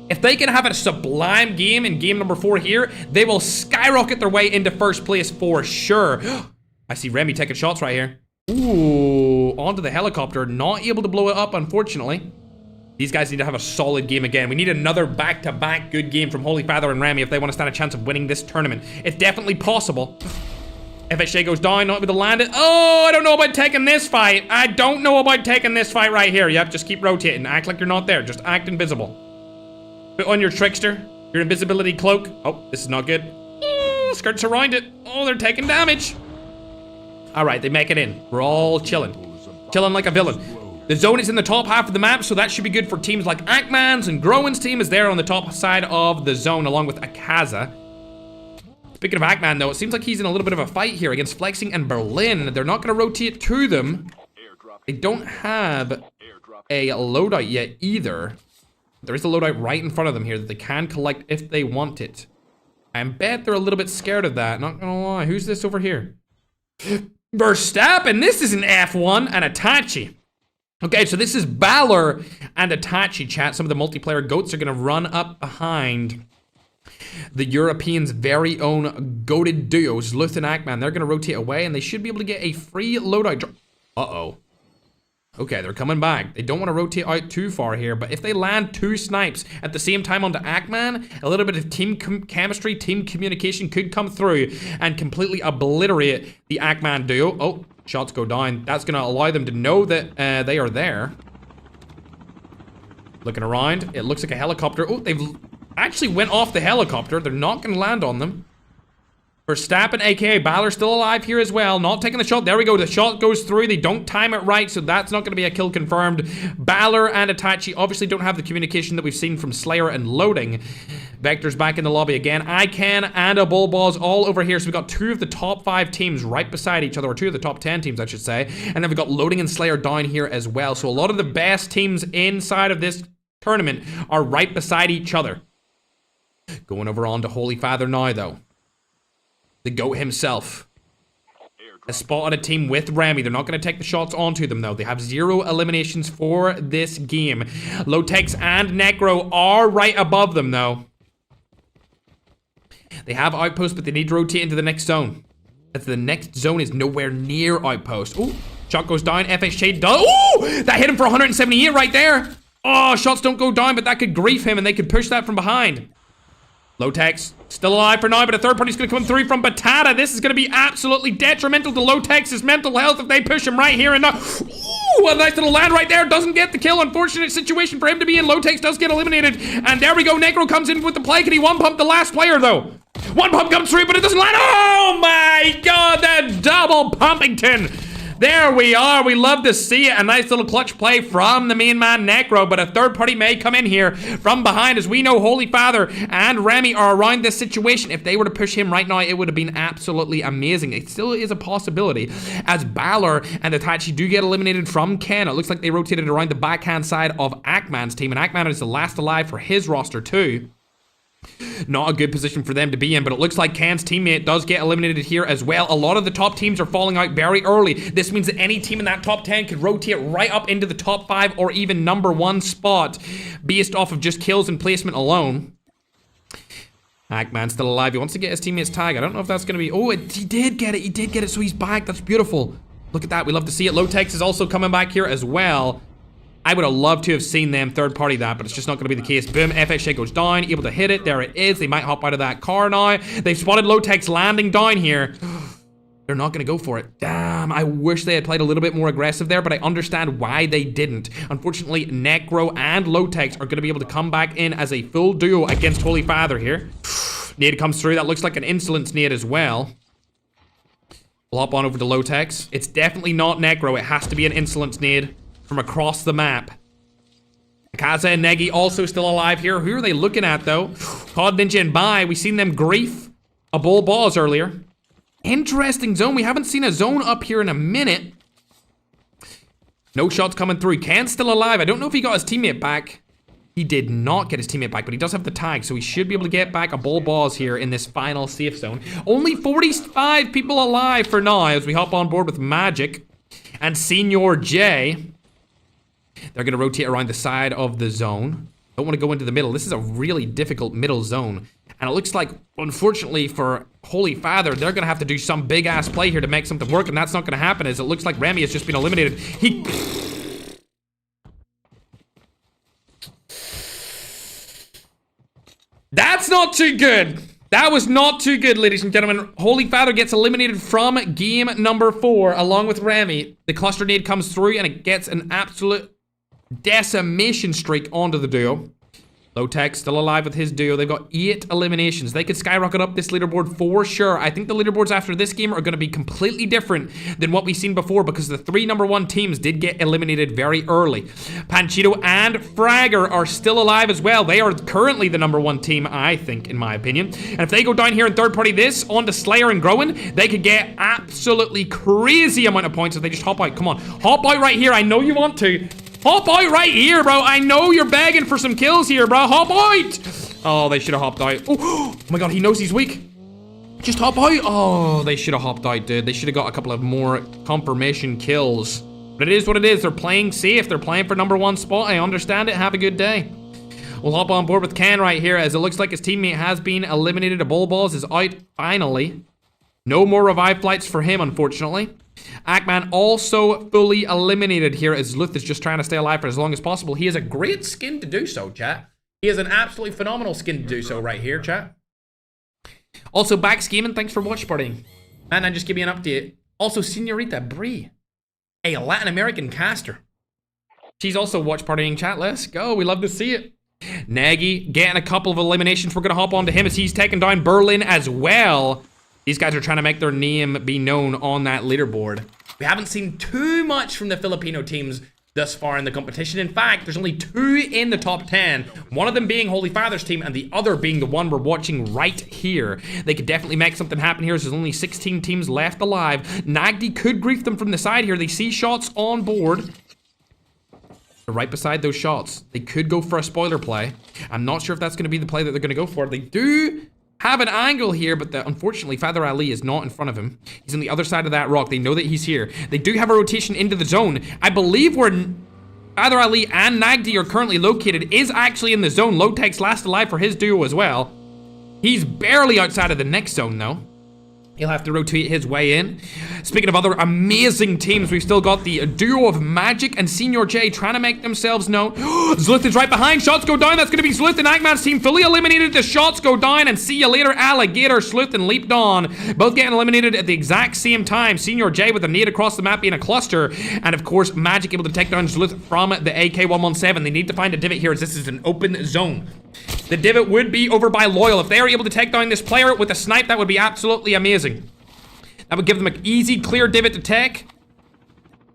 If they can have a sublime game in game #4 here, they will skyrocket their way into first place for sure. I see Remy taking shots right here. Ooh, onto the helicopter. Not able to blow it up, unfortunately. These guys need to have a solid game again. We need another back-to-back good game from Holy Father and Remy if they want to stand a chance of winning this tournament. It's definitely possible. FHA goes down, not able to land it. Oh, I don't know about taking this fight. I don't know about taking this fight right here. Yep, just keep rotating. Act like you're not there. Just act invisible. Put on your trickster, your invisibility cloak. Oh, this is not good. Oh, skirts around it. Oh, they're taking damage. All right, they make it in. We're all chilling. Chilling like a villain. The zone is in the top half of the map, so that should be good for teams like Ackman's and Growen's team is there on the top side of the zone, along with Akaza. Speaking of Ackman, though, it seems like he's in a little bit of a fight here against Flexing and Berlin. They're not going to rotate to them. They don't have a loadout yet either. There is a loadout right in front of them here that they can collect if they want it. I bet they're a little bit scared of that, not gonna lie. Who's this over here? Verstappen, this is an F1 and Itachi. Okay, so this is Balor and Itachi, chat. Some of the multiplayer goats are gonna run up behind the Europeans' very own goated duos, Luth and Ackman. They're gonna rotate away and they should be able to get a free loadout drop. Uh-oh. Okay, they're coming back. They don't want to rotate out too far here, but if they land 2 snipes at the same time onto Ackman, a little bit of team chemistry, team communication could come through and completely obliterate the Ackman duo. Oh, shots go down. That's going to allow them to know that they are there. Looking around, it looks like a helicopter. Oh, they've actually went off the helicopter. They're not going to land on them. Verstappen, aka Balor, still alive here as well. Not taking the shot. There we go. The shot goes through. They don't time it right, so that's not going to be a kill confirmed. Balor and Itachi obviously don't have the communication that we've seen from Slayer and Loading. Vector's back in the lobby again. ICANN and a Bullballs all over here. So we've got 2 of the top 5 teams right beside each other, or 2 of the top 10 teams, I should say. And then we've got Loading and Slayer down here as well. So a lot of the best teams inside of this tournament are right beside each other. Going over on to Holy Father now, though. The GOAT himself has spotted a team with Remy. They're not going to take the shots onto them, though. They have 0 eliminations for this game. Lotex and Necro are right above them, though. They have Outpost, but they need to rotate into the next zone. As the next zone is nowhere near Outpost. Oh, shot goes down. FHJ does. Oh, that hit him for 178 right there. Oh, shots don't go down, but that could grief him, and they could push that from behind. Lotex still alive for now, but a third party's going to come through from Batata. This is going to be absolutely detrimental to Lotex's mental health if they push him right here and now. Ooh, a nice little land right there. Doesn't get the kill. Unfortunate situation for him to be in. Lotex does get eliminated. And there we go. Necro comes in with the play. Can he one-pump the last player, though? One pump comes through, but it doesn't land. Oh, my God. That double Pumpington. There we are. We love to see it. A nice little clutch play from the main man, Necro, but a third party may come in here from behind. As we know, Holy Father and Remy are around this situation. If they were to push him right now, it would have been absolutely amazing. It still is a possibility, as Balor and Itachi do get eliminated from Ken. It looks like they rotated around the backhand side of Ackman's team, and Ackman is the last alive for his roster too. Not a good position for them to be in, but it looks like Ken's teammate does get eliminated here as well. A lot of the top teams are falling out very early. This means that any team in that top 10 could rotate right up into the top 5 or even number 1 spot based off of just kills and placement alone. Ackman's still alive. He wants to get his teammate's tag. I don't know if that's going to be... Oh, he did get it. He did get it, so he's back. That's beautiful. Look at that. We love to see it. Lotex is also coming back here as well. I would have loved to have seen them third party that, but it's just not going to be the case. Boom, FXJ goes down, able to hit it. There it is. They might hop out of that car now. They've spotted Lotex landing down here. They're not going to go for it. Damn, I wish they had played a little bit more aggressive there, but I understand why they didn't. Unfortunately, Necro and Lotex are going to be able to come back in as a full duo against Holy Father here. Nade comes through. That looks like an insolence nade as well. We'll hop on over to Lotex. It's definitely not Necro. It has to be an insolence nade from across the map. Kaza and Negi also still alive here. Who are they looking at, though? COD Ninja and Bai. We seen them grief a bull balls earlier. Interesting zone. We haven't seen a zone up here in a minute. No shots coming through. Ken's still alive. I don't know if he got his teammate back. He did not get his teammate back, but he does have the tag, so he should be able to get back a bull balls here in this final safe zone. Only 45 people alive for now as we hop on board with Magic and Senior J. They're going to rotate around the side of the zone. Don't want to go into the middle. This is a really difficult middle zone. And it looks like, unfortunately for Holy Father, they're going to have to do some big-ass play here to make something work, and that's not going to happen, as it looks like Remy has just been eliminated. That's not too good. That was not too good, ladies and gentlemen. Holy Father gets eliminated from game number 4, along with Remy. The cluster nade comes through, and it gets an absolute decimation streak onto the duo. Lotex still alive with his duo. They've got 8 eliminations. They could skyrocket up this leaderboard for sure. I think the leaderboards after this game are going to be completely different than what we've seen before, because the 3 number 1 teams did get eliminated very early. Panchito and Fragger are still alive as well. They are currently the number 1 team, I think, in my opinion. And if they go down here and third party this onto Slayer and Groen, they could get absolutely crazy amount of points if they just hop out. Come on, hop out right here. I know you want to. Hop out right here, bro. I know you're begging for some kills here, bro. Hop out. Oh, they should have hopped out. Oh my god, he knows he's weak. Just hop out. Oh, they should have hopped out, dude. They should have got a couple of more confirmation kills. But it is what it is. They're playing safe. They're playing for number 1 spot. I understand it. Have a good day. We'll hop on board with Ken right here, as it looks like his teammate has been eliminated. A bull balls is out finally. No more revive flights for him, unfortunately. Ackman also fully eliminated here, as Luth is just trying to stay alive for as long as possible. He has a great skin to do so, chat. He has an absolutely phenomenal skin to do so right here, chat. Also, back scheming, thanks for watch partying. And just give me an update. Also, Senorita Brie, a Latin American caster. She's also watch partying, chat. Let's go. We love to see it. Nagy getting a couple of eliminations. We're going to hop on to him as he's taking down Berlin as well. These guys are trying to make their name be known on that leaderboard. We haven't seen too much from the Filipino teams thus far in the competition. In fact, there's only 2 in the top 10. One of them being Holy Father's team, and the other being the one we're watching right here. They could definitely make something happen here. There's only 16 teams left alive. Nagdi could grief them from the side here. They see shots on board. They're right beside those shots. They could go for a spoiler play. I'm not sure if that's going to be the play that they're going to go for. They do have an angle here, but unfortunately, Father Ali is not in front of him. He's on the other side of that rock. They know that he's here. They do have a rotation into the zone. I believe where Father Ali and Nagdi are currently located is actually in the zone. Lotex last alive for his duo as well. He's barely outside of the next zone, though. He'll have to rotate his way in. Speaking of other amazing teams, we've still got the duo of Magic and Senior J trying to make themselves known. Zluth is right behind. Shots go down. That's going to be Zluth and Ackman's team fully eliminated. The shots go down, and see you later, Alligator, Zluth, and Leap Dawn. Both getting eliminated at the exact same time. Senior J with a nade across the map being a cluster. And of course, Magic able to take down Zluth from the AK-117. They need to find a divot here, as this is an open zone. The divot would be over by Loyal. If they are able to take down this player with a snipe, that would be absolutely amazing. That would give them an easy, clear divot to take.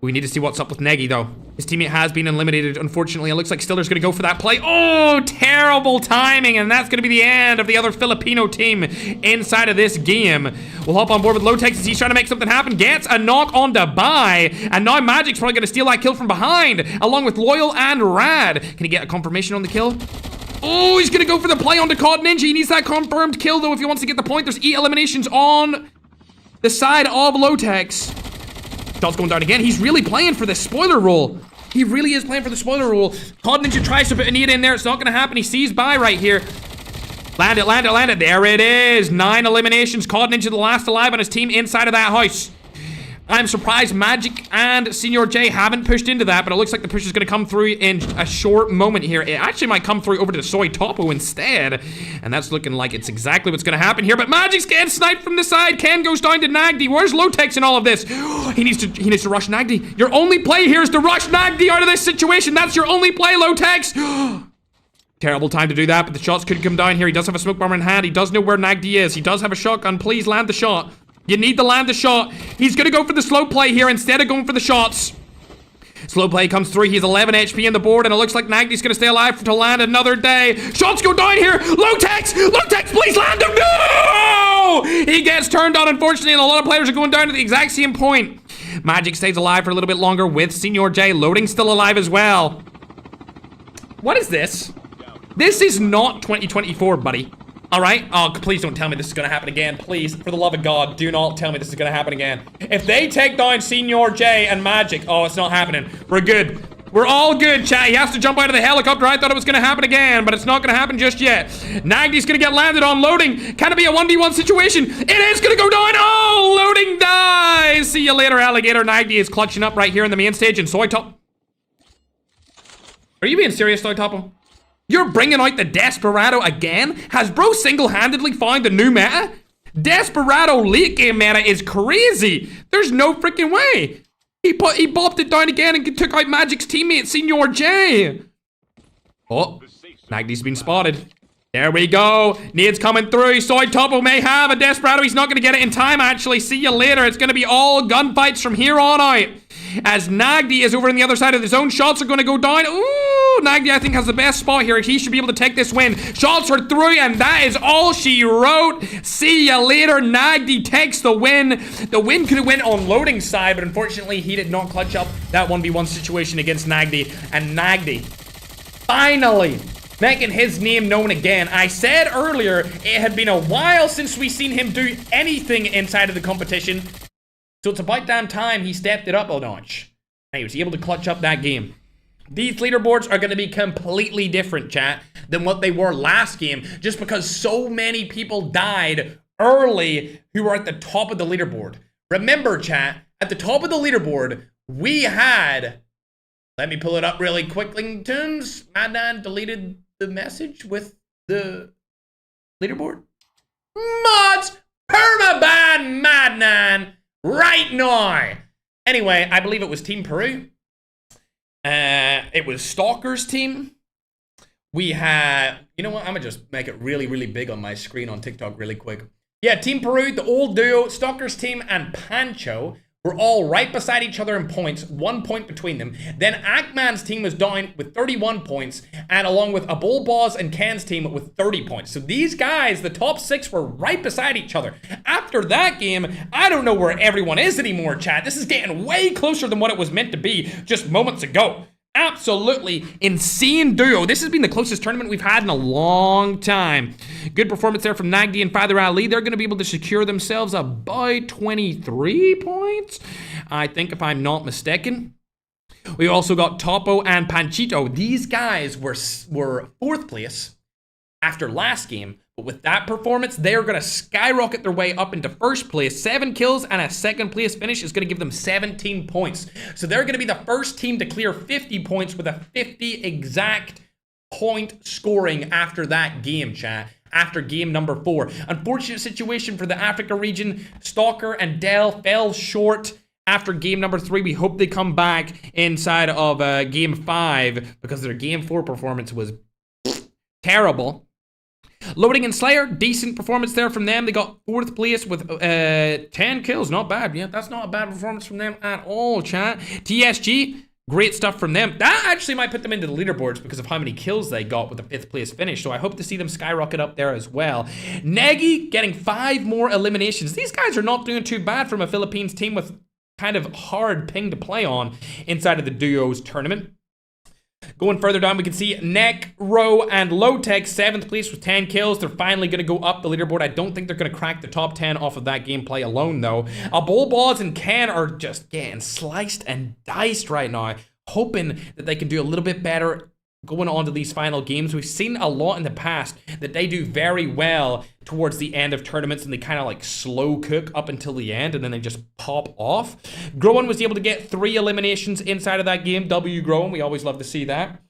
We need to see what's up with Negi, though. His teammate has been eliminated, unfortunately. It looks like Stiller's going to go for that play. Oh, terrible timing, and that's going to be the end of the other Filipino team inside of this game. We'll hop on board with Lotex as he's trying to make something happen. Gets a knock on the buy, and now Magic's probably going to steal that kill from behind, along with Loyal and Rad. Can he get a confirmation on the kill? Oh, he's going to go for the play on the COD Ninja. He needs that confirmed kill, though, if he wants to get the point. There's 8 eliminations on the side of Lotex. Shot's going down again. He's really playing for the spoiler role. He really is playing for the spoiler role. COD Ninja tries to put a need in there. It's not going to happen. He sees by right here. Land it, land it, land it. There it is. 9 eliminations. COD Ninja the last alive on his team inside of that house. I'm surprised Magic and Senior J haven't pushed into that, but it looks like the push is going to come through in a short moment here. It actually might come through over to Soy Topo instead, and that's looking like it's exactly what's going to happen here. But Magic's getting sniped from the side. Ken goes down to Nagdi. Where's Lotex in all of this? He needs to rush Nagdi. Your only play here is to rush Nagdi out of this situation. That's your only play, Lotex. Terrible time to do that, but the shots could come down here. He does have a smoke bomber in hand. He does know where Nagdi is. He does have a shotgun. Please land the shot. You need to land the shot. He's going to go for the slow play here instead of going for the shots. Slow play comes through. He's 11 HP on the board, and it looks like Nagdi's going to stay alive to land another day. Shots go down here. Lotex! Lotex, please land him. No! He gets turned on, unfortunately, and a lot of players are going down to the exact same point. Magic stays alive for a little bit longer with Senior J. Loading still alive as well. What is this? This is not 2024, buddy. All right? Oh, please don't tell me this is going to happen again. Please, for the love of God, do not tell me this is going to happen again. If they take down Senior J and Magic, oh, it's not happening. We're good. We're all good, chat. He has to jump out of the helicopter. I thought it was going to happen again, but it's not going to happen just yet. Nagdi's going to get landed on loading. Can it be a 1v1 situation? It is going to go down. Oh, loading dies. See you later, alligator. Nagdi is clutching up right here in the main stage, and Soy Top. Are you being serious, Soy Topo? You're bringing out the Desperado again? Has bro single-handedly found the new meta? Desperado late game meta is crazy. There's no freaking way. He bopped it down again and took out Magic's teammate, Senior J. Oh, Nagdi's been spotted. There we go. Nades coming through. Soy Topo may have a Desperado. He's not going to get it in time, actually. See you later. It's going to be all gunfights from here on out. As Nagdi is over on the other side of the zone. Shots are going to go down. Ooh, Nagdi, I think, has the best spot here. He should be able to take this win. Shots are through, and that is all she wrote. See you later. Nagdi takes the win. The win could have went on loading side, but unfortunately, he did not clutch up that 1v1 situation against Nagdi. And Nagdi, finally, making his name known again. I said earlier, it had been a while since we seen him do anything inside of the competition. So it's about damn time he stepped it up a notch. And he was able to clutch up that game. These leaderboards are going to be completely different, chat, than what they were last game. Just because so many people died early who were at the top of the leaderboard. Remember, chat, at the top of the leaderboard, we had... Let me pull it up really quickly. Madnan deleted the message with the leaderboard. Mods permaban Madnan right now. Anyway, I believe it was Team Peru. It was Stalker's team. We had, you know what? I'm gonna just make it really, really big on my screen on TikTok really quick. Yeah, Team Peru, the old duo, Stalker's team, and Pancho were all right beside each other in points, 1 point between them. Then Ackman's team was down with 31 points, and along with Abulboz and Ken's team with 30 points. So these guys, the top 6, were right beside each other. After that game, I don't know where everyone is anymore, chat. This is getting way closer than what it was meant to be just moments ago. Absolutely insane duo. This has been the closest tournament we've had in a long time. Good performance there from Nagdi and Father Ali. They're going to be able to secure themselves about 23 points, I think, if I'm not mistaken. We also got Topo and Panchito. These guys were 4th place after last game. But with that performance, they are going to skyrocket their way up into 1st place. 7 kills and a 2nd place finish is going to give them 17 points. So they're going to be the first team to clear 50 points with a 50 exact point scoring after that game, chat. After game number 4. Unfortunate situation for the Africa region. Stalker and Dell fell short after game number 3. We hope they come back inside of game 5 because their game 4 performance was terrible. Loading and Slayer, decent performance there from them. They got 4th place with 10 kills. Not bad. Yeah, that's not a bad performance from them at all, chat. TSG, great stuff from them. That actually might put them into the leaderboards because of how many kills they got with the 5th place finish. So I hope to see them skyrocket up there as well. Negi getting 5 more eliminations. These guys are not doing too bad from a Philippines team with kind of hard ping to play on inside of the duos tournament. Going further down, we can see Neck, Row, and Lowtech, 7th place with 10 kills. They're finally going to go up the leaderboard. I don't think they're going to crack the top 10 off of that gameplay alone, though. Bolbaz and Ken are just getting sliced and diced right now, hoping that they can do a little bit better going on to these final games. We've seen a lot in the past that they do very well towards the end of tournaments, and they kind of like slow cook up until the end, and then they just pop off. Groen was able to get 3 eliminations inside of that game. W Groen, we always love to see that.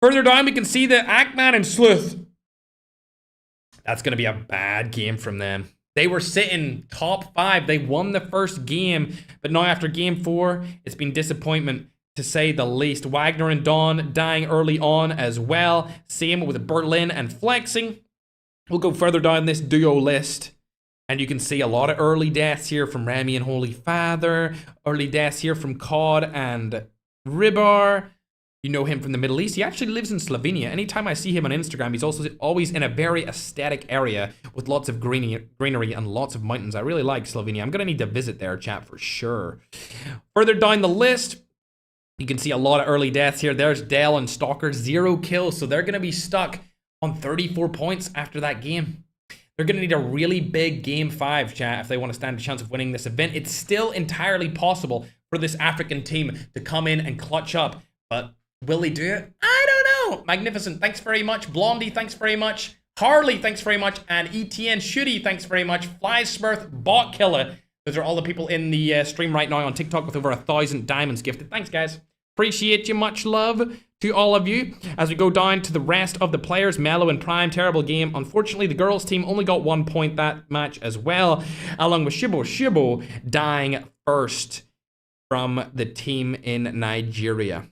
Further down, we can see the Ackman and Sleuth. That's going to be a bad game from them. They were sitting top 5. They won the first game, but now after game 4, it's been disappointment, to say the least. Wagner and Dawn dying early on as well. Same with Berlin and Flexing. We'll go further down this duo list, and you can see a lot of early deaths here from Remy and Holy Father. Early deaths here from COD and Ribar. You know him from the Middle East. He actually lives in Slovenia. Anytime I see him on Instagram, he's also always in a very aesthetic area with lots of greenery and lots of mountains. I really like Slovenia. I'm going to need to visit there, chat, for sure. Further down the list, you can see a lot of early deaths here. There's Dell and Stalker, 0 kills. So they're going to be stuck on 34 points after that game. They're going to need a really big game 5, chat, if they want to stand a chance of winning this event. It's still entirely possible for this African team to come in and clutch up. But will they do it? I don't know. Magnificent, thanks very much. Blondie, thanks very much. Harley, thanks very much. And ETN Shooty, thanks very much. Fly Smurf, Bot Killer. Those are all the people in the stream right now on TikTok with over 1,000 diamonds gifted. Thanks, guys. Appreciate you. Much love to all of you. As we go down to the rest of the players, Mellow and Prime, terrible game. Unfortunately, the girls team only got 1 point that match as well, along with Shibo dying first from the team in Nigeria.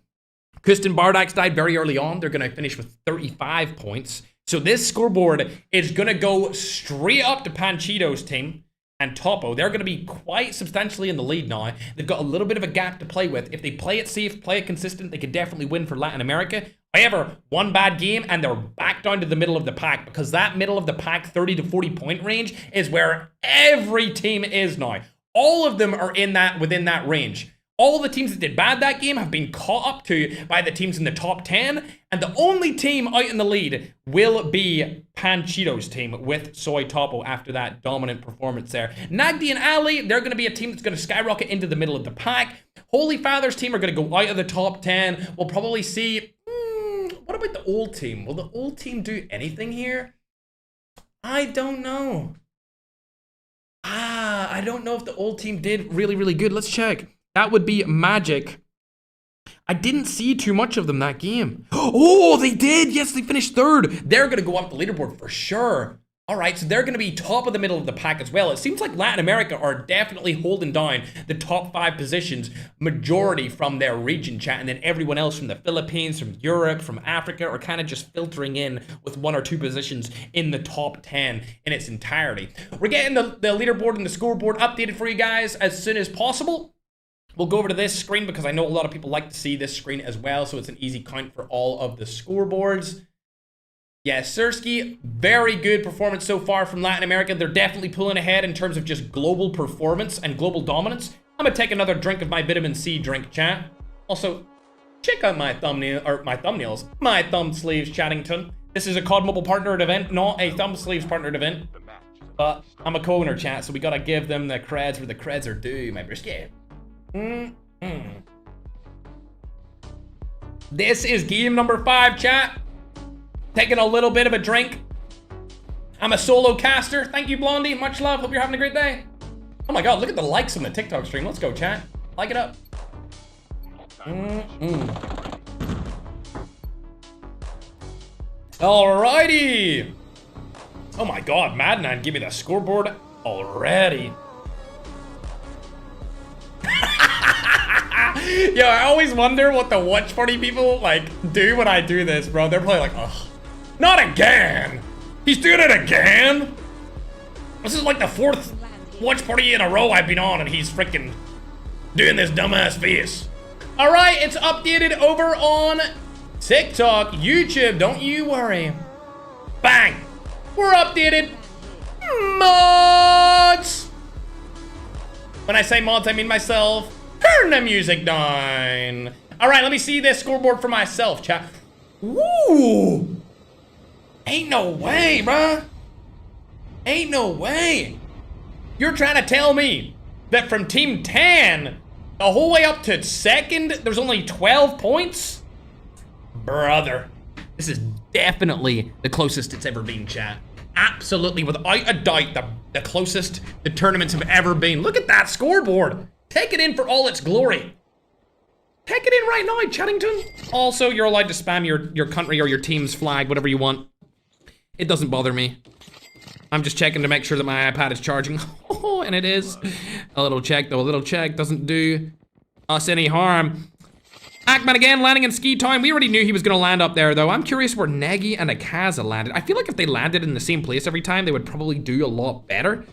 Kristen Bardax died very early on. They're going to finish with 35 points. So this scoreboard is going to go straight up to Panchito's team and Topo. They're going to be quite substantially in the lead now. They've got a little bit of a gap to play with. If they play it safe, play it consistent, they could definitely win for Latin America. However, one bad game and they're back down to the middle of the pack, because that middle of the pack 30 to 40 point range is where every team is now. All of them are within that range. All the teams that did bad that game have been caught up to by the teams in the top 10, and the only team out in the lead will be Panchito's team with Soy Topo after that dominant performance there. Nagdi and Ali, they're going to be a team that's going to skyrocket into the middle of the pack. Holy Father's team are going to go out of the top 10. We'll probably see... what about the old team? Will the old team do anything here? I don't know. I don't know if the old team did really, really good. Let's check. That would be Magic. I didn't see too much of them that game. Oh, they did. Yes, they finished 3rd. They're going to go up the leaderboard for sure. All right, so they're going to be top of the middle of the pack as well. It seems like Latin America are definitely holding down the top 5 positions, majority from their region, chat, and then everyone else from the Philippines, from Europe, from Africa are kind of just filtering in with 1 or 2 positions in the top 10 in its entirety. We're getting the leaderboard and the scoreboard updated for you guys as soon as possible. We'll go over to this screen because I know a lot of people like to see this screen as well, so it's an easy count for all of the scoreboards. Yeah, Sersky, very good performance so far from Latin America. They're definitely pulling ahead in terms of just global performance and global dominance. I'm gonna take another drink of my vitamin C drink, chat. Also, check out my thumbnail, or my thumbnails, my thumb sleeves, Chattington. This is a COD Mobile partnered event, not a thumb sleeves partnered event. But I'm a co-owner, chat, so we gotta give them the creds where the creds are due, my brisket. This is game number 5, chat. Taking a little bit of a drink. I'm a solo caster. Thank you, Blondie. Much love. Hope you're having a great day. Oh my god, look at the likes on the TikTok stream. Let's go, chat. Like it up. Alrighty. Oh my god, Madman, give me the scoreboard already. Yo, I always wonder what the watch party people like do when I do this, bro. They're probably like, ugh, not again. He's doing it again? This is like the 4th watch party in a row I've been on, and he's freaking doing this dumbass face. All right, it's updated over on TikTok, YouTube, don't you worry. Bang, we're updated. Mods. When I say mods, I mean myself. Turn the music down. All right, let me see this scoreboard for myself, chat. Woo! Ain't no way, bruh. Ain't no way. You're trying to tell me that from Team 10 the whole way up to 2nd, there's only 12 points? Brother, this is definitely the closest it's ever been, chat. Absolutely, without a doubt, the closest the tournaments have ever been. Look at that scoreboard. Take it in for all its glory. Take it in right now, Chattington. Also, you're allowed to spam your country or your team's flag, whatever you want. It doesn't bother me. I'm just checking to make sure that my iPad is charging. Oh, and it is. A little check, though. A little check doesn't do us any harm. Ackman again, landing in Ski Town. We already knew he was going to land up there, though. I'm curious where Negi and Akaza landed. I feel like if they landed in the same place every time, they would probably do a lot better.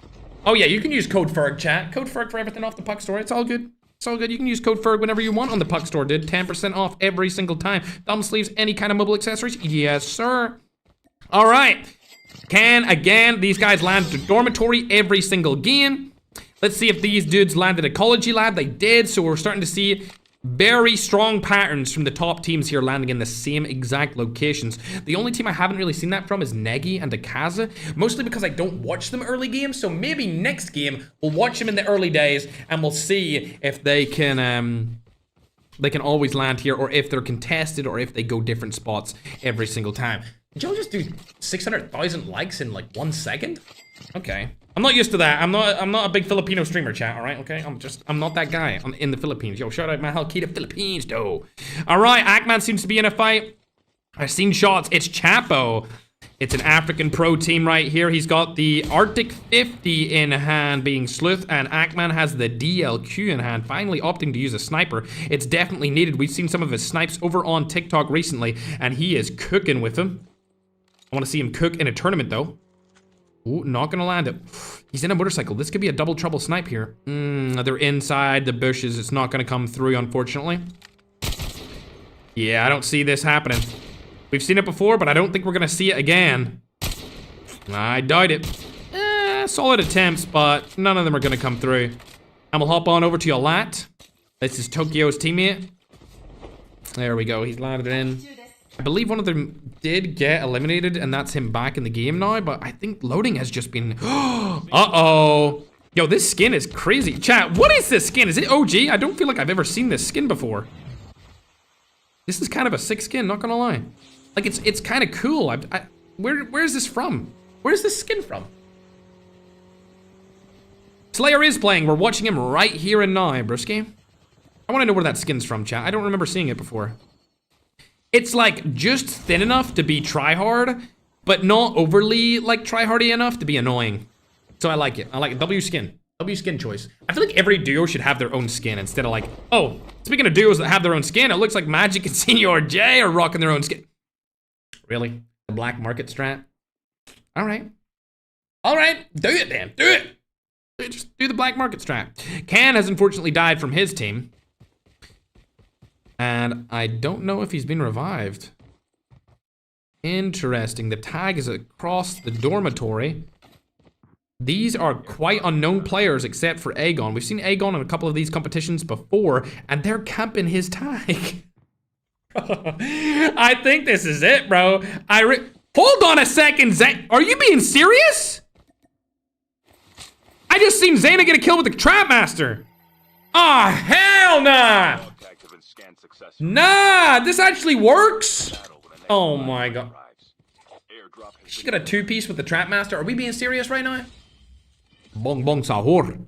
Oh, yeah, you can use code FERG, chat. Code FERG for everything off the Puck Store. It's all good. It's all good. You can use code FERG whenever you want on the Puck Store, dude. 10% off every single time. Thumb sleeves, any kind of mobile accessories. Yes, sir. All right. Again, these guys land to dormitory every single game. Let's see if these dudes landed ecology lab. They did, so we're starting to see very strong patterns from the top teams here landing in the same exact locations. The only team I haven't really seen that from is Negi and Akaza, mostly because I don't watch them early games, so maybe next game we'll watch them in the early days and we'll see if they can always land here, or if they're contested, or if they go different spots every single time. Did y'all just do 600,000 likes in like 1 second? Okay. I'm not used to that. I'm not a big Filipino streamer, chat, all right? Okay, I'm not that guy in the Philippines. Yo, shout out my Halkita Philippines, though. All right, Ackman seems to be in a fight. I've seen shots. It's Chapo. It's an African pro team right here. He's got the Arctic 50 in hand being Sleuth, and Ackman has the DLQ in hand, finally opting to use a sniper. It's definitely needed. We've seen some of his snipes over on TikTok recently, and he is cooking with them. I want to see him cook in a tournament, though. Ooh, not gonna land it. He's in a motorcycle. This could be a double trouble snipe here. They're inside the bushes. It's not gonna come through, unfortunately. Yeah, I don't see this happening. We've seen it before, but I don't think we're gonna see it again. I doubt it. Solid attempts, but none of them are gonna come through. And we'll hop on over to Yolat. This is Tokyo's teammate. There we go. He's landed in. I believe one of them did get eliminated, and that's him back in the game now, but I think loading has just been... Uh-oh. Yo, this skin is crazy. Chat, what is this skin? Is it OG? I don't feel like I've ever seen this skin before. This is kind of a sick skin, not gonna lie. Like, it's kind of cool. Where's this from? Where's this skin from? Slayer is playing. We're watching him right here and now, broski. I want to know where that skin's from, chat. I don't remember seeing it before. It's like just thin enough to be tryhard, but not overly like tryhardy enough to be annoying. So I like it. I like it. W skin. W skin choice. I feel like every duo should have their own skin instead of like, oh, speaking of duos that have their own skin, it looks like Magic and Senior J are rocking their own skin. Really? The black market strat? All right. All right. Do it then. Do it. Just do the black market strat. Can has unfortunately died from his team. And I don't know if he's been revived. Interesting. The tag is across the dormitory. These are quite unknown players except for Aegon. We've seen Aegon in a couple of these competitions before, and they're camping his tag. I think this is it, bro. Hold on a second, Zay. Are you being serious? I just seen Zayna get a kill with the Trapmaster. Ah, oh, hell nah. Nah, this actually works. Oh my god. She got a two-piece with the Trapmaster. Are we being serious right now? Bong bong sahur.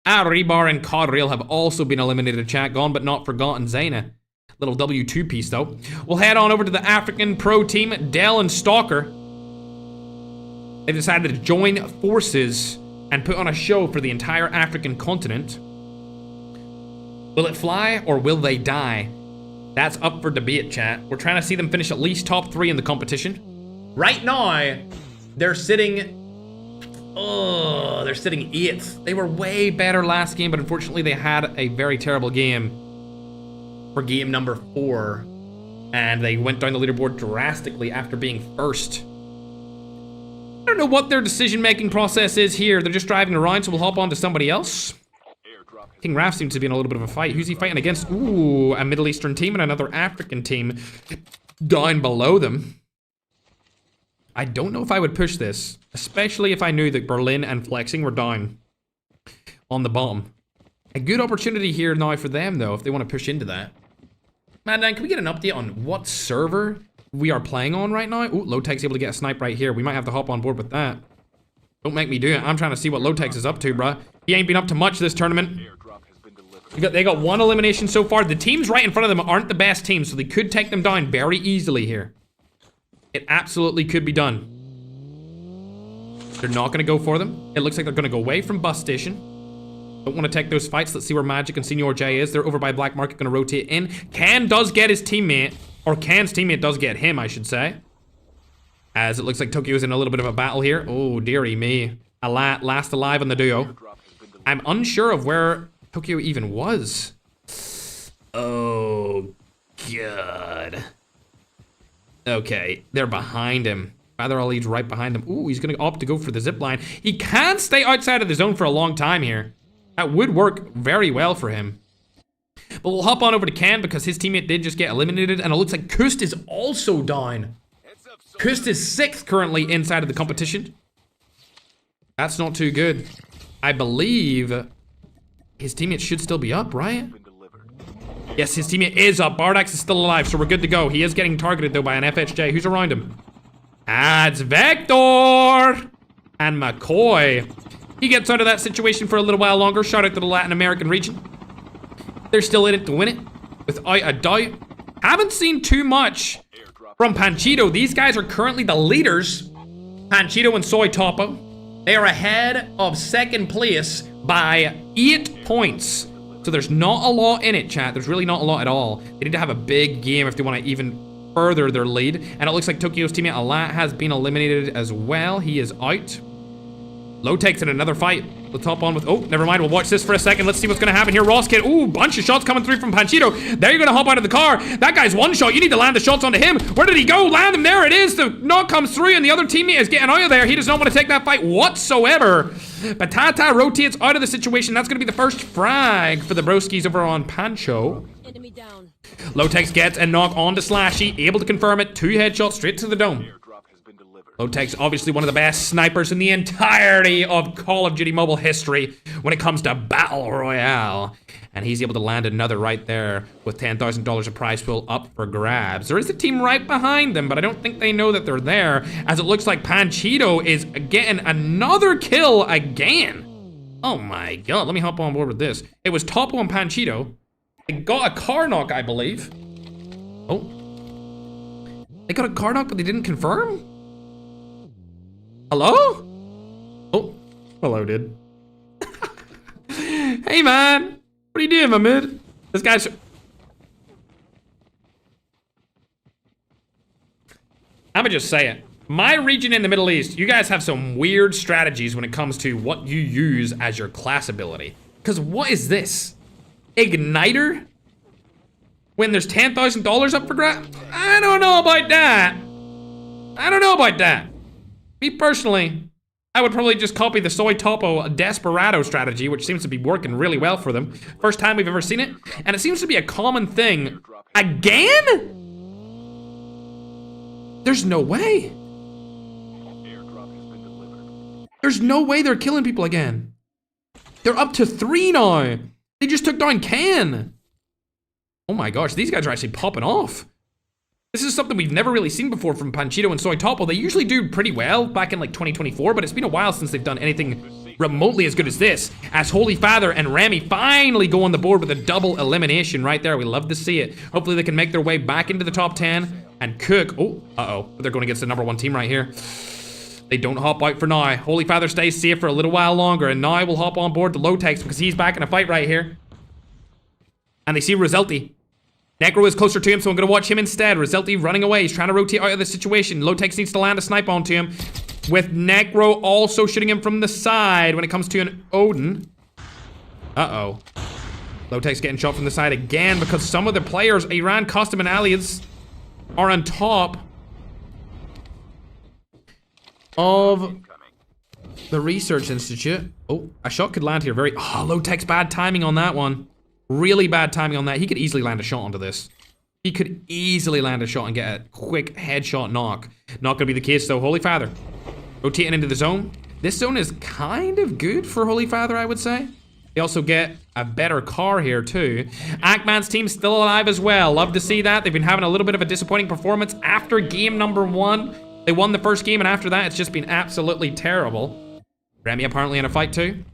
Rebar and Codreal have also been eliminated, chat. Gone but not forgotten. Zayna. Little W2 piece though. We'll head on over to the African pro team, Dell and Stalker. They've decided to join forces and put on a show for the entire African continent. Will it fly or will they die? That's up for debate, chat. We're trying to see them finish at least top 3 in the competition. Right now, They're sitting... Oh, they're sitting 8th. They were way better last game, but unfortunately they had a very terrible game for game number 4. And they went down the leaderboard drastically after being first. I don't know what their decision-making process is here. They're just driving around, so we'll hop on to somebody else. King Raf seems to be in a little bit of a fight. Who's he fighting against? Ooh, a Middle Eastern team and another African team down below them. I don't know if I would push this, especially if I knew that Berlin and Flexing were down on the bottom. A good opportunity here now for them, though, if they want to push into that. Man, Dan, can we get an update on what server we are playing on right now? Ooh, Lowtech's able to get a snipe right here. We might have to hop on board with that. Don't make me do it. I'm trying to see what Lowtex is up to, bruh. He ain't been up to much this tournament. They got 1 elimination so far. The teams right in front of them aren't the best teams, so they could take them down very easily here. It absolutely could be done. They're not going to go for them. It looks like they're going to go away from bus station. Don't want to take those fights. Let's see where Magic and Senior J is. They're over by Black Market, going to rotate in. Can does get his teammate, or Can's teammate does get him, I should say. As it looks like Tokyo's in a little bit of a battle here. Oh, dearie me. Last alive on the duo. I'm unsure of where Tokyo even was. Oh, God. Okay, they're behind him. Father Ali's right behind him. Ooh, he's going to opt to go for the zip line. He can't stay outside of the zone for a long time here. That would work very well for him. But we'll hop on over to Ken because his teammate did just get eliminated. And it looks like Kust is also down. Kust is 6th currently inside of the competition. That's not too good. I believe his teammate should still be up, right? Yes, his teammate is up. Bardax is still alive, so we're good to go. He is getting targeted, though, by an FHJ. Who's around him? Ah, it's Vector! And McCoy. He gets out of that situation for a little while longer. Shout out to the Latin American region. They're still in it to win it, without a doubt. Haven't seen too much from Panchito. These guys are currently the leaders. Panchito and Soy Topo. They are ahead of 2nd place by 8 points. So there's not a lot in it, chat. There's really not a lot at all. They need to have a big game if they want to even further their lead. And it looks like Tokyo's teammate Alat has been eliminated as well. He is out. Lowtech's in another fight. Let's hop on with... Oh, never mind. We'll watch this for a second. Let's see what's going to happen here. Ross Kid. Ooh, bunch of shots coming through from Panchito. There you're going to hop out of the car. That guy's one shot. You need to land the shots onto him. Where did he go? Land him. There it is. The knock comes through and the other teammate is getting out of there. He does not want to take that fight whatsoever. Batata rotates out of the situation. That's going to be the first frag for the broskies over on Pancho. Enemy down. Lowtex gets a knock onto Slashy. Able to confirm it. 2 headshots straight to the dome. Lowtech's obviously one of the best snipers in the entirety of Call of Duty Mobile history when it comes to Battle Royale. And he's able to land another right there with $10,000 of prize pool up for grabs. There is a team right behind them, but I don't think they know that they're there, as it looks like Panchito is getting another kill again. Oh my God, let me hop on board with this. It was Topo and Panchito. They got a car knock, I believe. Oh. They got a car knock, but they didn't confirm? Hello? Oh, hello, dude. Hey, man. What are you doing, my mid? This guy's... I'ma just say it. My region in the Middle East, you guys have some weird strategies when it comes to what you use as your class ability. Because what is this? Igniter? When there's $10,000 up for grabs? I don't know about that. I don't know about that. Me personally, I would probably just copy the Soy Topo Desperado strategy, which seems to be working really well for them. First time we've ever seen it, and it seems to be a common thing. Again? There's no way. There's no way they're killing people again. They're up to 3 now. They just took down Ken. Oh my gosh, these guys are actually popping off. This is something we've never really seen before from Panchito and Soy Topo. They usually do pretty well back in like 2024, but it's been a while since they've done anything remotely as good as this. As Holy Father and Remy finally go on the board with a double elimination right there. We love to see it. Hopefully they can make their way back into the top 10 and cook. Oh, uh-oh. They're going against the #1 team right here. They don't hop out for now. Holy Father stays safe for a little while longer, and now we'll hop on board to Lowtex because he's back in a fight right here. And they see Roselti. Necro is closer to him, so I'm going to watch him instead. Roselti running away. He's trying to rotate out of the situation. Lowtex needs to land a snipe onto him. with Necro also shooting him from the side when it comes to an Odin. Uh-oh. Lowtech's getting shot from the side again because some of the players, Iran, Custom, and Alias, are on top of the Research Institute. Oh, a shot could land here. Lowtech's bad timing on that one. Really bad timing on that. He could easily land a shot onto this. He could easily land a shot and get a quick headshot knock. Not gonna be the case though. Holy Father rotating into the zone. This zone is kind of good for Holy Father, I would say. They also get a better car here too. Ackman's team still alive as well. Love to see that. They've been having a little bit of a disappointing performance after game number 1. They won the first game, and after that, it's just been absolutely terrible. Remy apparently in a fight too.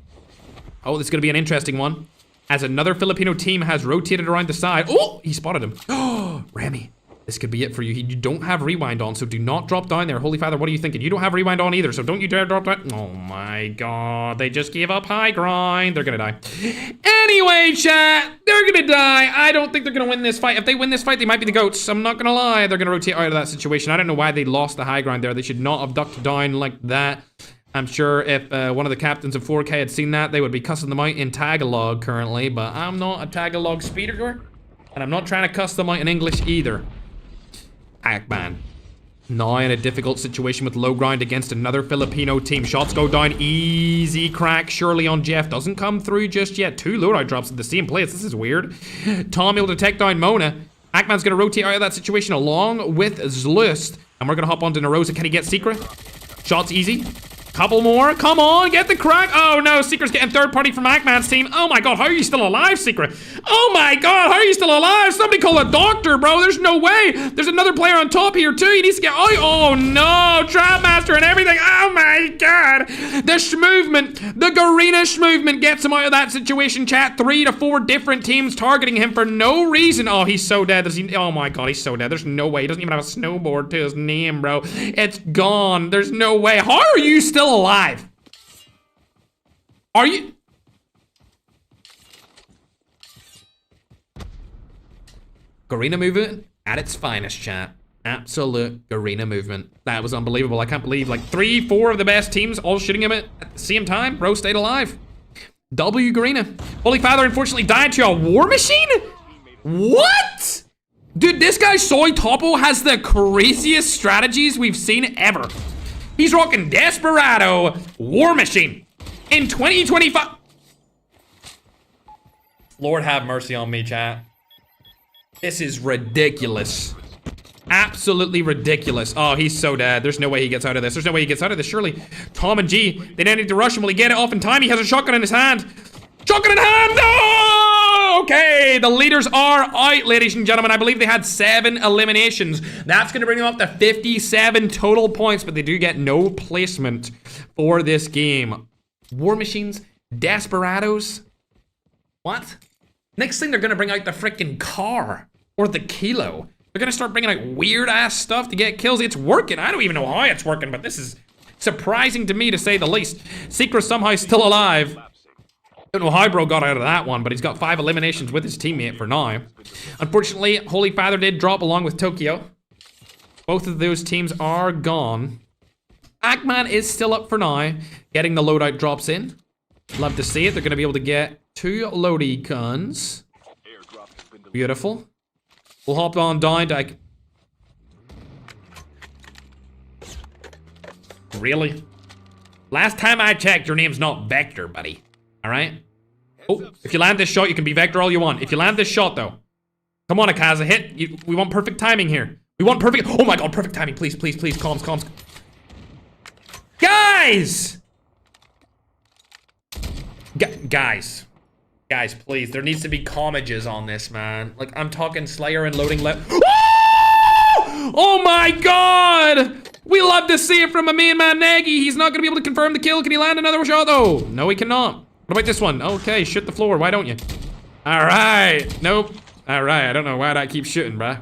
Oh, this is gonna be an interesting one, as another Filipino team has rotated around the side. Oh, he spotted him. Oh, Remy, this could be it for you. You don't have rewind on, so do not drop down there. Holy Father, what are you thinking? You don't have rewind on either, so don't you dare drop down. Oh my god, they just gave up high grind. They're gonna die. Anyway, chat, they're gonna die. I don't think they're gonna win this fight. If they win this fight, they might be the GOATs. I'm not gonna lie. They're gonna rotate out of that situation. I don't know why they lost the high ground there. They should not have ducked down like that. I'm sure if one of the captains of 4K had seen that, they would be cussing them out in Tagalog currently, but I'm not a Tagalog speaker, and I'm not trying to cuss them out in English either. Ackman, now in a difficult situation with low ground against another Filipino team. Shots go down, easy crack surely on Jeff. Doesn't come through just yet. 2 loadout drops in the same place. This is weird. Tom able to take down Mona. Ackman's gonna rotate out of that situation along with Zlust, and we're gonna hop onto Narosa. Can he get Secret? Shots easy. Couple more. Come on, get the crack. Oh no, Secret's getting third party from Ackman's team. Oh my god, how are you still alive, Secret? Oh my god, how are you still alive? Somebody call a doctor, bro. There's no way. There's another player on top here too. He needs to get out. Oh no, Trapmaster and everything. Oh my god. The Schmovement, the Garena Schmovement gets him out of that situation, chat. 3 to 4 different teams targeting him for no reason. Oh, he's so dead. Oh my god, he's so dead. There's no way. He doesn't even have a snowboard to his name, bro. It's gone. There's no way. How are you still alive? Are you? Garena movement at its finest, chat. Absolute Garena movement. That was unbelievable. I can't believe like 3, 4 of the best teams all shooting him at the same time. Bro stayed alive. W Garena. Holy Father unfortunately died to a war machine? What? Dude, this guy Soy Topo has the craziest strategies we've seen ever. He's rocking Desperado War Machine in 2025. Lord have mercy on me, chat. This is ridiculous. Absolutely ridiculous. Oh, he's so dead. There's no way he gets out of this. There's no way he gets out of this, surely. Tom and G, they don't need to rush him. Will he get it off in time? He has a shotgun in his hand. Shotgun in hand! No! Okay, the leaders are out, ladies and gentlemen. I believe they had 7 eliminations. That's going to bring them up to 57 total points, but they do get no placement for this game. War Machines, Desperados. What? Next thing, they're going to bring out the freaking car or the Kilo. They're going to start bringing out weird-ass stuff to get kills. It's working. I don't even know how it's working, but this is surprising to me, to say the least. Secret somehow still alive. Don't know how bro got out of that one, but he's got 5 eliminations with his teammate for now. Unfortunately, Holy Father did drop along with Tokyo. Both of those teams are gone. Ackman is still up for now, getting the loadout drops in. Love to see it. They're going to be able to get 2 loady guns. Beautiful. We'll hop on down to... Really? Last time I checked, your name's not Vector, buddy. Alright? Oh, if you land this shot, you can be Vector all you want. If you land this shot, though. Come on, Akaza, hit. We want perfect timing here. We want perfect... Oh my god, perfect timing. Please, please, please. Comms. Guys! Guys, please. There needs to be commages on this, man. Like, I'm talking Slayer and loading left. Oh my god! We love to see it from a main man, Nagy. He's not gonna be able to confirm the kill. Can he land another shot, though? No, he cannot. What about this one? Okay, shoot the floor. Why don't you? All right. Nope. All right. I don't know why I keep shooting, bruh.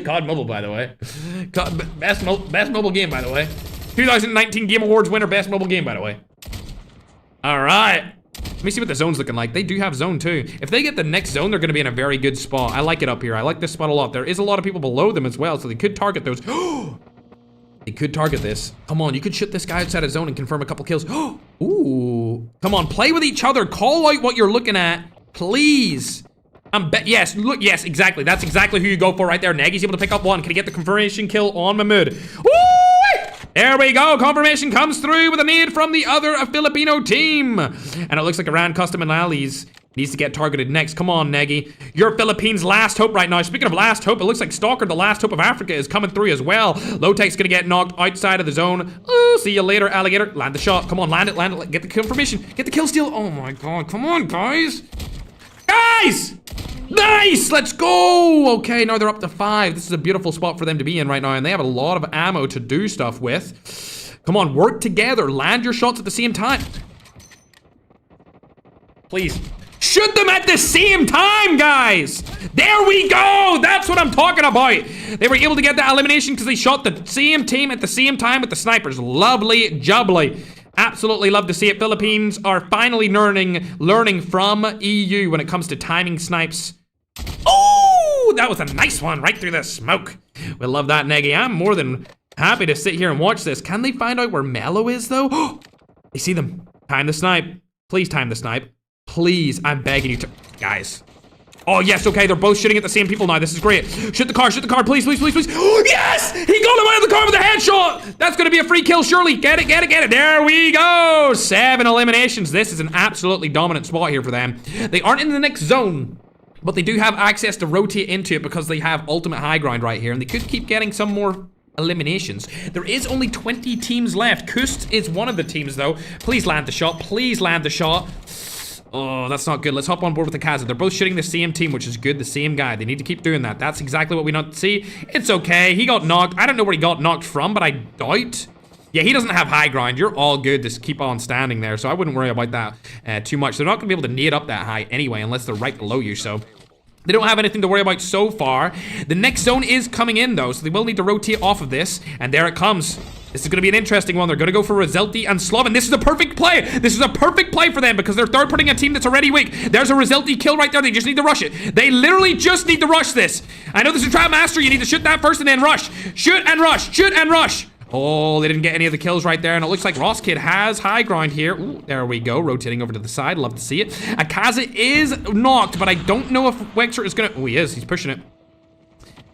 COD Mobile, by the way. Best mobile game, by the way. 2019 Game Awards winner, best mobile game, by the way. All right. Let me see what the zone's looking like. They do have zone too. If they get the next zone, they're going to be in a very good spot. I like it up here. I like this spot a lot. There is a lot of people below them as well, so they could target those. They could target this. Come on, you could shoot this guy outside of zone and confirm a couple kills. Ooh. Come on, play with each other. Call out what you're looking at. Please. Yes, look, yes, exactly. That's exactly who you go for right there. Nagy's able to pick up one. Can he get the confirmation kill on Mahmoud? Woo! There we go. Confirmation comes through with a nade from the other Filipino team. And it looks like Iran Custom and Lali's needs to get targeted next. Come on, Nagy. You're Philippines' last hope right now. Speaking of last hope, it looks like Stalker, the last hope of Africa, is coming through as well. Lowtech's gonna get knocked outside of the zone. Ooh, see you later, alligator. Land the shot. Come on, land it. Get the confirmation. Get the kill steal. Oh my god. Come on, guys. Guys! Nice! Let's go! Okay, now they're up to 5. This is a beautiful spot for them to be in right now, and they have a lot of ammo to do stuff with. Come on, work together. Land your shots at the same time. Please. Shoot them at the same time, guys! There we go! That's what I'm talking about! They were able to get that elimination because they shot the same team at the same time with the snipers. Lovely jubbly. Absolutely love to see it. Philippines are finally learning from EU when it comes to timing snipes. Oh, that was a nice one right through the smoke. We love that, Nagy. I'm more than happy to sit here and watch this. Can they find out where Mello is, though? They see them. Time the snipe. Please time the snipe. Please, I'm begging you to... Guys. Oh, yes, okay, they're both shooting at the same people now. This is great. Shoot the car, please, please, please, please. Oh, yes! He got him out of the car with a headshot! That's gonna be a free kill, surely. Get it, get it, get it. There we go! 7 eliminations. This is an absolutely dominant spot here for them. They aren't in the next zone, but they do have access to rotate into it because they have ultimate high ground right here, and they could keep getting some more eliminations. There is only 20 teams left. Kust is one of the teams, though. Please land the shot. Please land the shot. Oh, that's not good. Let's hop on board with the Kaza. They're both shooting the same team, which is good. The same guy. They need to keep doing that. That's exactly what we want to see. It's okay. He got knocked. I don't know where he got knocked from, but I doubt. Yeah, he doesn't have high ground. You're all good to keep on standing there, so I wouldn't worry about that too much. They're not going to be able to nade up that high anyway, unless they're right below you, so... They don't have anything to worry about so far. The next zone is coming in, though, so they will need to rotate off of this. And there it comes. This is going to be an interesting one. They're going to go for Roselti and Sloven. This is a perfect play. This is a perfect play for them because they're third-parting a team that's already weak. There's a Roselti kill right there. They just need to rush it. They literally just need to rush this. I know this is Trap Master. You need to shoot that first and then rush. Shoot and rush. Shoot and rush. Oh, they didn't get any of the kills right there, and it looks like Ross Kid has high ground here. Ooh, there we go, rotating over to the side. Love to see it. Akaza is knocked, but I don't know if Wexer is gonna... Oh, he is. He's pushing it.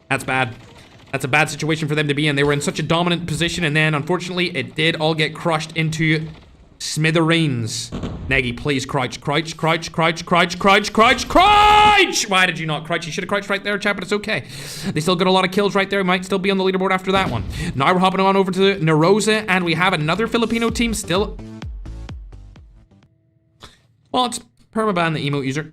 That's bad. That's a bad situation for them to be in. They were in such a dominant position, and then, unfortunately, it did all get crushed into smithereens. Nagy, please crouch, crouch, crouch, crouch, crouch, crouch, crouch, crouch! Why did you not crouch? You should have crouched right there, chat, but it's okay. They still got a lot of kills right there. We might still be on the leaderboard after that one. Now we're hopping on over to Narosa, and we have another Filipino team still. Well, it's permaban, the emote user.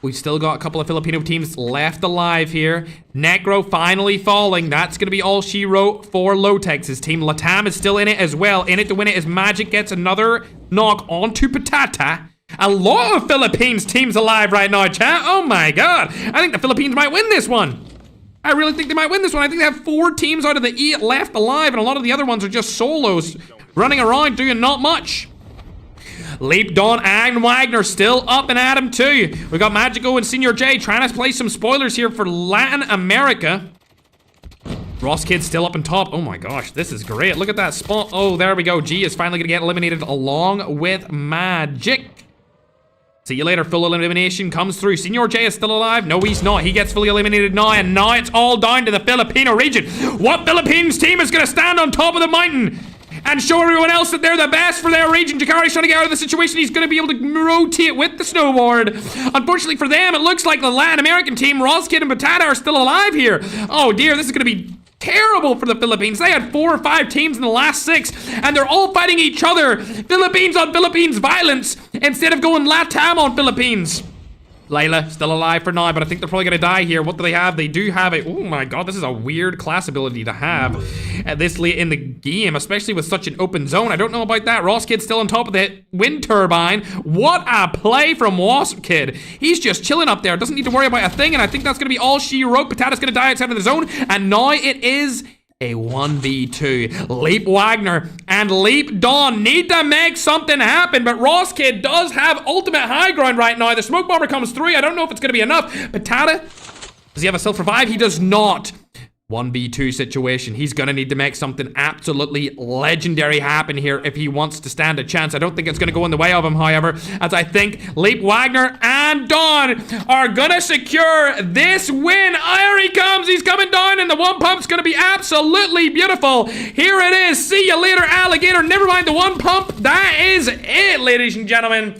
We've still got a couple of Filipino teams left alive here. Necro finally falling. That's going to be all she wrote for Lowtech's team. Latam is still in it as well. In it to win it as Magic gets another knock onto Patata. A lot of Philippines teams alive right now, chat. Oh my god. I think the Philippines might win this one. I really think they might win this one. I think they have 4 teams out of the 8 left alive, and a lot of the other ones are just solos running around doing not much. Leap, Dawn, and Wagner still up and at him too. We got Magico and Senior J trying to play some spoilers here for Latin America. Ross Kid still up on top. Oh my gosh, this is great. Look at that spot. Oh, there we go. G is finally gonna get eliminated along with Magic. See you later. Full elimination comes through. Senior J is still alive. No, he's not. He gets fully eliminated now, and now it's all down to the Filipino region. What Philippines team is gonna stand on top of the mountain and show everyone else that they're the best for their region? Jakari's trying to get out of the situation. He's going to be able to rotate with the snowboard. Unfortunately for them, it looks like the Latin American team, Ross Kid and Patata, are still alive here. Oh dear, this is going to be terrible for the Philippines. They had 4 or 5 teams in the last 6, and they're all fighting each other. Philippines on Philippines violence instead of going Latam on Philippines. Layla, still alive for now, but I think they're probably gonna die here. What do they have? They do have a... Oh my god, this is a weird class ability to have at this late in the game, especially with such an open zone. I don't know about that. Ross Kid's still on top of the wind turbine. What a play from Wasp Kid. He's just chilling up there. Doesn't need to worry about a thing, and I think that's gonna be all she wrote. Patata's gonna die outside of the zone, and now it is a 1v2. Leap Wagner and Leap Dawn need to make something happen, but Ross Kid does have ultimate high ground right now. The smoke bomber comes through. I don't know if it's going to be enough. Patata, does he have a self-revive? He does not. 1v2 situation. He's gonna need to make something absolutely legendary happen here if he wants to stand a chance. I don't think it's gonna go in the way of him, however, as I think Leap Wagner and Dawn are gonna secure this win. Here he comes. He's coming down, and the one pump's gonna be absolutely beautiful. Here it is. See you later, alligator. Never mind the one pump. That is it, ladies and gentlemen.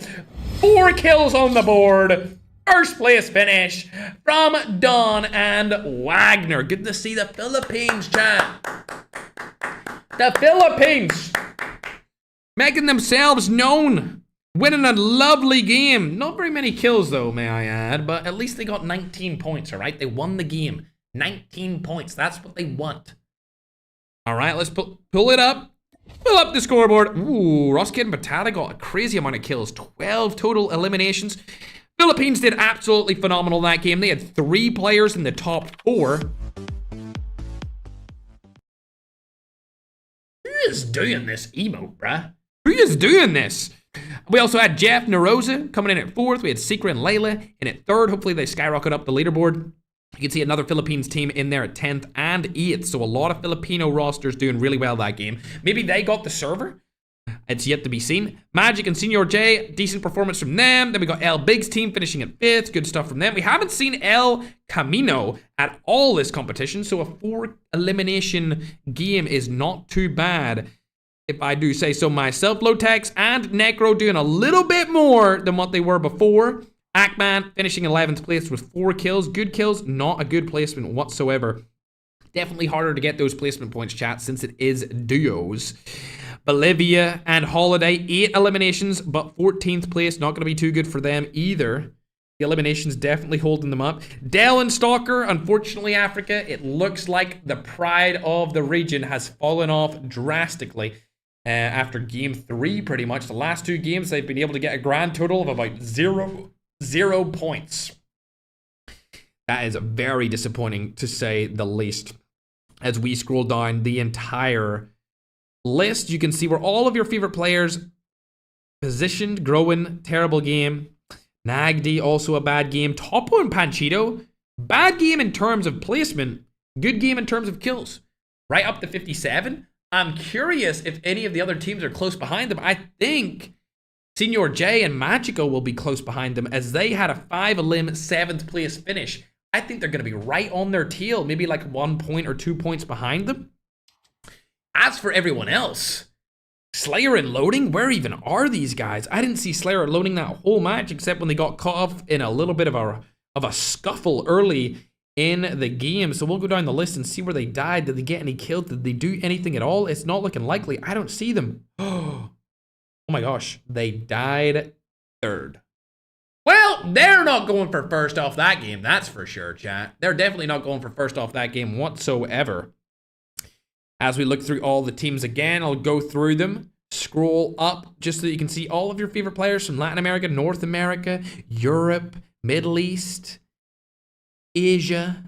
4 kills on the board. First place finish from Dawn and Wagner. Good to see the Philippines, chat. The Philippines making themselves known. Winning a lovely game. Not very many kills, though, may I add. But at least they got 19 points, all right? They won the game. 19 points. That's what they want. All right, let's pull it up. Pull up the scoreboard. Ooh, Roskid and Patata got a crazy amount of kills. 12 total eliminations. Philippines did absolutely phenomenal in that game. They had 3 players in the top 4. Who is doing this emote, bruh? Who is doing this? We also had Jeff Narosa coming in at 4th. We had Secret and Layla in at 3rd. Hopefully they skyrocket up the leaderboard. You can see another Philippines team in there at 10th and 8th. So a lot of Filipino rosters doing really well that game. Maybe they got the server. It's yet to be seen. Magic and Senior J, decent performance from them. Then we got El Big's team finishing at 5th. Good stuff from them. We haven't seen El Camino at all this competition, so a 4 elimination game is not too bad, if I do say so myself. Lotex and Necro doing a little bit more than what they were before. Ackman finishing 11th place with 4 kills. Good kills, not a good placement whatsoever. Definitely harder to get those placement points, chat, since it is duos. Bolivia and Holiday, 8 eliminations, but 14th place. Not going to be too good for them either. The eliminations definitely holding them up. Dell and Stalker, unfortunately, Africa, it looks like the pride of the region has fallen off drastically after game 3, pretty much. The last 2 games, they've been able to get a grand total of about 0 points. That is very disappointing, to say the least. As we scroll down the entire list, you can see where all of your favorite players positioned. Growing, terrible game. Nagdi, also a bad game. Topo and Panchito, bad game in terms of placement, good game in terms of kills. Right up to 57. I'm curious if any of the other teams are close behind them. I think Senior J and Magico will be close behind them, as they had a 5 elim 7th place finish. I think they're going to be right on their tail, maybe like 1 point or 2 points behind them. As for everyone else, Slayer and Loading, where even are these guys? I didn't see Slayer and Loading that whole match, except when they got caught off in a little bit of a scuffle early in the game. So we'll go down the list and see where they died. Did they get any kills? Did they do anything at all? It's not looking likely. I don't see them. Oh my gosh, they died 3rd. Well, they're not going for first off that game, that's for sure, chat. They're definitely not going for first off that game whatsoever. As we look through all the teams again, I'll go through them, scroll up, just so that you can see all of your favorite players from Latin America, North America, Europe, Middle East, Asia,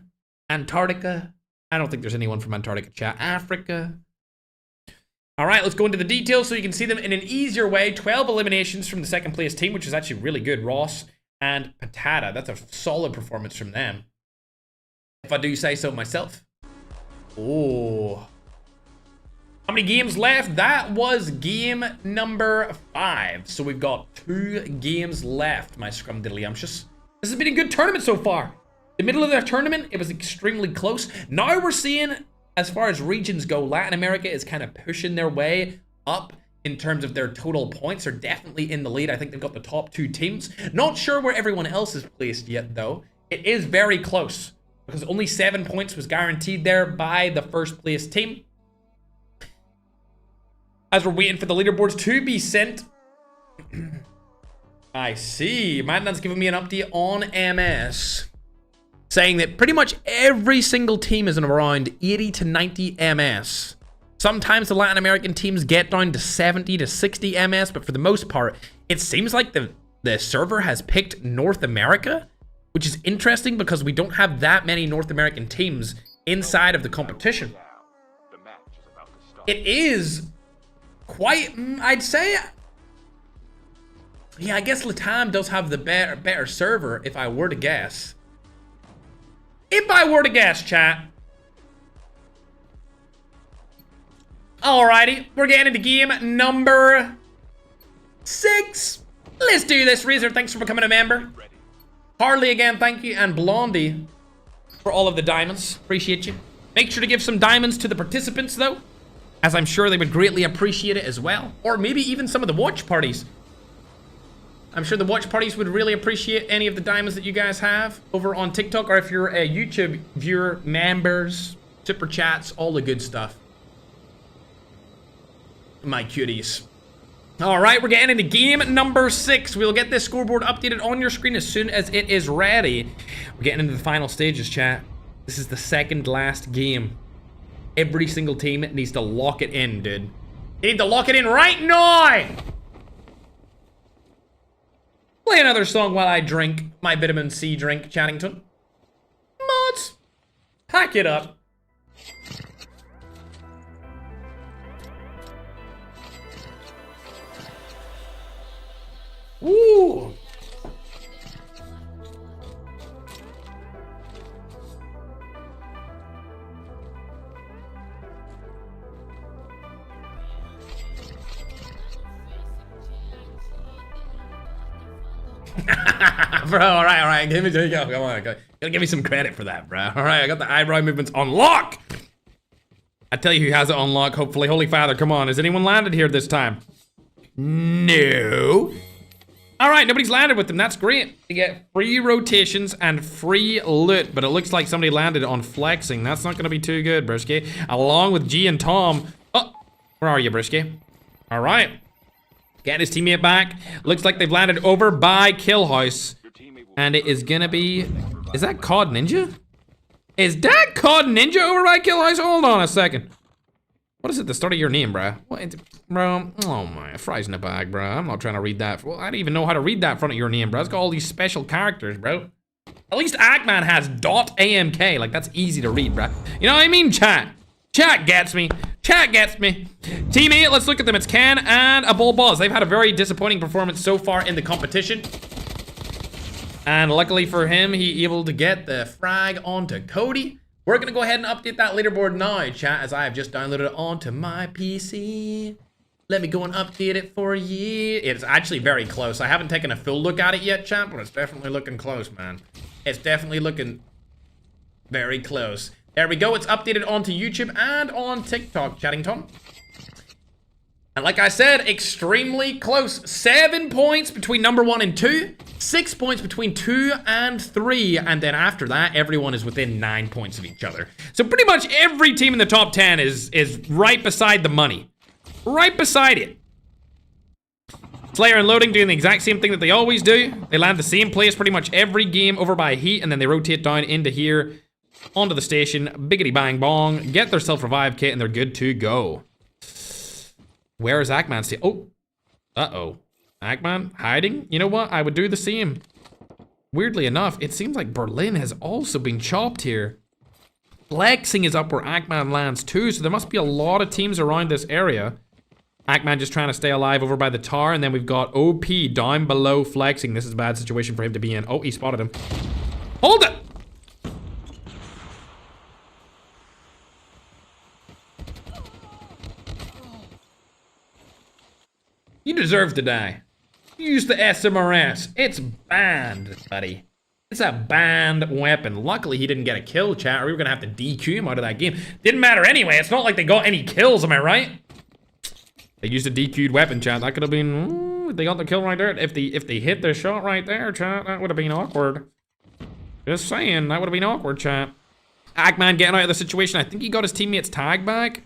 Antarctica. I don't think there's anyone from Antarctica, chat. Africa. All right, let's go into the details so you can see them in an easier way. 12 eliminations from the 2nd place team, which is actually really good. Ross and Patata. That's a solid performance from them, if I do say so myself. Oh. How many games left? That was game number 5. So we've got 2 games left, my scrumdiddlyumptious. This has been a good tournament so far. The middle of the tournament, it was extremely close. Now we're seeing, as far as regions go, Latin America is kind of pushing their way up in terms of their total points. They're definitely in the lead. I think they've got the top 2 teams. Not sure where everyone else is placed yet, though. It is very close, because only 7 points was guaranteed there by the 1st place team. As we're waiting for the leaderboards to be sent. I see. Mandan's giving me an update on MS, saying that pretty much every single team is in around 80 to 90 MS. Sometimes the Latin American teams get down to 70 to 60 MS, but for the most part, it seems like the server has picked North America, which is interesting because we don't have that many North American teams inside of the competition. It is quite, I'd say, yeah, I guess Latam does have the better server, if I were to guess. If I were to guess, chat. Alrighty, we're getting into game number 6. Let's do this. Razor, thanks for becoming a member. Harley again, thank you. And Blondie for all of the diamonds. Appreciate you. Make sure to give some diamonds to the participants, though, as I'm sure they would greatly appreciate it as well. Or maybe even some of the watch parties. I'm sure the watch parties would really appreciate any of the diamonds that you guys have over on TikTok, or if you're a YouTube viewer, members, super chats, all the good stuff. My cuties. All right, we're getting into game number 6. We'll get this scoreboard updated on your screen as soon as it is ready. We're getting into the final stages, chat. This is the second last game. Every single team needs to lock it in, dude. They need to lock it in right now! Play another song while I drink my vitamin C drink, Chattington. Mods, pack it up. Ooh. Bro, all right. Give me, come on, gotta give me some credit for that, bro. All right, I got the eyebrow movements on lock. I tell you who has it on lock, hopefully. Holy Father, come on. Has anyone landed here this time? No. All right, nobody's landed with them. That's great. You get free rotations and free loot, but it looks like somebody landed on flexing. That's not gonna be too good, Brisky. Along with G and Tom. Oh, where are you, Brisky? All right. Getting his teammate back. Looks like they've landed over by Kill House. And it is gonna be... Is that COD Ninja? Is that COD Ninja over by Kill House? Hold on a second. What is it, the start of your name, bro? What, bro? Oh my, fries in the bag, bro. I'm not trying to read that. Well, I don't even know how to read that in front of your name, bro. It's got all these special characters, bro. At least Ackman has .amk. Like, that's easy to read, bro. You know what I mean, chat? Chat gets me. Chat gets me. Teammate, let's look at them. It's Ken and a Bull Buzz. They've had a very disappointing performance so far in the competition. And luckily for him, he able to get the frag onto Cody. We're going to go ahead and update that leaderboard now, chat, as I have just downloaded it onto my PC. Let me go and update it for you. It's actually very close. I haven't taken a full look at it yet, chat, but it's definitely looking close, man. It's definitely looking very close. There we go. It's updated onto YouTube and on TikTok, Chattington. And like I said, extremely close. 7 points between number 1 and 2. 6 points between 2 and 3. And then after that, everyone is within 9 points of each other. So pretty much every team in the top 10 is right beside the money. Right beside it. Slayer and Loading doing the exact same thing that they always do. They land the same place pretty much every game over by Heat. And then they rotate down into here. Onto the station. Biggity bang bong. Get their self-revive kit and they're good to go. Where is Ackman still? Oh. Uh-oh. Ackman hiding? You know what? I would do the same. Weirdly enough, it seems like Berlin has also been chopped here. Flexing is up where Ackman lands too, so there must be a lot of teams around this area. Ackman just trying to stay alive over by the tower, and then we've got OP down below Flexing. This is a bad situation for him to be in. Oh, he spotted him. Hold it! You deserve to die. Use the SMRS. It's banned, buddy. It's a banned weapon. Luckily, he didn't get a kill, chat, or we were gonna have to DQ him out of that game. Didn't matter anyway. It's not like they got any kills, am I right? They used a DQ'd weapon, chat. That could have been... Ooh, they got the kill right there. If they hit their shot right there, chat, that would have been awkward. Just saying, that would have been awkward, chat. Ackman getting out of the situation. I think he got his teammate's tag back.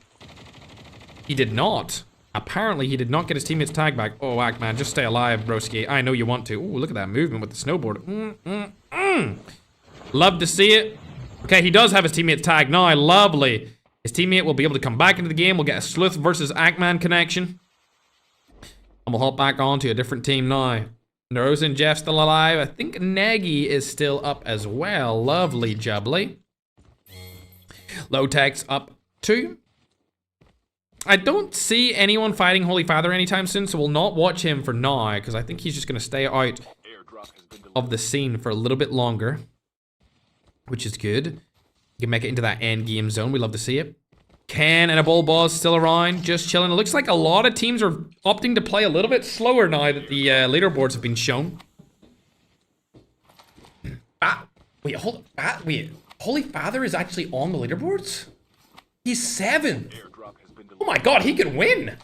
He did not. Apparently, he did not get his teammate's tag back. Oh, Ackman, just stay alive, broski. I know you want to. Ooh, look at that movement with the snowboard. Love to see it. Okay, he does have his teammate's tag now. Lovely. His teammate will be able to come back into the game. We'll get a Sleuth versus Ackman connection. And we'll hop back on to a different team now. Nose and Jeff still alive. I think Nagy is still up as well. Lovely jubbly. Low-tech's up too. I don't see anyone fighting Holy Father anytime soon, so we'll not watch him for now, because I think he's just going to stay out of the scene for a little bit longer, which is good. You can make it into that end game zone. We love to see it. Ken and a bull boss still around, just chilling. It looks like a lot of teams are opting to play a little bit slower now that the leaderboards have been shown. Wait, Holy Father is actually on the leaderboards? He's 7th. Oh my god, he could win.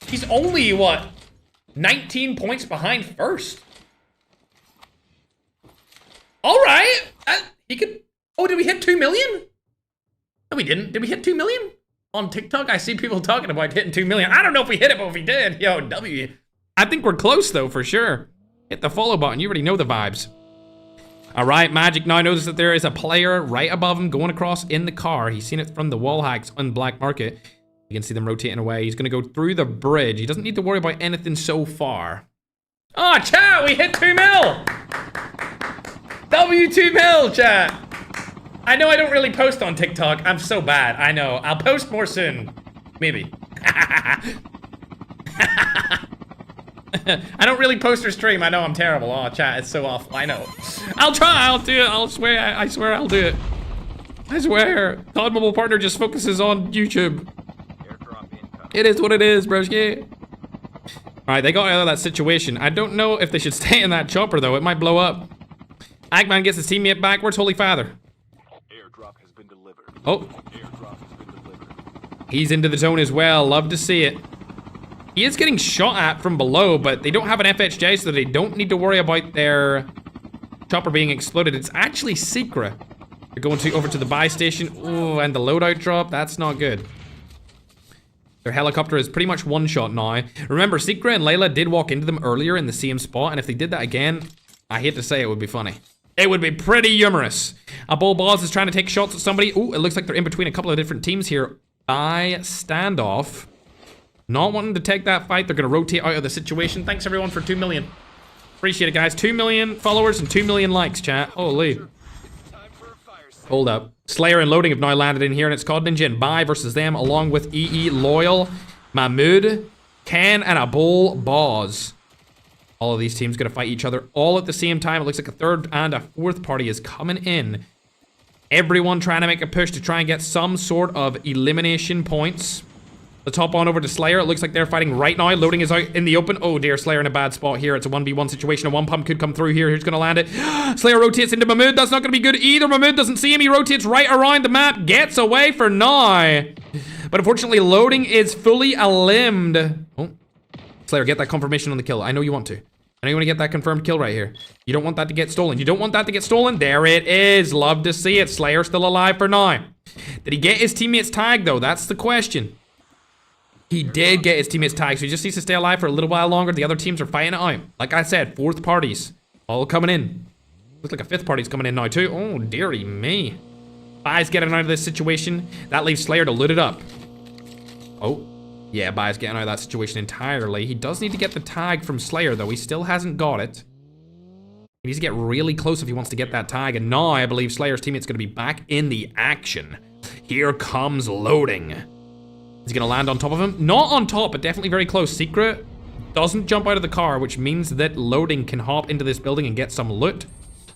He's only, what, 19 points behind first. All right. He could... Oh, did we hit 2 million? No, we didn't. Did we hit 2 million? On TikTok, I see people talking about hitting 2 million. I don't know if we hit it, but if we did, yo, W. I think we're close, though, for sure. Hit the follow button. You already know the vibes. All right, Magic now notice that there is a player right above him going across in the car. He's seen it from the wall hacks on Black Market. You can see them rotating away. He's going to go through the bridge. He doesn't need to worry about anything so far. Oh, chat, we hit 2 mil. W2 mil, chat. I know I don't really post on TikTok. I'm so bad. I know. I'll post more soon. Maybe. I don't really post or stream. I know I'm terrible. Oh, chat, it's so awful. I know. I'll try. I'll do it. I'll swear. I swear I'll do it. I swear. COD Mobile partner just focuses on YouTube. It is what it is, broski. All right, they got out of that situation. I don't know if they should stay in that chopper, though. It might blow up. Eggman gets his teammate back. Where's Holy Father? Airdrop has been delivered. Oh. Airdrop has been delivered. He's into the zone as well. Love to see it. He is getting shot at from below, but they don't have an FHJ, so they don't need to worry about their chopper being exploded. It's actually Secret. They're going over to the buy station. Oh, and the loadout drop. That's not good. Their helicopter is pretty much one shot now. Remember, Secret and Layla did walk into them earlier in the same spot, and if they did that again, I hate to say it would be funny. It would be pretty humorous. A bull boss is trying to take shots at somebody. Oh, it looks like they're in between a couple of different teams here. By standoff. Not wanting to take that fight. They're going to rotate out of the situation. Thanks, everyone, for 2 million. Appreciate it, guys. 2 million followers and 2 million likes, chat. Holy. Hold up. Slayer and Loading have now landed in here, and it's COD Ninja and Bai versus them, along with EE, Loyal, Mahmood, Ken, and a bull boss. All of these teams going to fight each other all at the same time. It looks like a third and a fourth party is coming in. Everyone trying to make a push to try and get some sort of elimination points. Let's hop on over to Slayer. It looks like they're fighting right now. Loading is out in the open. Oh dear, Slayer in a bad spot here. It's a 1v1 situation. A one pump could come through here. Who's going to land it? Slayer rotates into Mahmood. That's not going to be good either. Mahmood doesn't see him. He rotates right around the map. Gets away for now. But unfortunately, Loading is fully elimed. Oh, Slayer, get that confirmation on the kill. I know you want to. I know you want to get that confirmed kill right here. You don't want that to get stolen. You don't want that to get stolen. There it is. Love to see it. Slayer still alive for now. Did he get his teammates tagged, though? That's the question. He did get his teammates tagged, so he just needs to stay alive for a little while longer. The other teams are fighting it out. Like I said, fourth parties. All coming in. Looks like a fifth party's coming in now, too. Oh, dearie me. Bai's getting out of this situation. That leaves Slayer to loot it up. Oh. Yeah, Bai's getting out of that situation entirely. He does need to get the tag from Slayer, though. He still hasn't got it. He needs to get really close if he wants to get that tag. And now I believe Slayer's teammate's going to be back in the action. Here comes Loading. Is he going to land on top of him? Not on top, but definitely very close. Secret doesn't jump out of the car, which means that Loading can hop into this building and get some loot.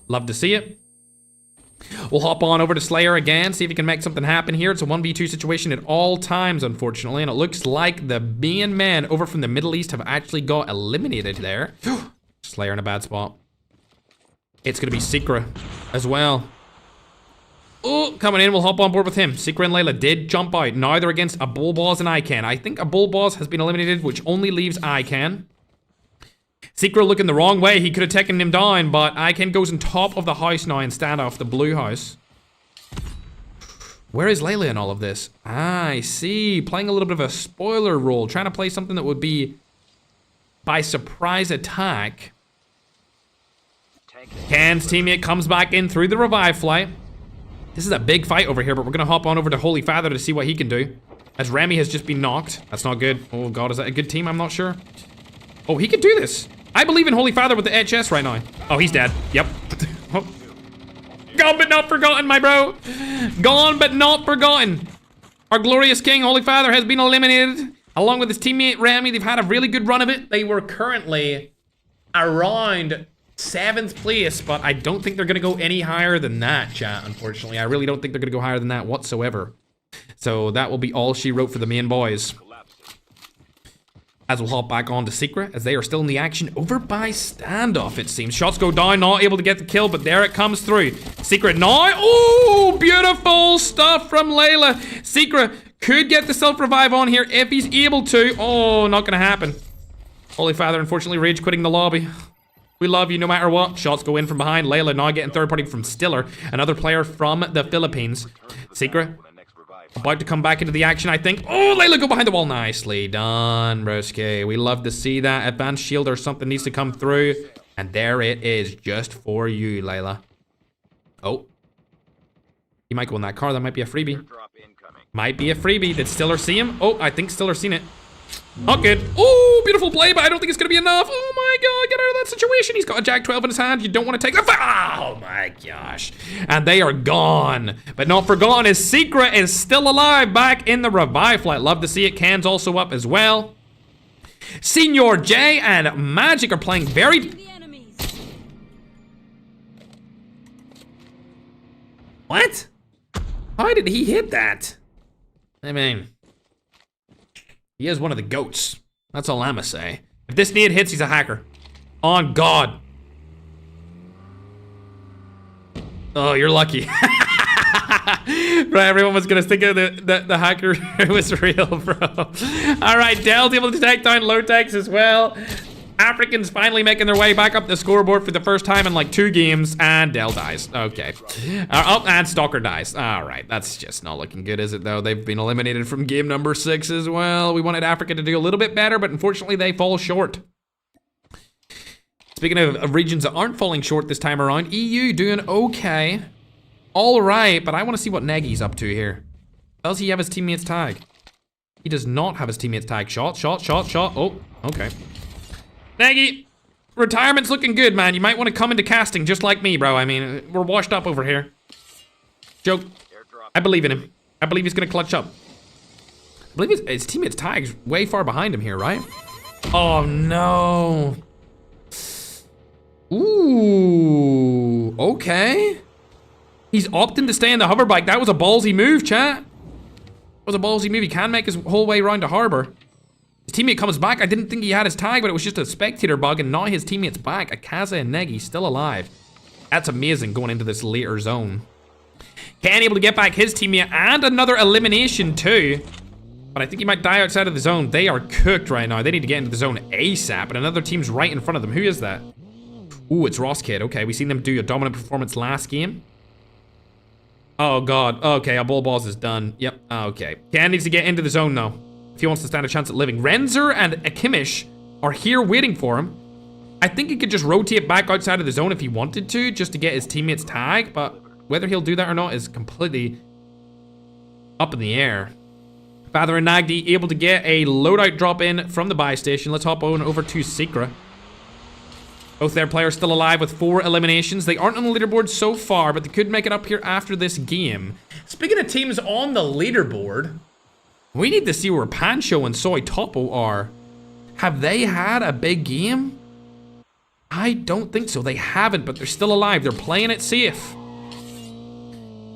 Love to see it. We'll hop on over to Slayer again, see if he can make something happen here. It's a 1v2 situation at all times, unfortunately, and it looks like the being men over from the Middle East have actually got eliminated there. Slayer in a bad spot. It's going to be Secret as well. Oh, coming in, we'll hop on board with him. Secret and Layla did jump out. Now they're against a bull boss and Ican. I think a bull boss has been eliminated, which only leaves Ican. Secret looking the wrong way. He could have taken him down, but Ican goes on top of the house now and stand off the blue house. Where is Layla in all of this? Ah, I see. Playing a little bit of a spoiler role. Trying to play something that would be by surprise attack. Ken's teammate comes back in through the revive flight. This is a big fight over here, but we're going to hop on over to Holy Father to see what he can do. As Remy has just been knocked. That's not good. Oh, God, is that a good team? I'm not sure. Oh, he can do this. I believe in Holy Father with the HS right now. Oh, he's dead. Yep. Oh. Gone but not forgotten, my bro. Gone but not forgotten. Our glorious king, Holy Father, has been eliminated. Along with his teammate, Remy. They've had a really good run of it. They were currently around 7th place, but I don't think they're going to go any higher than that, chat, unfortunately. I really don't think they're going to go higher than that whatsoever. So that will be all she wrote for the main boys. As we'll hop back on to Secret, as they are still in the action over by standoff, it seems. Shots go down, not able to get the kill, but there it comes through. Secret now. Oh, beautiful stuff from Layla. Secret could get the self-revive on here if he's able to. Oh, not gonna happen. Holy Father, unfortunately, rage quitting the lobby. We love you no matter what. Shots go in from behind. Layla now getting third party from Stiller, another player from the Philippines. Secret about to come back into the action, I think. Oh, Layla go behind the wall. Nicely done, broski. We love to see that. Advanced shield or something needs to come through. And there it is, just for you, Layla. Oh. He might go in that car. That might be a freebie. Might be a freebie. Did Stiller see him? Oh, I think Stiller seen it. Not good. Oh, beautiful play, but I don't think it's going to be enough. Oh my god, get out of that situation. He's got a Jag 12 in his hand. You don't want to take the... Oh my gosh. And they are gone. But not forgotten, his Secret is still alive back in the revive flight. Love to see it. Can's also up as well. Senior J and Magic are playing very... What? How did he hit that? I mean... He is one of the GOATs. That's all I'ma say. If this nade hits, he's a hacker. On God. Oh, you're lucky. Bro, everyone was gonna think of the hacker was real, bro. Alright, Dell's able to take down Lotex as well. Africans finally making their way back up the scoreboard for the first time in like 2 games, and Dell dies. Okay. Oh, and Stalker dies. All right, that's just not looking good, is it, though? They've been eliminated from game number 6 as well. We wanted Africa to do a little bit better, but unfortunately they fall short. Speaking of regions that aren't falling short this time around, EU doing okay. All right, but I want to see what Nagy's up to here. Does he have his teammates tag? He does not have his teammates tag. Shot, shot, shot, shot. Oh, okay. Nagy, retirement's looking good, man. You might want to come into casting just like me, bro. I mean, we're washed up over here. Joke. I believe in him. I believe he's going to clutch up. I believe his teammate's tag's way far behind him here, right? Oh, no. Ooh, okay. He's opting to stay in the hover bike. That was a ballsy move, chat. That was a ballsy move. He can make his whole way around to harbor. His teammate comes back. I didn't think he had his tag, but it was just a spectator bug, and now his teammate's back. Akaza and Negi still alive. That's amazing going into this later zone. Can able to get back his teammate and another elimination too. But I think he might die outside of the zone. They are cooked right now. They need to get into the zone ASAP, and another team's right in front of them. Who is that? Ooh, it's Ross Kid. Okay, we seen them do a dominant performance last game. Oh god. Okay, our bull balls is done. Yep. Okay. Can needs to get into the zone though, if he wants to stand a chance at living. Renzer and Akimish are here waiting for him. I think he could just rotate back outside of the zone if he wanted to, just to get his teammate's tag, but whether he'll do that or not is completely up in the air. Father and Nagdi able to get a loadout drop in from the buy station. Let's hop on over to Secra. Both their players still alive with 4 eliminations. They aren't on the leaderboard so far, but they could make it up here after this game. Speaking of teams on the leaderboard, we need to see where Pancho and Soy Topo are. Have they had a big game? I don't think so. They haven't, but they're still alive. They're playing it safe.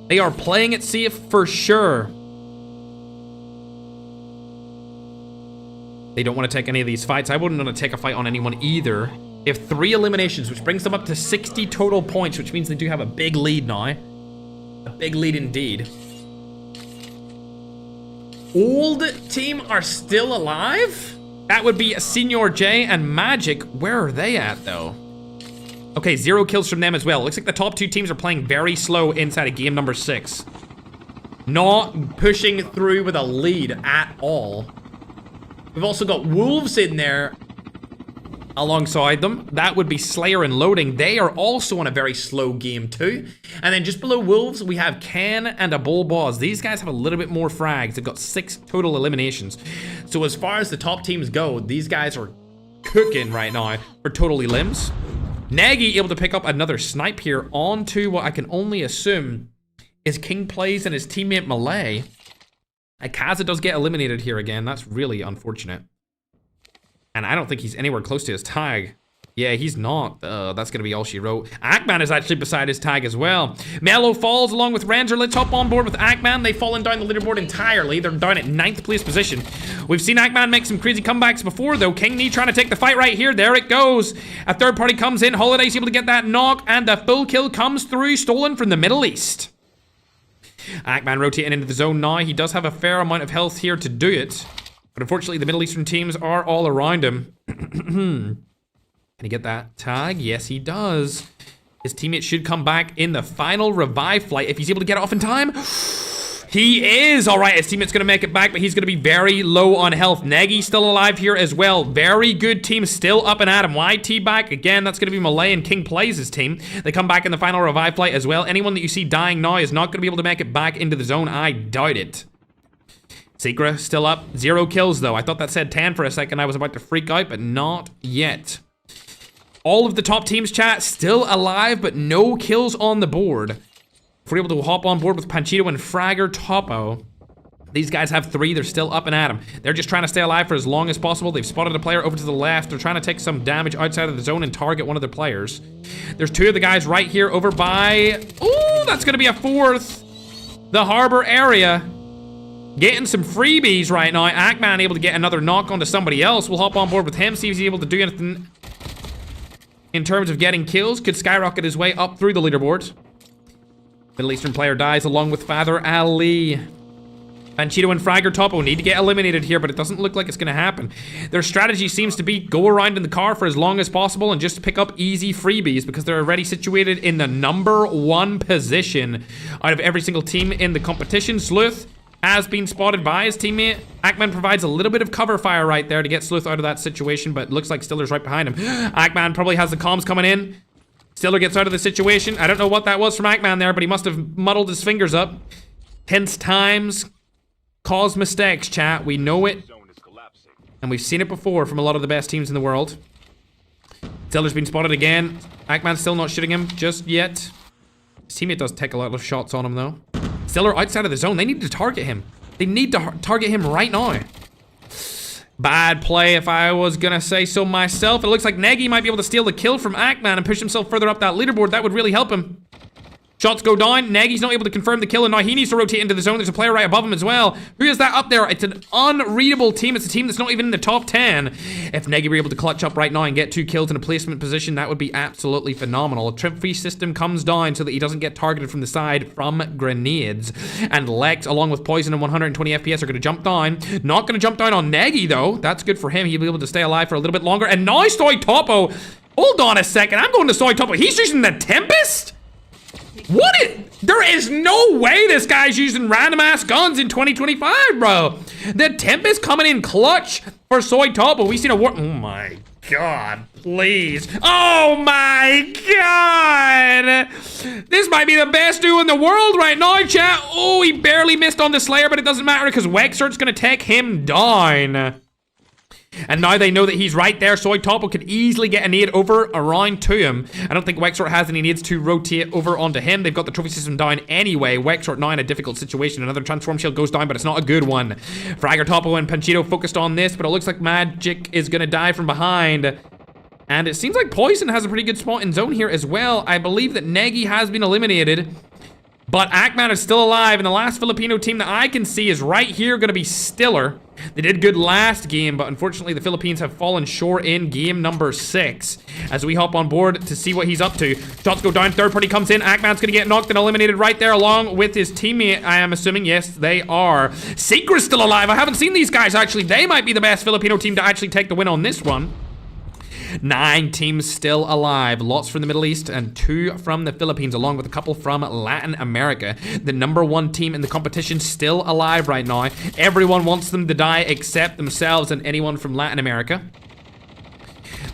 They are playing it safe for sure. They don't want to take any of these fights. I wouldn't want to take a fight on anyone either. They have 3 eliminations, which brings them up to 60 total points, which means they do have a big lead now. A big lead indeed. Old team are still alive? That would be Senior J and Magic. Where are they at, though? Okay, 0 kills from them as well. Looks like the top 2 teams are playing very slow inside of game number 6. Not pushing through with a lead at all. We've also got Wolves in there alongside them. That would be Slayer and Loading. They are also on a very slow game too. And then just below Wolves, we have Ken and a Bull Boss. These guys have a little bit more frags. They've got 6 total eliminations. So as far as the top teams go, these guys are cooking right now for total elims. Nagy able to pick up another snipe here onto what I can only assume is King Plays and his teammate Malay. Akaza does get eliminated here again. That's really unfortunate. And I don't think he's anywhere close to his tag. Yeah, he's not. That's going to be all she wrote. Ackman is actually beside his tag as well. Mello falls along with Ranger. Let's hop on board with Ackman. They've fallen down the leaderboard entirely. They're down at 9th place position. We've seen Ackman make some crazy comebacks before, though. King Knee trying to take the fight right here. There it goes. A third party comes in. Holiday's able to get that knock, and the full kill comes through, stolen from the Middle East. Ackman rotating into the zone now. He does have a fair amount of health here to do it, but unfortunately the Middle Eastern teams are all around him. Can he get that tag? Yes, he does. His teammate should come back in the final revive flight if he's able to get it off in time. He is! Alright, his teammate's going to make it back, but he's going to be very low on health. Negi's still alive here as well. Very good team still up and at him. YT back. Again, that's going to be Malay and King Plays' team. They come back in the final revive flight as well. Anyone that you see dying now is not going to be able to make it back into the zone. I doubt it. Secra still up. 0 kills, though. I thought that said 10 for a second. I was about to freak out, but not yet. All of the top teams, chat, still alive, but no kills on the board. If we're able to hop on board with Panchito and Fragger Topo, these guys have 3. They're still up and at him. They're just trying to stay alive for as long as possible. They've spotted a player over to the left. They're trying to take some damage outside of the zone and target one of their players. There's 2 of the guys right here over by... Ooh, that's going to be a 4th. The harbor area. Getting some freebies right now. Ackman able to get another knock onto somebody else. We'll hop on board with him, see if he's able to do anything in terms of getting kills. Could skyrocket his way up through the leaderboard. Middle Eastern player dies along with Father Ali. Panchito and Fragger Topo need to get eliminated here, but it doesn't look like it's going to happen. Their strategy seems to be go around in the car for as long as possible and just pick up easy freebies because they're already situated in the number 1 position out of every single team in the competition. Sleuth has been spotted by his teammate. Ackman provides a little bit of cover fire right there to get Sleuth out of that situation, but looks like Stiller's right behind him. Ackman probably has the comms coming in. Stiller gets out of the situation. I don't know what that was from Ackman there, but he must have muddled his fingers up. Tense times cause mistakes, chat. We know it, and we've seen it before from a lot of the best teams in the world. Stiller's been spotted again. Ackman's still not shooting him just yet. His teammate does take a lot of shots on him, though. Stiller outside of the zone. They need to target him. They need to target him right now. Bad play if I was gonna say so myself. It looks like Negi might be able to steal the kill from Ackman and push himself further up that leaderboard. That would really help him. Shots go down. Negi's not able to confirm the kill, and now he needs to rotate into the zone. There's a player right above him as well. Who is that up there? It's an unreadable team. It's a team that's not even in the top 10. If Negi were able to clutch up right now and get 2 kills in a placement position, that would be absolutely phenomenal. A trophy system comes down so that he doesn't get targeted from the side from grenades. And Lex, along with Poison and 120 FPS, are going to jump down. Not going to jump down on Negi, though. That's good for him. He'll be able to stay alive for a little bit longer. And now Soy Topo. Hold on a second. I'm going to Soy Topo. He's using the Tempest? What there is no way this guy's using random ass guns in 2025, bro. The Tempest coming in clutch for Soy Topo. We've seen a war. Oh my god, please. Oh my god. This might be the best duo in the world right now, chat. Oh, he barely missed on the Slayer, but it doesn't matter because Wexert's gonna take him down. And now they know that he's right there. Soy Topo could easily get a nade over around to him. I don't think Wexort has any nades to rotate over onto him. They've got the trophy system down anyway. Wexort now in a difficult situation. Another transform shield goes down, but it's not a good one. Fragger Topo and Panchito focused on this, but it looks like Magic is gonna die from behind. And it seems like Poison has a pretty good spot in zone here as well. I believe that Negi has been eliminated, but Ackman is still alive, and the last Filipino team that I can see is right here, gonna be Stiller. They did good last game, but unfortunately the Philippines have fallen short in game number 6. As we hop on board to see what he's up to. Shots go down, third party comes in. Ackman's gonna get knocked and eliminated right there along with his teammate, I am assuming. Yes, they are. Secret's still alive. I haven't seen these guys, actually. They might be the best Filipino team to actually take the win on this one. 9 teams still alive. Lots from the Middle East and 2 from the Philippines, along with a couple from Latin America. The number 1 team in the competition still alive right now. Everyone wants them to die except themselves and anyone from Latin America.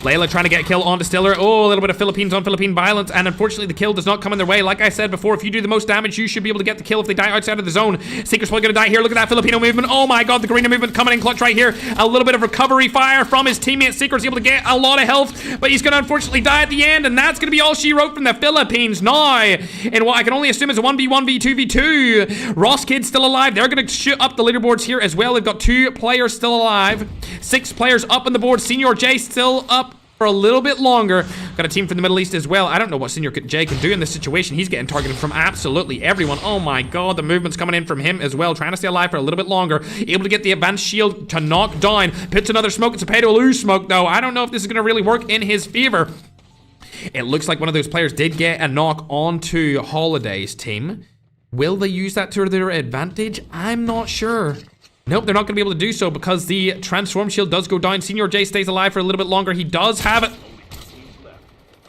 Layla trying to get a kill onto Stiller. Oh, a little bit of Philippines on Philippine violence, and unfortunately the kill does not come in their way. Like I said before, if you do the most damage, you should be able to get the kill if they die outside of the zone. Seeker's probably gonna die here. Look at that Filipino movement. Oh my god, the Garena movement coming in clutch right here. A little bit of recovery fire from his teammate. Seeker's able to get a lot of health, but he's gonna unfortunately die at the end, and that's gonna be all she wrote from the Philippines now. In what I can only assume is a 1v1 v2v2. Ross Kid's still alive. They're gonna shoot up the leaderboards here as well. They've got 2 players still alive. 6 players up on the board. Senior J still up for a little bit longer. Got a team from the Middle East as well. I don't know what Senior J can do in this situation. He's getting targeted from absolutely everyone. Oh my god, the movement's coming in from him as well. Trying to stay alive for a little bit longer. Able to get the advanced shield to knock down. Puts another smoke. It's a pay to lose smoke though. I don't know if this is going to really work in his favor. It looks like one of those players did get a knock onto Holiday's team. Will they use that to their advantage? I'm not sure. Nope, they're not going to be able to do so because the transform shield does go down. Senior J stays alive for a little bit longer. He does have it.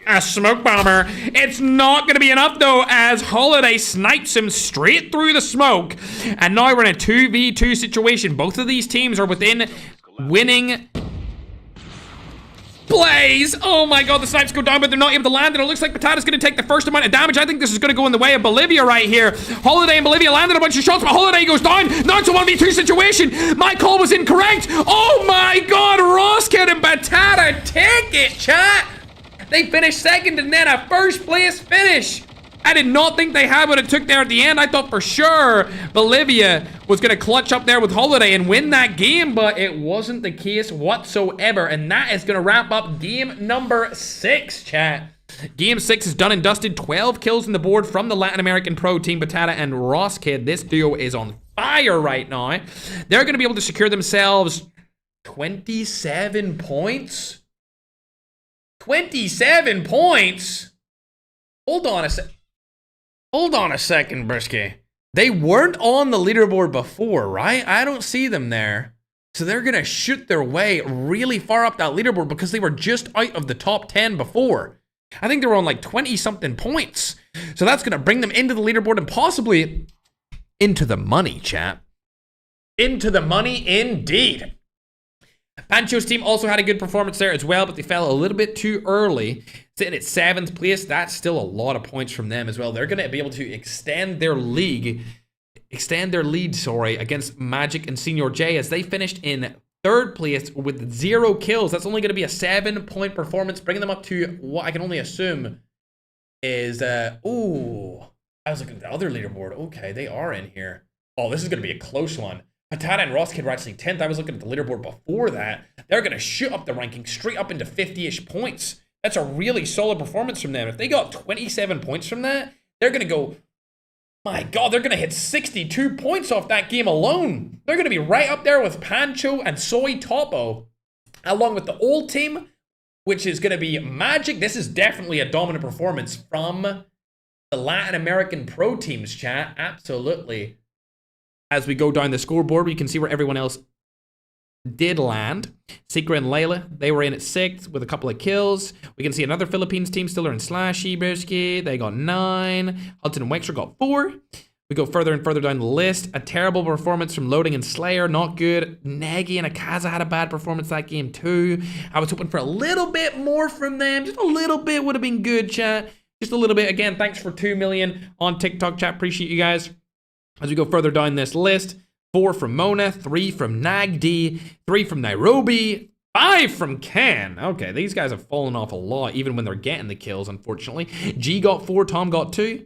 A smoke bomber. It's not going to be enough though, as Holiday snipes him straight through the smoke. And now we're in a 2v2 situation. Both of these teams are within winning Blaze! Oh my god, the snipes go down, but they're not able to land, and it looks like Patata's gonna take the first amount of damage. I think this is gonna go in the way of Bolivia right here. Holiday and Bolivia landed a bunch of shots, but Holiday goes down. Now it's a 1v2 situation. My call was incorrect. Oh my god, Rosskid and Patata take it, chat! They finished second and then a first place finish. I did not think they had what it took there at the end. I thought for sure Bolivia was going to clutch up there with Holiday and win that game, but it wasn't the case whatsoever. And that is going to wrap up game number 6, chat. Game 6 is done and dusted. 12 kills on the board from the Latin American pro team, Patata and Rosskid. This duo is on fire right now. They're going to be able to secure themselves 27 points. 27 points? Hold on a second. Hold on a second, Brisky. They weren't on the leaderboard before, right? I don't see them there. So they're going to shoot their way really far up that leaderboard because they were just out of the top 10 before. I think they were on like 20-something points. So that's going to bring them into the leaderboard and possibly into the money, chat. Into the money indeed. Pancho's team also had a good performance there as well, but they fell a little bit too early. Sitting at 7th place, that's still a lot of points from them as well. They're going to be able to extend their lead, against Magic and Senior J as they finished in 3rd place with 0 kills. That's only going to be a 7-point performance, bringing them up to what I can only assume is, ooh, I was looking at the other leaderboard. Okay, they are in here. Oh, this is going to be a close one. Patata and Rosskid were actually 10th. I was looking at the leaderboard before that. They're going to shoot up the ranking straight up into 50-ish points. That's a really solid performance from them. If they got 27 points from that, they're going to go, my god, they're going to hit 62 points off that game alone. They're going to be right up there with Pancho and Soy Topo, along with the old team, which is going to be Magic. This is definitely a dominant performance from the Latin American pro teams, chat. Absolutely. As we go down the scoreboard, we can see where everyone else did land. Secret and Layla, they were in at 6th with a couple of kills. We can see another Philippines team still are in Slashy Brisky. They got 9. Hudson and Wexter got 4. We go further and further down the list. A terrible performance from Loading and Slayer, not good. Negi and Akaza had a bad performance that game too. I was hoping for a little bit more from them. Just a little bit would have been good, chat. Just a little bit. Again, thanks for 2 million on TikTok, chat. Appreciate you guys. As we go further down this list, 4 from Mona, 3 from Nagd, 3 from Nairobi, 5 from Can. Okay, these guys have fallen off a lot, even when they're getting the kills, unfortunately. G got 4, Tom got 2.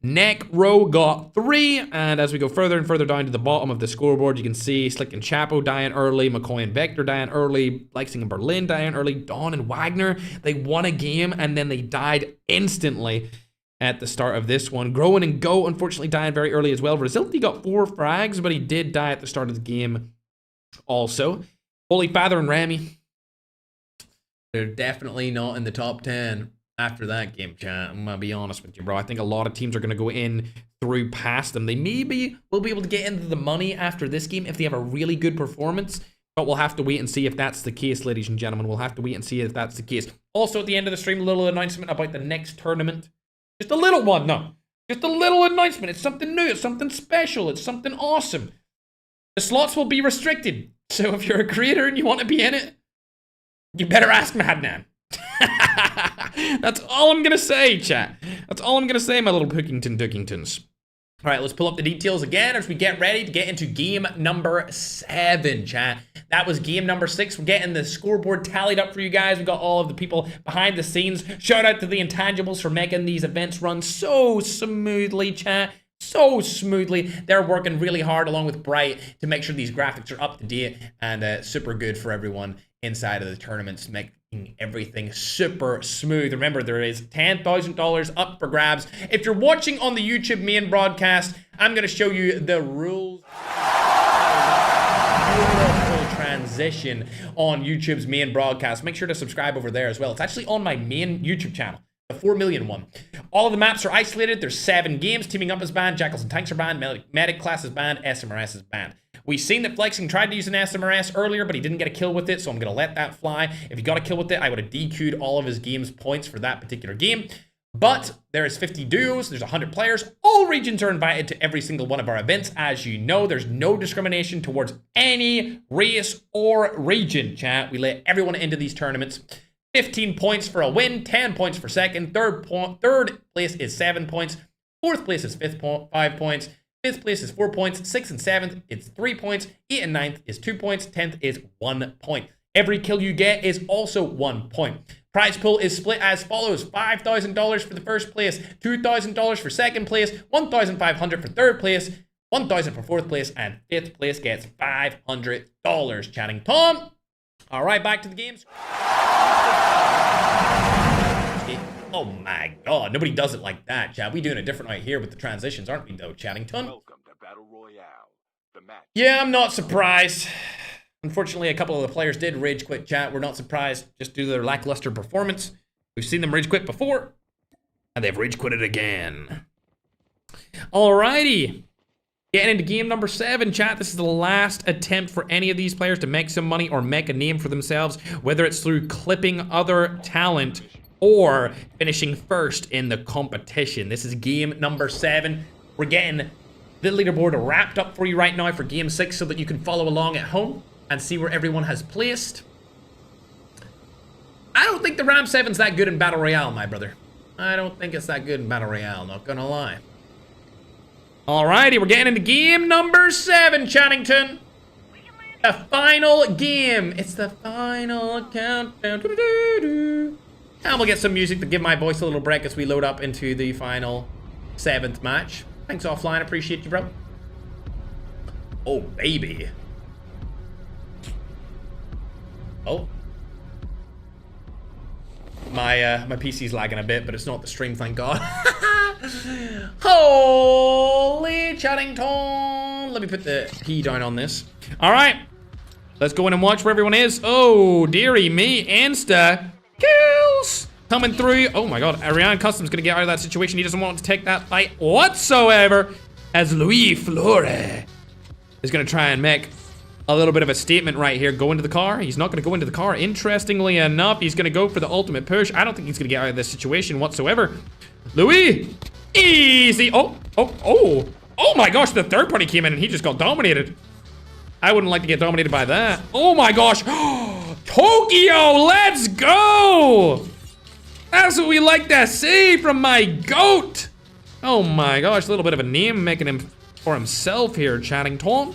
Necro got 3. And as we go further and further down to the bottom of the scoreboard, you can see Slick and Chapo dying early, McCoy and Vector dying early, Lexing and Berlin dying early, Dawn and Wagner, they won a game and then they died instantly at the start of this one. Grow and Go, unfortunately, dying very early as well. Brasilti got 4 frags, but he did die at the start of the game also. Holy Father and Rami, they're definitely not in the top 10 after that game, chat. I'm going to be honest with you, bro. I think a lot of teams are going to go in through past them. They maybe will be able to get into the money after this game if they have a really good performance, but we'll have to wait and see if that's the case, ladies and gentlemen. We'll have to wait and see if that's the case. Also, at the end of the stream, a little announcement about the next tournament. Just a little one, no. Just a little announcement. It's something new. It's something special. It's something awesome. The slots will be restricted. So if you're a creator and you want to be in it, you better ask Madman. That's all I'm going to say, chat. That's all I'm going to say, my little Pookington-Dookingtons. All right, let's pull up the details again as we get ready to get into game number 7, chat. That was game number 6. We're getting the scoreboard tallied up for you guys. We got all of the people behind the scenes. Shout out to the Intangibles for making these events run so smoothly, chat. So smoothly. They're working really hard along with Bright to make sure these graphics are up to date and super good for everyone inside of the tournaments to make making everything super smooth. Remember, there is $10,000 up for grabs. If you're watching on the YouTube main broadcast, I'm going to show you the rules. Beautiful transition on YouTube's main broadcast. Make sure to subscribe over there as well. It's actually on my main YouTube channel, the 4 million one. All of the maps are isolated. There's 7 games. Teaming Up is banned. Jackals and Tanks are banned. Medic class is banned. SMRS is banned. We've seen that Flexing tried to use an SMRS earlier, but he didn't get a kill with it, so I'm going to let that fly. If he got a kill with it, I would have DQ'd all of his game's points for that particular game. But there is 50 duos, there's 100 players. All regions are invited to every single one of our events. As you know, there's no discrimination towards any race or region, chat. We let everyone into these tournaments. 15 points for a win, 10 points for second. Third place is 7 points. Fourth place is 5 points. Fifth place is 4 points. 6th and 7th, it's 3 points. 8th and 9th is 2 points. 10th is 1 point. Every kill you get is also 1 point. Prize pool is split as follows. $5,000 for the first place, $2,000 for second place, $1,500 for third place, $1,000 for fourth place, and fifth place gets $500. Chatting Tom. All right, back to the games. Oh my God, nobody does it like that, chat. We doing it different right here with the transitions, aren't we, though, Chattington? Welcome to Battle Royale. The match. Yeah, I'm not surprised. Unfortunately, a couple of the players did rage quit, chat. We're not surprised, just due to their lackluster performance. We've seen them rage quit before, and they've rage quitted again. Alrighty. Getting into game number 7, chat. This is the last attempt for any of these players to make some money or make a name for themselves, whether it's through clipping other talent or finishing first in the competition. This is game number 7. We're getting the leaderboard wrapped up for you right now for game 6 so that you can follow along at home and see where everyone has placed. I don't think the Ram 7's that good in Battle Royale, my brother. I don't think it's that good in Battle Royale, not gonna lie. Alrighty, we're getting into game number 7, Chattington. The final game. It's the final countdown. And we'll get some music to give my voice a little break as we load up into the final 7th match. Thanks, Offline. Appreciate you, bro. Oh, baby. Oh. My PC's lagging a bit, but it's not the stream, thank God. Holy Chattington. Let me put the P down on this. All right. Let's go in and watch where everyone is. Oh, dearie me. Insta kills coming through. Oh my God. Ariane Custom's going to get out of that situation. He doesn't want to take that fight whatsoever. As Louis Flore is going to try and make a little bit of a statement right here. Go into the car. He's not going to go into the car. Interestingly enough, he's going to go for the ultimate push. I don't think he's going to get out of this situation whatsoever. Louis. Easy. Oh my gosh. The third party came in and he just got dominated. I wouldn't like to get dominated by that. Oh my gosh. Tokyo, let's go. That's what we like to see from my GOAT. Oh my gosh, a little bit of a name making him for himself here, Chattington.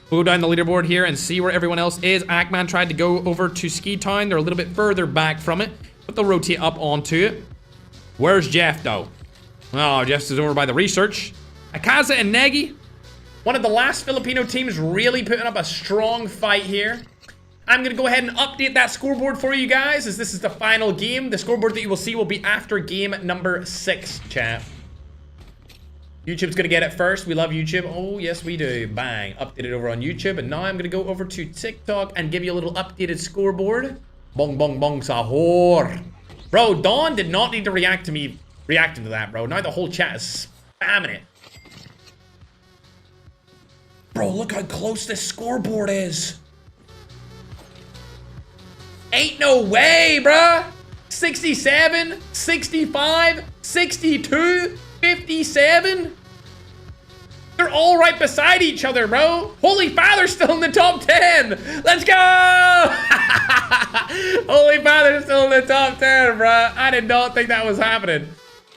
We'll go down the leaderboard here and see where everyone else is. Ackman tried to go over to Ski Town. They're a little bit further back from it, but they'll rotate up onto it. Where's Jeff, though? Oh, Jeff's is over by the research. Akaza and Negi, one of the last Filipino teams, really putting up a strong fight here. I'm going to go ahead and update that scoreboard for you guys, as this is the final game. The scoreboard that you will see will be after game number 6, chat. YouTube's going to get it first. We love YouTube. Oh, yes, we do. Bang. Updated over on YouTube. And now I'm going to go over to TikTok and give you a little updated scoreboard. Bong, bong, bong, sahur. Bro, Dawn did not need to react to me reacting to that, bro. Now the whole chat is spamming it. Bro, look how close this scoreboard is. Ain't no way, bruh. 67, 65, 62, 57. They're all right beside each other, bro. Holy Father's still in the top 10. Let's go. Holy Father's still in the top 10, bruh. I did not think that was happening.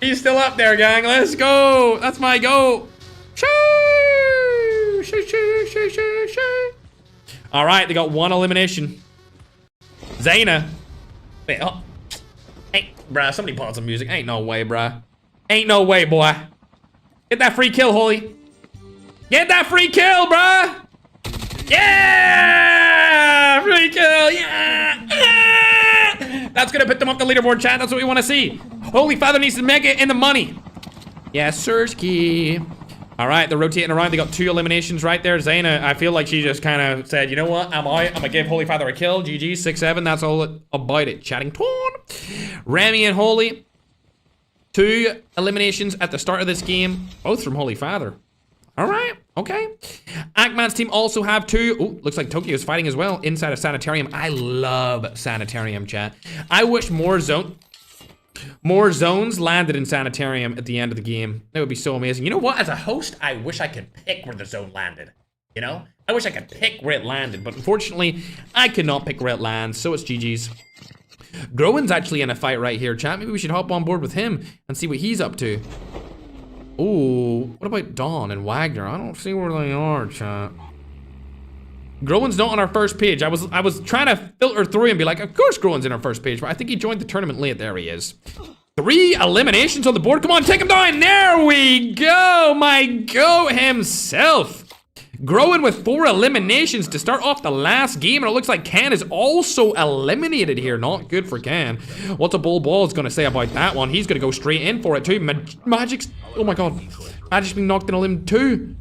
He's still up there, gang. Let's go. That's my goal. Shoo, shoo, shoo, shoo, shoo, shoo. All right, they got one elimination. Zaina. Wait, oh. Hey, bruh, somebody pause some music. Ain't no way, bruh. Ain't no way, boy. Get that free kill, Holy. Get that free kill, bruh. Yeah! Free kill, yeah! Yeah! That's gonna put them up the leaderboard, chat. That's what we want to see. Holy Father needs to make it in the money. Yes, Sirski. All right, they're rotating around. They got 2 eliminations right there. Zaina, I feel like she just kind of said, you know what? I'm out. I'm gonna give Holy Father a kill. GG, 6-7. That's all about it. Chatting torn. Remy and Holy. 2 eliminations at the start of this game. Both from Holy Father. All right, okay. Ackman's team also have 2. Oh, looks like Tokyo's fighting as well inside a sanitarium. I love sanitarium, chat. I wish more zones landed in sanitarium at the end of the game. That would be so amazing. You know what? As a host, I wish I could pick where the zone landed. You know? I wish I could pick where it landed, but unfortunately, I cannot pick where it lands, so it's GG's. Growen's actually in a fight right here, chat. Maybe we should hop on board with him and see what he's up to. Ooh, what about Dawn and Wagner? I don't see where they are, chat. Growen's not on our first page. I was trying to filter through and be like, of course Growen's in our first page, but I think he joined the tournament late. There he is. 3 eliminations on the board. Come on, take him down. There we go. My goat himself. Growen with 4 eliminations to start off the last game, and it looks like Ken is also eliminated here. Not good for Ken. What's a bull ball is gonna say about that one? He's gonna go straight in for it too. Magic's, oh my god. Magic's being knocked in a limb too.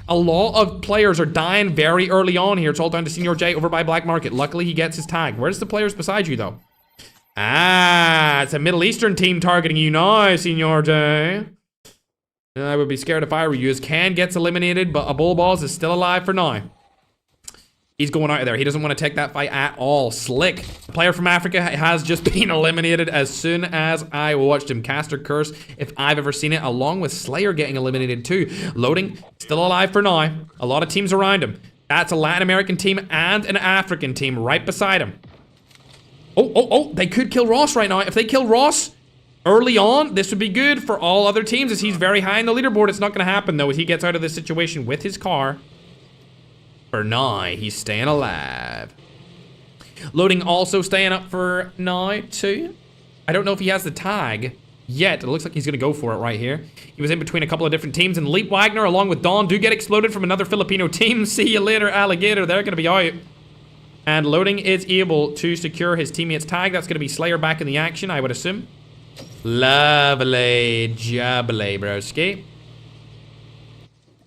A lot of players are dying very early on here. It's all down to Senior J over by Black Market. Luckily, he gets his tag. Where's the players beside you, though? Ah, it's a Middle Eastern team targeting you now, Senior J. I would be scared if I were you, as Ken gets eliminated, but a Bull Balls is still alive for now. He's going out of there. He doesn't want to take that fight at all. Slick. A player from Africa has just been eliminated as soon as I watched him. Caster Curse, if I've ever seen it, along with Slayer getting eliminated too. Loading, still alive for now. A lot of teams around him. That's a Latin American team and an African team right beside him. Oh, they could kill Ross right now. If they kill Ross early on, this would be good for all other teams as he's very high in the leaderboard. It's not going to happen though as he gets out of this situation with his car. For now, he's staying alive. Loading also staying up for now too. I don't know if he has the tag yet. It looks like he's gonna go for it right here. He was in between a couple of different teams, and Leap Wagner along with Dawn do get exploded from another Filipino team. See you later, alligator. They're gonna be out. And Loading is able to secure his teammate's tag. That's gonna be Slayer back in the action, I would assume. Lovely jubbly, broski.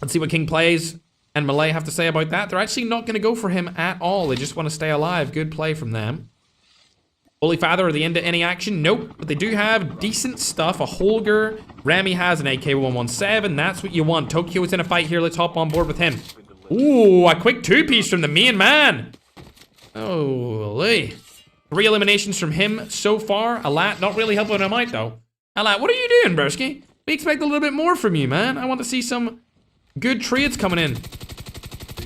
Let's see what King Plays and Malay have to say about that. They're actually not going to go for him at all. They just want to stay alive. Good play from them. Holy Father, are they into any action? Nope. But they do have decent stuff. A Holger. Remy has an AK-117. That's what you want. Tokyo is in a fight here. Let's hop on board with him. Ooh, a quick 2-piece from the main man. Holy. 3 eliminations from him so far. Alat not really helping him out, though. Alat, what are you doing, broski? We expect a little bit more from you, man. I want to see some good trades coming in.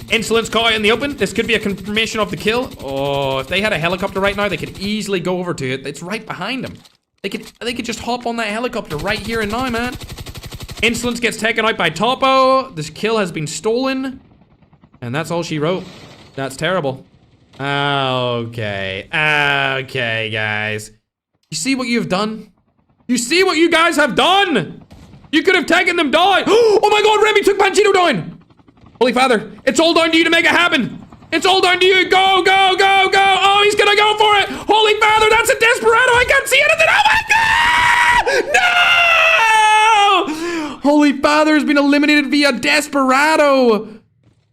Insolence caught out in the open. This could be a confirmation of the kill. Oh, if they had a helicopter right now, they could easily go over to it. It's right behind them. They could just hop on that helicopter right here and now, man. Insolence gets taken out by Topo. This kill has been stolen. And that's all she wrote. That's terrible. Okay. Okay, guys. You see what you've done? You see what you guys have done? You could have taken them down. Oh my god, Remy took Panchito down. Holy Father, it's all down to you to make it happen. It's all down to you. Go, go, go, go. Oh, he's gonna go for it. Holy Father, that's a Desperado. I can't see anything. Oh my god! No! Holy Father has been eliminated via Desperado.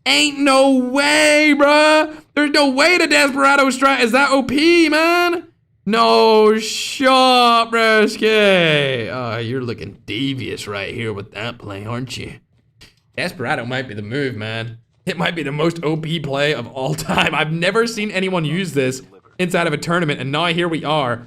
Ain't no way, bruh. There's no way the Desperado strat is that OP, man. No shot, broski. Oh, you're looking devious right here with that play, aren't you? Desperado might be the move, man. It might be the most OP play of all time. I've never seen anyone use this inside of a tournament, and now here we are.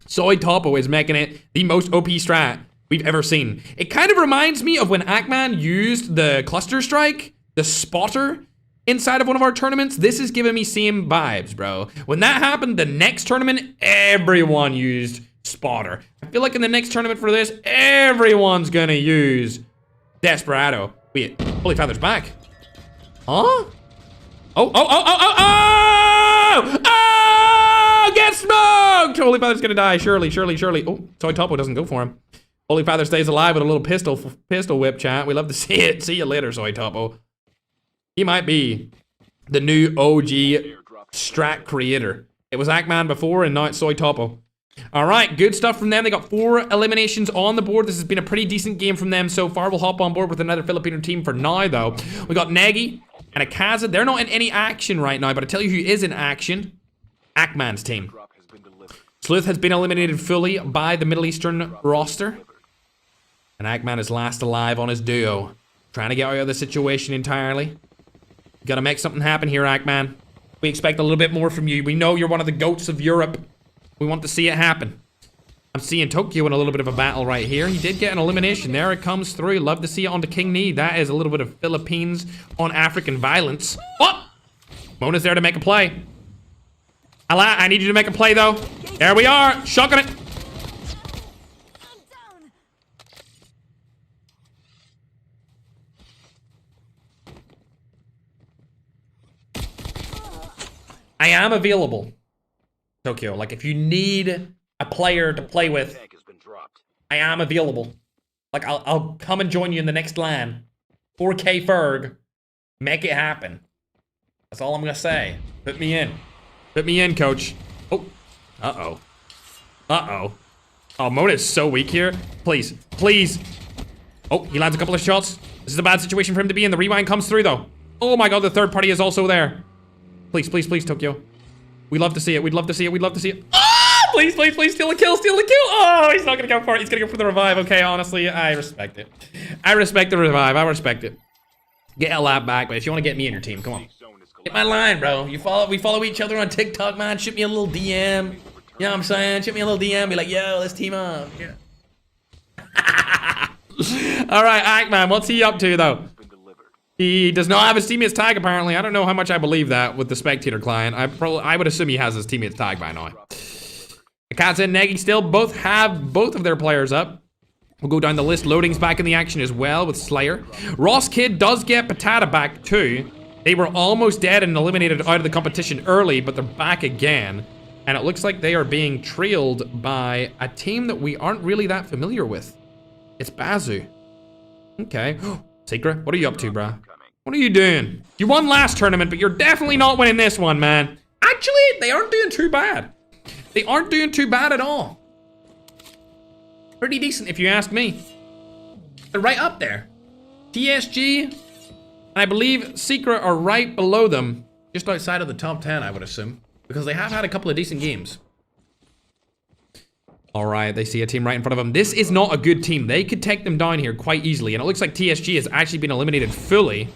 Soy Topo is making it the most OP strat we've ever seen. It kind of reminds me of when Ackman used the cluster strike, the spotter, inside of one of our tournaments. This is giving me same vibes, bro. When that happened, the next tournament, everyone used spotter. I feel like in the next tournament for this, everyone's gonna use Desperado. Wait, Holy Father's back. Huh? Oh! Get smoked! Holy Father's gonna die. Surely. Oh, Soy Topo doesn't go for him. Holy Father stays alive with a little pistol whip, chat. We love to see it. See you later, Soy Topo. He might be the new OG strat creator. It was Ackman before, and now it's Soy Topo. All right, good stuff from them. They got 4 eliminations on the board. This has been a pretty decent game from them so far. We'll hop on board with another Filipino team for now, though. We got Nagy and Akaza. They're not in any action right now, but I tell you who is in action. Akman's team. Sleuth has been eliminated fully by the Middle Eastern roster. And Akman is last alive on his duo. Trying to get out of the situation entirely. Gotta make something happen here, Akman. We expect a little bit more from you. We know you're one of the GOATs of Europe. We want to see it happen. I'm seeing Tokyo in a little bit of a battle right here. He did get an elimination. There it comes through. Love to see it onto King Knee. That is a little bit of Philippines on African violence. Oh! Mona's there to make a play. I need you to make a play, though. There we are. Shotgun it. I am available, Tokyo. Like, if you need a player to play with, I am available. Like, I'll come and join you in the next LAN. 4K Ferg. Make it happen. That's all I'm gonna say. Put me in. Put me in, coach. Oh. Uh-oh. Uh-oh. Oh, Mona is so weak here. Please. Please. Oh, he lands a couple of shots. This is a bad situation for him to be in. The rewind comes through, though. Oh my god, the third party is also there. Please, please, please, Tokyo. We'd love to see it. We'd love to see it. We'd love to see it. Ah! Please, please, please, steal a kill, steal a kill. Oh, he's not gonna go for it. He's gonna go for the revive. Okay, honestly, I respect it. I respect the revive. I respect it. Get a lap back, but if you want to get me in your team, come on. Get my line, bro. We follow each other on TikTok, man. Shoot me a little DM. You know what I'm saying? Shoot me a little DM. Be like, yo, let's team up. Yeah. All right, Akman, what's he up to, though? He does not have his teammate's tag, apparently. I don't know how much I believe that with the spectator client. I would assume he has his teammate's tag by now. Akaza and Nagy still both have both of their players up. We'll go down the list. Loading's back in the action as well with Slayer. Ross Kid does get Patata back too. They were almost dead and eliminated out of the competition early, but they're back again. And it looks like they are being trailed by a team that we aren't really that familiar with. It's Bazu. Okay. Secret, what are you up to, bruh? What are you doing? You won last tournament, but you're definitely not winning this one, man. Actually, they aren't doing too bad. They aren't doing too bad at all. Pretty decent, if you ask me. They're right up there. TSG, and I believe Secret are right below them. Just outside of the top 10, I would assume. Because they have had a couple of decent games. All right, they see a team right in front of them. This is not a good team. They could take them down here quite easily. And it looks like TSG has actually been eliminated fully.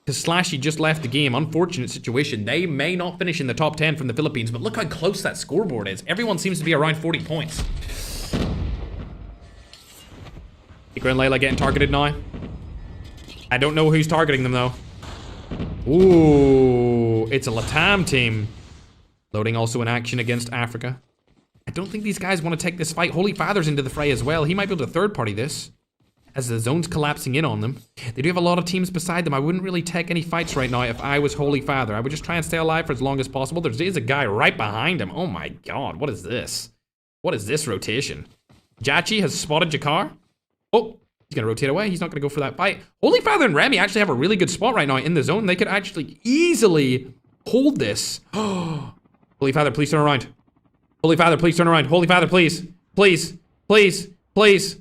Because Slashy just left the game. Unfortunate situation. They may not finish in the top 10 from the Philippines. But look how close that scoreboard is. Everyone seems to be around 40 points. Ikra and Layla getting targeted now. I don't know who's targeting them, though. Ooh, it's a Latam team. Loading also in action against Africa. I don't think these guys want to take this fight. Holy Father's into the fray as well. He might be able to third party this as the zone's collapsing in on them. They do have a lot of teams beside them. I wouldn't really take any fights right now if I was Holy Father. I would just try and stay alive for as long as possible. There is a guy right behind him. Oh my god, what is this? What is this rotation? Jachi has spotted Jakar. Oh, he's gonna rotate away. He's not gonna go for that fight. Holy Father and Remy actually have a really good spot right now in the zone. They could actually easily hold this. Holy Father, please turn around. Holy Father, please turn around. Holy Father, please. Please. Please. Please.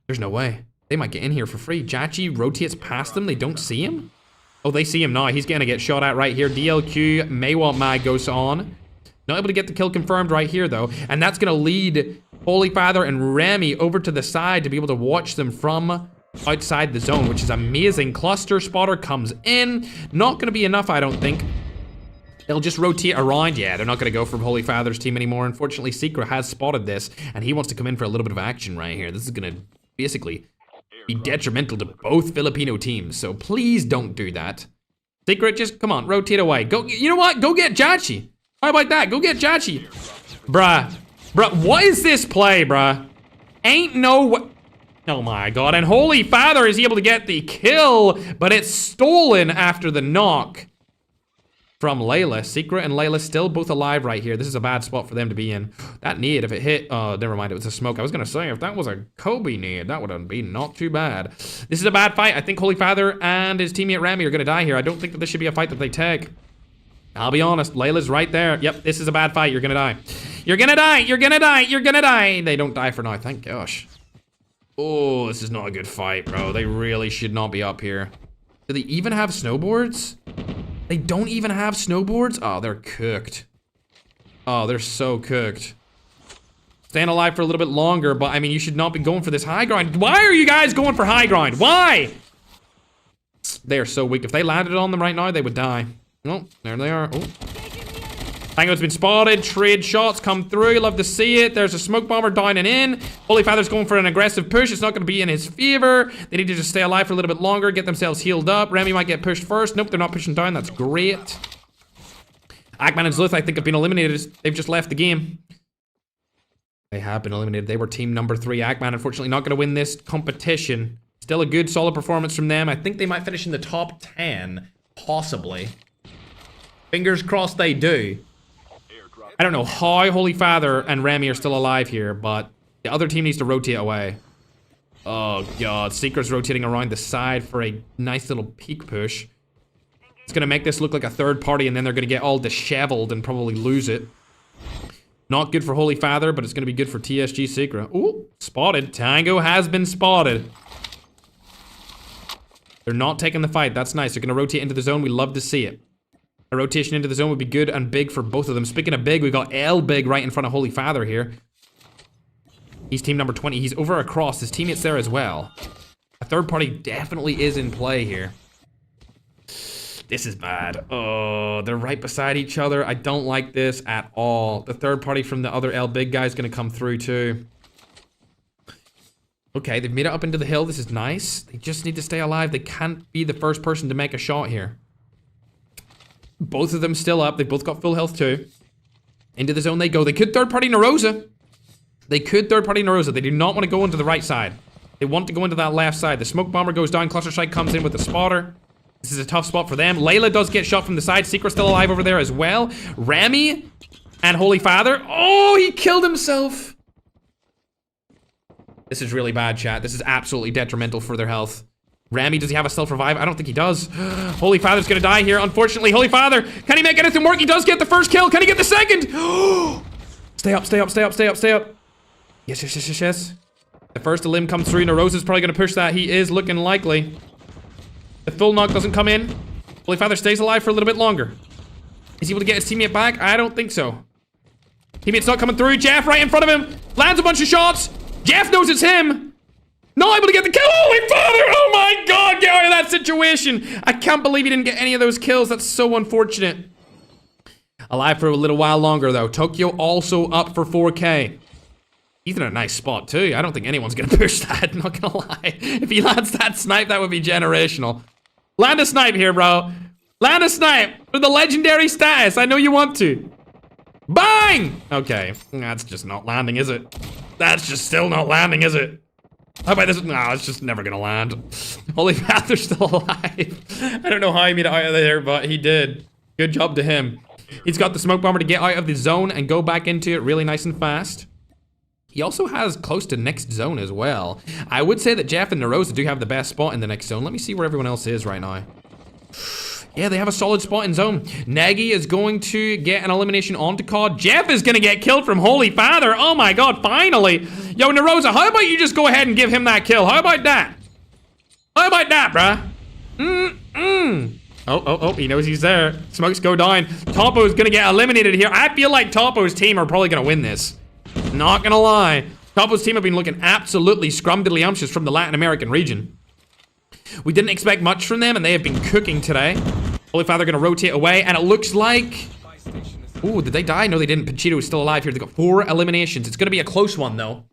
There's no way. They might get in here for free. Jachi rotates past them. They don't see him. Oh, they see him now. He's going to get shot at right here. DLQ, may want mag goes on. Not able to get the kill confirmed right here, though. And that's going to lead Holy Father and Remy over to the side to be able to watch them from outside the zone, which is amazing. Cluster spotter comes in. Not going to be enough, I don't think. They'll just rotate around. Yeah, they're not going to go for Holy Father's team anymore. Unfortunately, Secret has spotted this, and he wants to come in for a little bit of action right here. This is going to basically be detrimental to both Filipino teams, so please don't do that. Secret, just, come on, rotate away. Go, you know what? Go get Jachi. How about that? Go get Jachi. Bruh. Bruh, what is this play, bruh? Ain't no way. Oh my god, and Holy Father is able to get the kill, but it's stolen after the knock from Layla. Secret and Layla still both alive right here. This is a bad spot for them to be in. That nade, if it hit, never mind, it was a smoke. I was gonna say, if that was a Kobe nade, that would have been not too bad. This is a bad fight. I think Holy Father and his teammate Remy are gonna die here. I don't think that this should be a fight that they take. I'll be honest, Layla's right there. Yep, this is a bad fight. You're gonna die. You're gonna die. You're gonna die. You're gonna die. They don't die for now. Thank gosh. Oh, this is not a good fight, bro. They really should not be up here. Do they even have snowboards? They don't even have snowboards? Oh, they're cooked. Oh, they're so cooked. Staying alive for a little bit longer, but I mean, you should not be going for this high grind. Why are you guys going for high grind? Why? They are so weak. If they landed on them right now, they would die. Oh, there they are. Oh. Tango's been spotted. Trade shots come through. Love to see it. There's a smoke bomber down and in. Holy Father's going for an aggressive push. It's not going to be in his favor. They need to just stay alive for a little bit longer, get themselves healed up. Remy might get pushed first. Nope, they're not pushing down. That's great. Ackman and Zluth, I think, have been eliminated. They've just left the game. They have been eliminated. They were team number 3. Ackman, unfortunately, not going to win this competition. Still a good, solid performance from them. I think they might finish in the top 10. Possibly. Fingers crossed they do. I don't know how Holy Father and Remy are still alive here, but the other team needs to rotate away. Oh, God. Seeker's rotating around the side for a nice little peek push. It's going to make this look like a third party, and then they're going to get all disheveled and probably lose it. Not good for Holy Father, but it's going to be good for TSG Secret. Ooh, spotted. Tango has been spotted. They're not taking the fight. That's nice. They're going to rotate into the zone. We love to see it. A rotation into the zone would be good and big for both of them. Speaking of big, we got L Big right in front of Holy Father here. He's team number 20. He's over across. His teammate's there as well. A third party definitely is in play here. This is bad. Oh, they're right beside each other. I don't like this at all. The third party from the other L Big guy is going to come through too. Okay, they've made it up into the hill. This is nice. They just need to stay alive. They can't be the first person to make a shot here. Both of them still up. They both got full health too. Into the zone they go. They could third party Narosa. They could third party Narosa. They do not want to go into the right side. They want to go into that left side. The smoke bomber goes down. Cluster strike comes in with the spotter. This is a tough spot for them. Layla does get shot from the side. Secret's still alive over there as well. Remy and Holy Father. Oh, he killed himself. This is really bad, chat. This is absolutely detrimental for their health. Remy, does he have a self-revive? I don't think he does. Holy Father's gonna die here, unfortunately. Holy Father, can he make anything work? He does get the first kill. Can he get the second? Stay up, stay up, stay up, stay up, stay up. Yes, yes, yes, yes, yes. The first limb comes through. Narosa's probably gonna push that. He is looking likely. The full knock doesn't come in. Holy Father stays alive for a little bit longer. Is he able to get his teammate back? I don't think so. Teammate's not coming through. Jeff right in front of him. Lands a bunch of shots. Jeff knows it's him. Not able to get the kill. Holy Father! Oh my God! Get out of that situation! I can't believe he didn't get any of those kills. That's so unfortunate. Alive for a little while longer though. Tokyo also up for 4K. He's in a nice spot too. I don't think anyone's gonna push that. Not gonna lie. If he lands that snipe, that would be generational. Land a snipe here, bro. Land a snipe for the legendary status. I know you want to. Bang! Okay, that's just not landing, is it? That's just still not landing, is it? How about this? No, it's just never gonna land. Holy Father's still alive. I don't know how he made it out of there, but he did. Good job to him. He's got the smoke bomber to get out of the zone and go back into it really nice and fast. He also has close to next zone as well. I would say that Jeff and Narosa do have the best spot in the next zone. Let me see where everyone else is right now. Yeah, they have a solid spot in zone. Nagy is going to get an elimination onto COD. Jeff is going to get killed from Holy Father. Oh my God, finally. Yo, Narosa, how about you just go ahead and give him that kill? How about that? How about that, bruh? Oh, he knows he's there. Smokes go down. Topo's going to get eliminated here. I feel like Topo's team are probably going to win this. Not going to lie. Topo's team have been looking absolutely scrumdiddlyumptious from the Latin American region. We didn't expect much from them, and they have been cooking today. Holy Father going to rotate away, and it looks like... Ooh, did they die? No, they didn't. Panchito is still alive here. They got 4 eliminations. It's going to be a close one, though.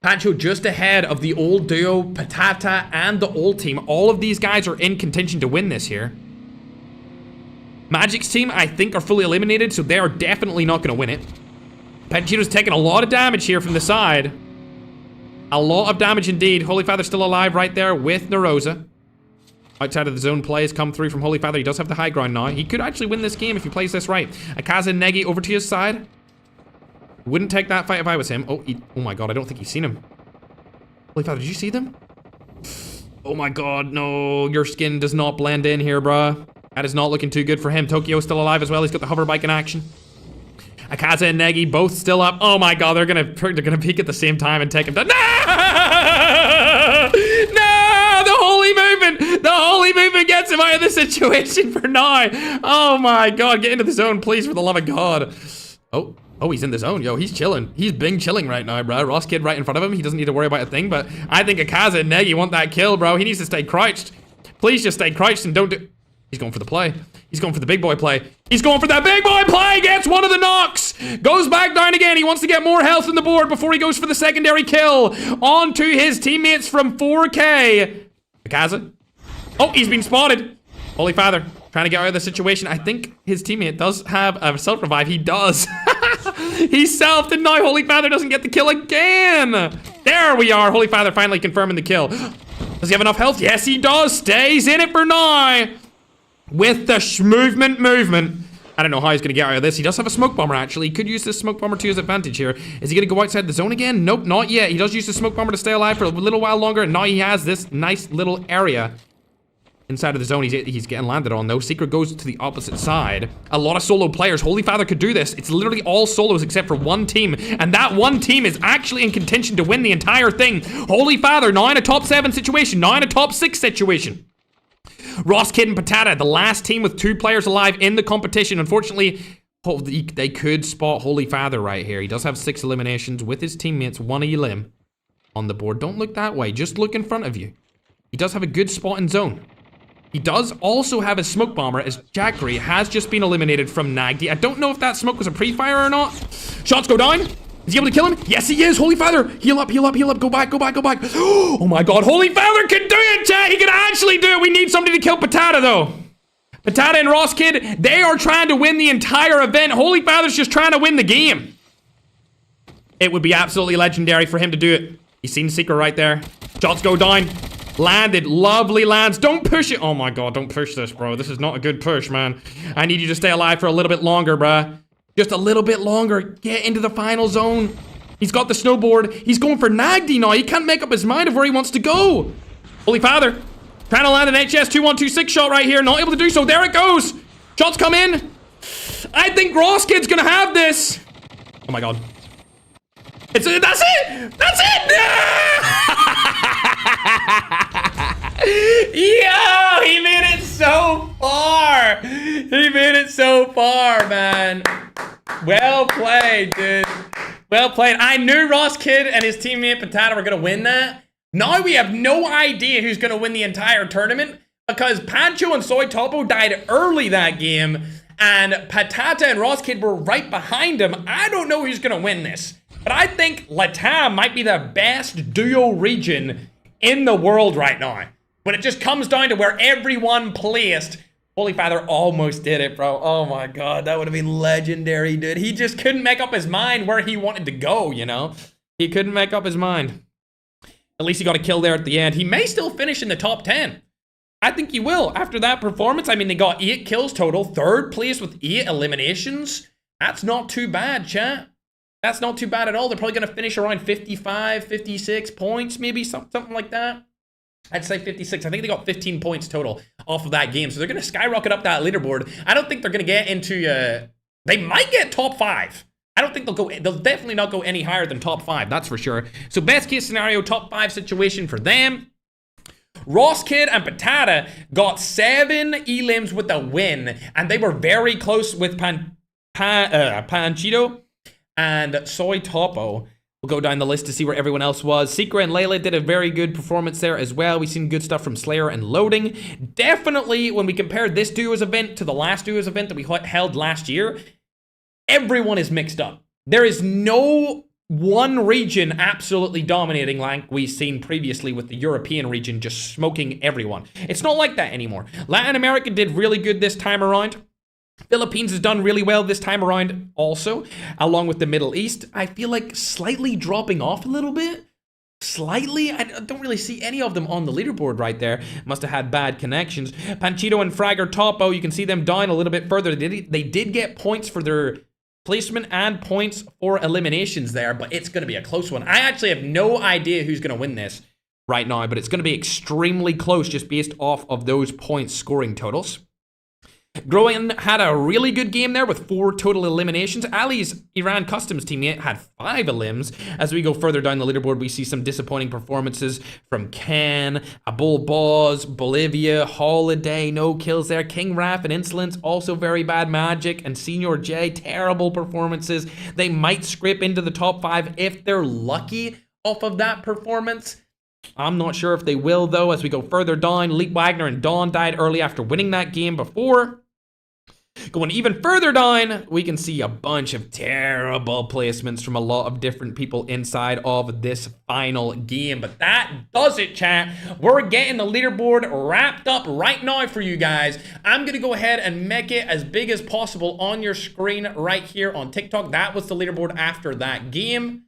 Pancho just ahead of the old duo, Patata, and the old team. All of these guys are in contention to win this here. Magic's team, I think, are fully eliminated, so they are definitely not going to win it. Panchito's taking a lot of damage here from the side. A lot of damage indeed. Holy Father's still alive right there with Narosa. Outside of the zone plays come through from Holy Father. He does have the high ground now. He could actually win this game if he plays this right. Akaza and Negi over to his side. Wouldn't take that fight if I was him. Oh my God, I don't think he's seen him. Holy Father, did you see them? Oh my God, no. Your skin does not blend in here, bruh. That is not looking too good for him. Tokyo's still alive as well. He's got the hover bike in action. Akaza and Negi both still up. Oh my god, they're gonna peek at the same time and take him down. No! No! The holy movement gets him out of the situation for now. Oh my god, get into the zone, please, for the love of God. Oh, he's in the zone. Yo, he's chilling. He's bing chilling right now, bro. Ross Kid right in front of him. He doesn't need to worry about a thing, but I think Akaza and Negi want that kill, bro. He needs to stay crouched. Please just stay crouched and don't do... He's going for the play. He's going for the big boy play. He's going for that big boy play. Gets one of the knocks. Goes back down again. He wants to get more health on the board before he goes for the secondary kill. On to his teammates from 4K. Akaza. Oh, he's been spotted. Holy Father. Trying to get out of the situation. I think his teammate does have a self-revive. He does. He selfed and now Holy Father doesn't get the kill again. There we are. Holy Father finally confirming the kill. Does he have enough health? Yes, he does. Stays in it for now. With the movement. I don't know how he's going to get out of this. He does have a smoke bomber, actually. He could use this smoke bomber to his advantage here. Is he going to go outside the zone again? Nope, not yet. He does use the smoke bomber to stay alive for a little while longer. And now he has this nice little area inside of the zone he's getting landed on, though. Secret goes to the opposite side. A lot of solo players. Holy Father could do this. It's literally all solos except for one team. And that one team is actually in contention to win the entire thing. Holy Father now in a top 7 situation. Now in a top 6 situation. Ross Kid and Patata, the last team with 2 players alive in the competition. Unfortunately, they could spot Holy Father right here. He does have 6 eliminations with his teammates. 1 elim on the board. Don't look that way. Just look in front of you. He does have a good spot in zone. He does also have a smoke bomber as Jackery has just been eliminated from Nagdi. I don't know if that smoke was a pre-fire or not. Shots go down. Is he able to kill him? Yes, he is. Holy Father. Heal up. Go back. Oh my god. Holy Father can do it, chat. He can actually do it. We need somebody to kill Patata, though. Patata and Ross Kid, they are trying to win the entire event. Holy Father's just trying to win the game. It would be absolutely legendary for him to do it. He's seen Secret right there. Shots go down. Landed. Lovely lands. Don't push it. Oh my god. Don't push this, bro. This is not a good push, man. I need you to stay alive for a little bit longer, bruh. Just a little bit longer. Get into the final zone. He's got the snowboard. He's going for Nagdi now. He can't make up his mind of where he wants to go. Holy Father. Trying to land an HS2126 shot right here. Not able to do so. There it goes. Shots come in. I think Ross Kid's gonna have this. Oh my god. That's it. That's it. Yo, he made it so far. He made it so far, man. Well played, dude. Well played. I knew Ross Kid and his teammate Patata were going to win that. Now we have no idea who's going to win the entire tournament because Pancho and Soy Topo died early that game and Patata and Ross Kid were right behind him. I don't know who's going to win this, but I think Latam might be the best duo region in the world right now. When it just comes down to where everyone placed. Holy Father almost did it, bro. Oh my god, that would have been legendary, dude. He just couldn't make up his mind where he wanted to go, you know? He couldn't make up his mind. At least he got a kill there at the end. He may still finish in the top 10. I think he will. After that performance, I mean, they got 8 kills total. 3rd place with 8 eliminations. That's not too bad, chat. That's not too bad at all. They're probably going to finish around 55, 56 points, maybe something like that. I'd say 56. I think they got 15 points total off of that game. So they're going to skyrocket up that leaderboard. I don't think they're going to get into... they might get top 5. I don't think they'll go... They'll definitely not go any higher than top 5. That's for sure. So best case scenario, top 5 situation for them. Ross Kid and Patata got 7 elims with a win. And they were very close with Panchito and Soy Topo. We'll go down the list to see where everyone else was. Secret and Layla did a very good performance there as well. We've seen good stuff from Slayer and Loading. Definitely, when we compare this duo's event to the last duo's event that we held last year, everyone is mixed up. There is no one region absolutely dominating like we've seen previously with the European region just smoking everyone. It's not like that anymore. Latin America did really good this time around. Philippines has done really well this time around also, along with the Middle East. I feel like slightly dropping off a little bit. Slightly. I don't really see any of them on the leaderboard right there. Must have had bad connections. Panchito and Fragger Topo, you can see them down a little bit further. They did get points for their placement and points for eliminations there, but it's going to be a close one. I actually have no idea who's going to win this right now, but it's going to be extremely close just based off of those points scoring totals. Growing had a really good game there with 4 total eliminations. Ali's Iran Customs teammate had 5 elims. As we go further down the leaderboard, we see some disappointing performances from Ken, Abul Boz, Bolivia, Holiday, no kills there. King Raf and Insolence, also very bad magic. And Senior J, terrible performances. They might scrape into the top 5 if they're lucky off of that performance. I'm not sure if they will, though. As we go further down, Leap Wagner and Dawn died early after winning that game before. Going even further down, we can see a bunch of terrible placements from a lot of different people inside of this final game. But that does it, chat. We're getting the leaderboard wrapped up right now for you guys. I'm going to go ahead and make it as big as possible on your screen right here on TikTok. That was the leaderboard after that game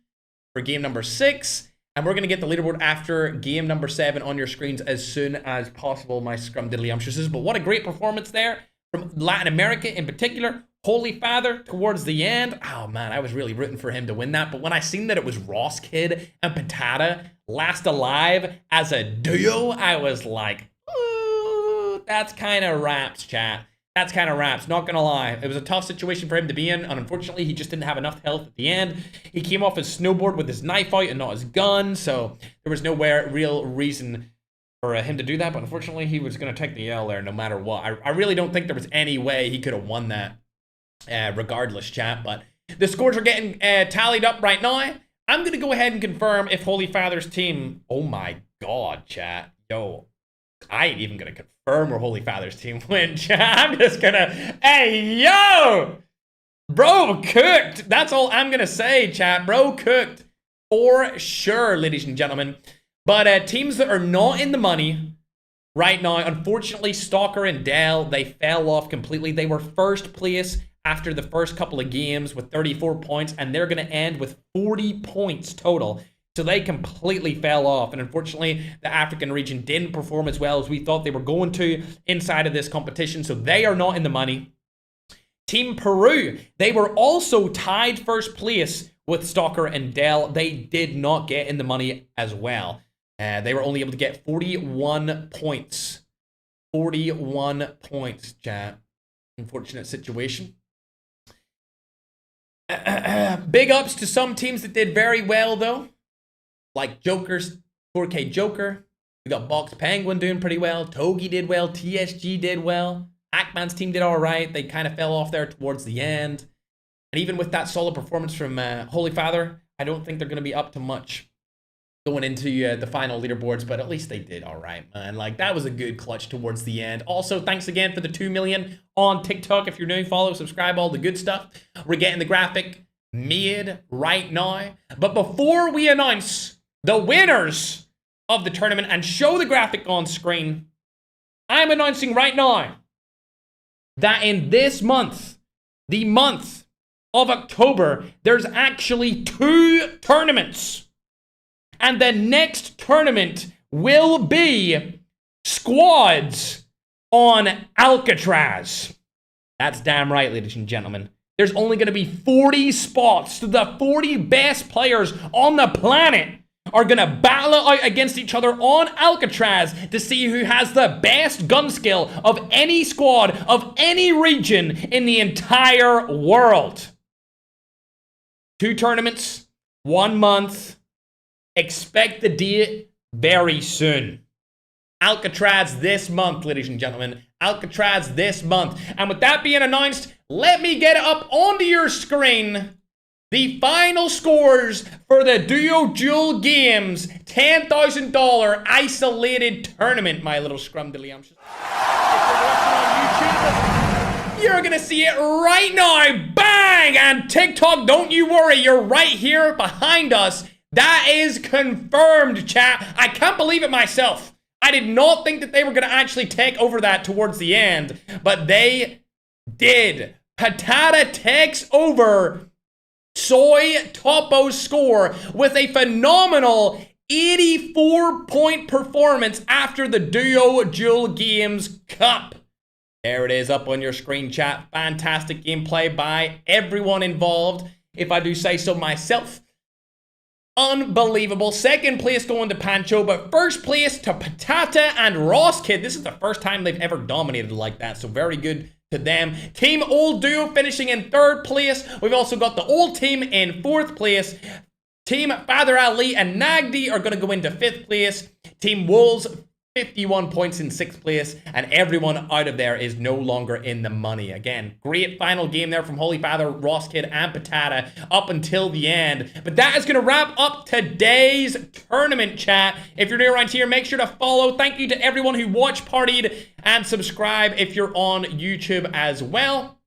for game number 6. And we're going to get the leaderboard after game number 7 on your screens as soon as possible, my scrumdiddlyumptiouses. But what a great performance there from Latin America in particular. Holy Father towards the end. Oh man, I was really rooting for him to win that. But when I seen that it was Ross Kid and Patata last alive as a duo, I was like, ooh, that's kind of raps, chat. That's kind of raps, not gonna lie. It was a tough situation for him to be in, and unfortunately, he just didn't have enough health at the end. He came off his snowboard with his knife out and not his gun, so there was no real reason for him to do that, but unfortunately, he was gonna take the L there no matter what. I really don't think there was any way he could have won that regardless, chat, but the scores are getting tallied up right now. I'm gonna go ahead and confirm if Holy Father's team, oh my god, chat, yo, I ain't even gonna confirm where Holy Father's team win, chat. I'm just gonna, hey, yo! Bro cooked. That's all I'm gonna say, chat. Bro cooked. For sure, ladies and gentlemen. But teams that are not in the money right now, unfortunately, Stalker and Dell, they fell off completely. They were first place after the first couple of games with 34 points, and they're gonna end with 40 points total. So they completely fell off, and unfortunately, the African region didn't perform as well as we thought they were going to inside of this competition, so they are not in the money. Team Peru, they were also tied first place with Stalker and Dell. They did not get in the money as well. They were only able to get 41 points. 41 points, chat. Unfortunate situation. Big ups to some teams that did very well, though. Like Joker's 4K Joker. We got Box Penguin doing pretty well. Togi did well. TSG did well. Hackman's team did all right. They kind of fell off there towards the end. And even with that solid performance from Holy Father, I don't think they're going to be up to much going into the final leaderboards, but at least they did all right, man. Like, that was a good clutch towards the end. Also, thanks again for the 2 million on TikTok. If you're new, follow, subscribe, all the good stuff. We're getting the graphic made right now. But before we announce the winners of the tournament and show the graphic on screen, I'm announcing right now that in this month, the month of October, there's actually 2 tournaments. And the next tournament will be squads on Alcatraz. That's damn right, ladies and gentlemen. There's only going to be 40 spots. So the 40 best players on the planet are going to battle out against each other on Alcatraz to see who has the best gun skill of any squad of any region in the entire world. 2 tournaments, 1 month. Expect the date very soon. Alcatraz this month, ladies and gentlemen. Alcatraz this month. And with that being announced, let me get it up onto your screen. The final scores for the DUEL Games $10,000 isolated tournament, my little scrumdiddlyumptious. If you're watching on YouTube, you're gonna see it right now. Bang! And TikTok, don't you worry, you're right here behind us. That is confirmed, chat. I can't believe it myself. I did not think that they were gonna actually take over that towards the end, but they did. Patata takes over Soy Topo's score with a phenomenal 84-point performance after the DUEL Games Cup. There it is up on your screen, chat. Fantastic gameplay by everyone involved, if I do say so myself. Unbelievable. Second place going to Pancho, but first place to Patata and Ross Kid. This is the first time they've ever dominated like that, so very good to them. Team Old Duo finishing in 3rd place. We've also got the old team in 4th place. Team Father Ali and Nagdi are going to go into 5th place. Team Wolves, 51 points in 6th place. And everyone out of there is no longer in the money. Again, great final game there from Holy Father, Ross Kid, and Patata up until the end. But that is going to wrap up today's tournament, chat. If you're new around here, make sure to follow. Thank you to everyone who watch partied, and subscribe if you're on YouTube as well.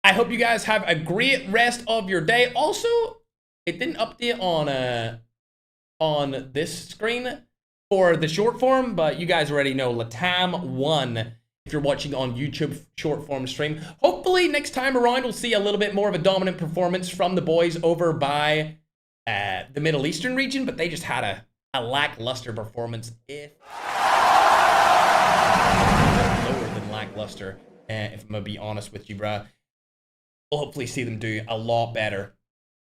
I hope you guys have a great rest of your day. Also, it didn't update on this screen for the short form, but you guys already know Latam won if you're watching on YouTube short form stream. Hopefully next time around we'll see a little bit more of a dominant performance from the boys over by the Middle Eastern region, but they just had a lackluster performance, if lower than lackluster, if I'm gonna be honest with you, bruh. We'll hopefully see them do a lot better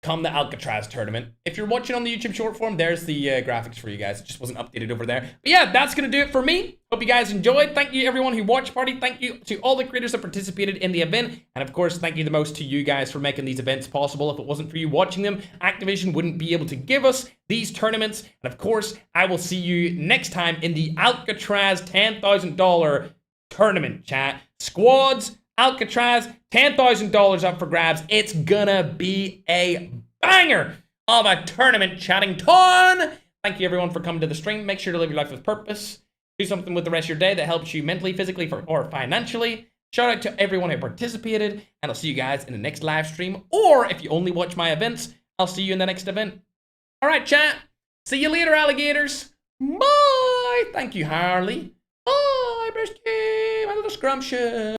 come the Alcatraz tournament. If you're watching on the YouTube short form, there's the graphics for you guys. It just wasn't updated over there. But yeah, that's going to do it for me. Hope you guys enjoyed. Thank you everyone who watched party. Thank you to all the creators that participated in the event. And of course, thank you the most to you guys for making these events possible. If it wasn't for you watching them, Activision wouldn't be able to give us these tournaments. And of course, I will see you next time in the Alcatraz $10,000 tournament, chat. Squads, Alcatraz, $10,000 up for grabs. It's gonna be a banger of a tournament, chatting ton. Thank you everyone for coming to the stream. Make sure to live your life with purpose. Do something with the rest of your day that helps you mentally, physically, or financially. Shout out to everyone who participated, and I'll see you guys in the next live stream. Or if you only watch my events, I'll see you in the next event. All right, chat. See you later, alligators. Bye. Thank you, Harley. Bye, best team. A little scrumptious.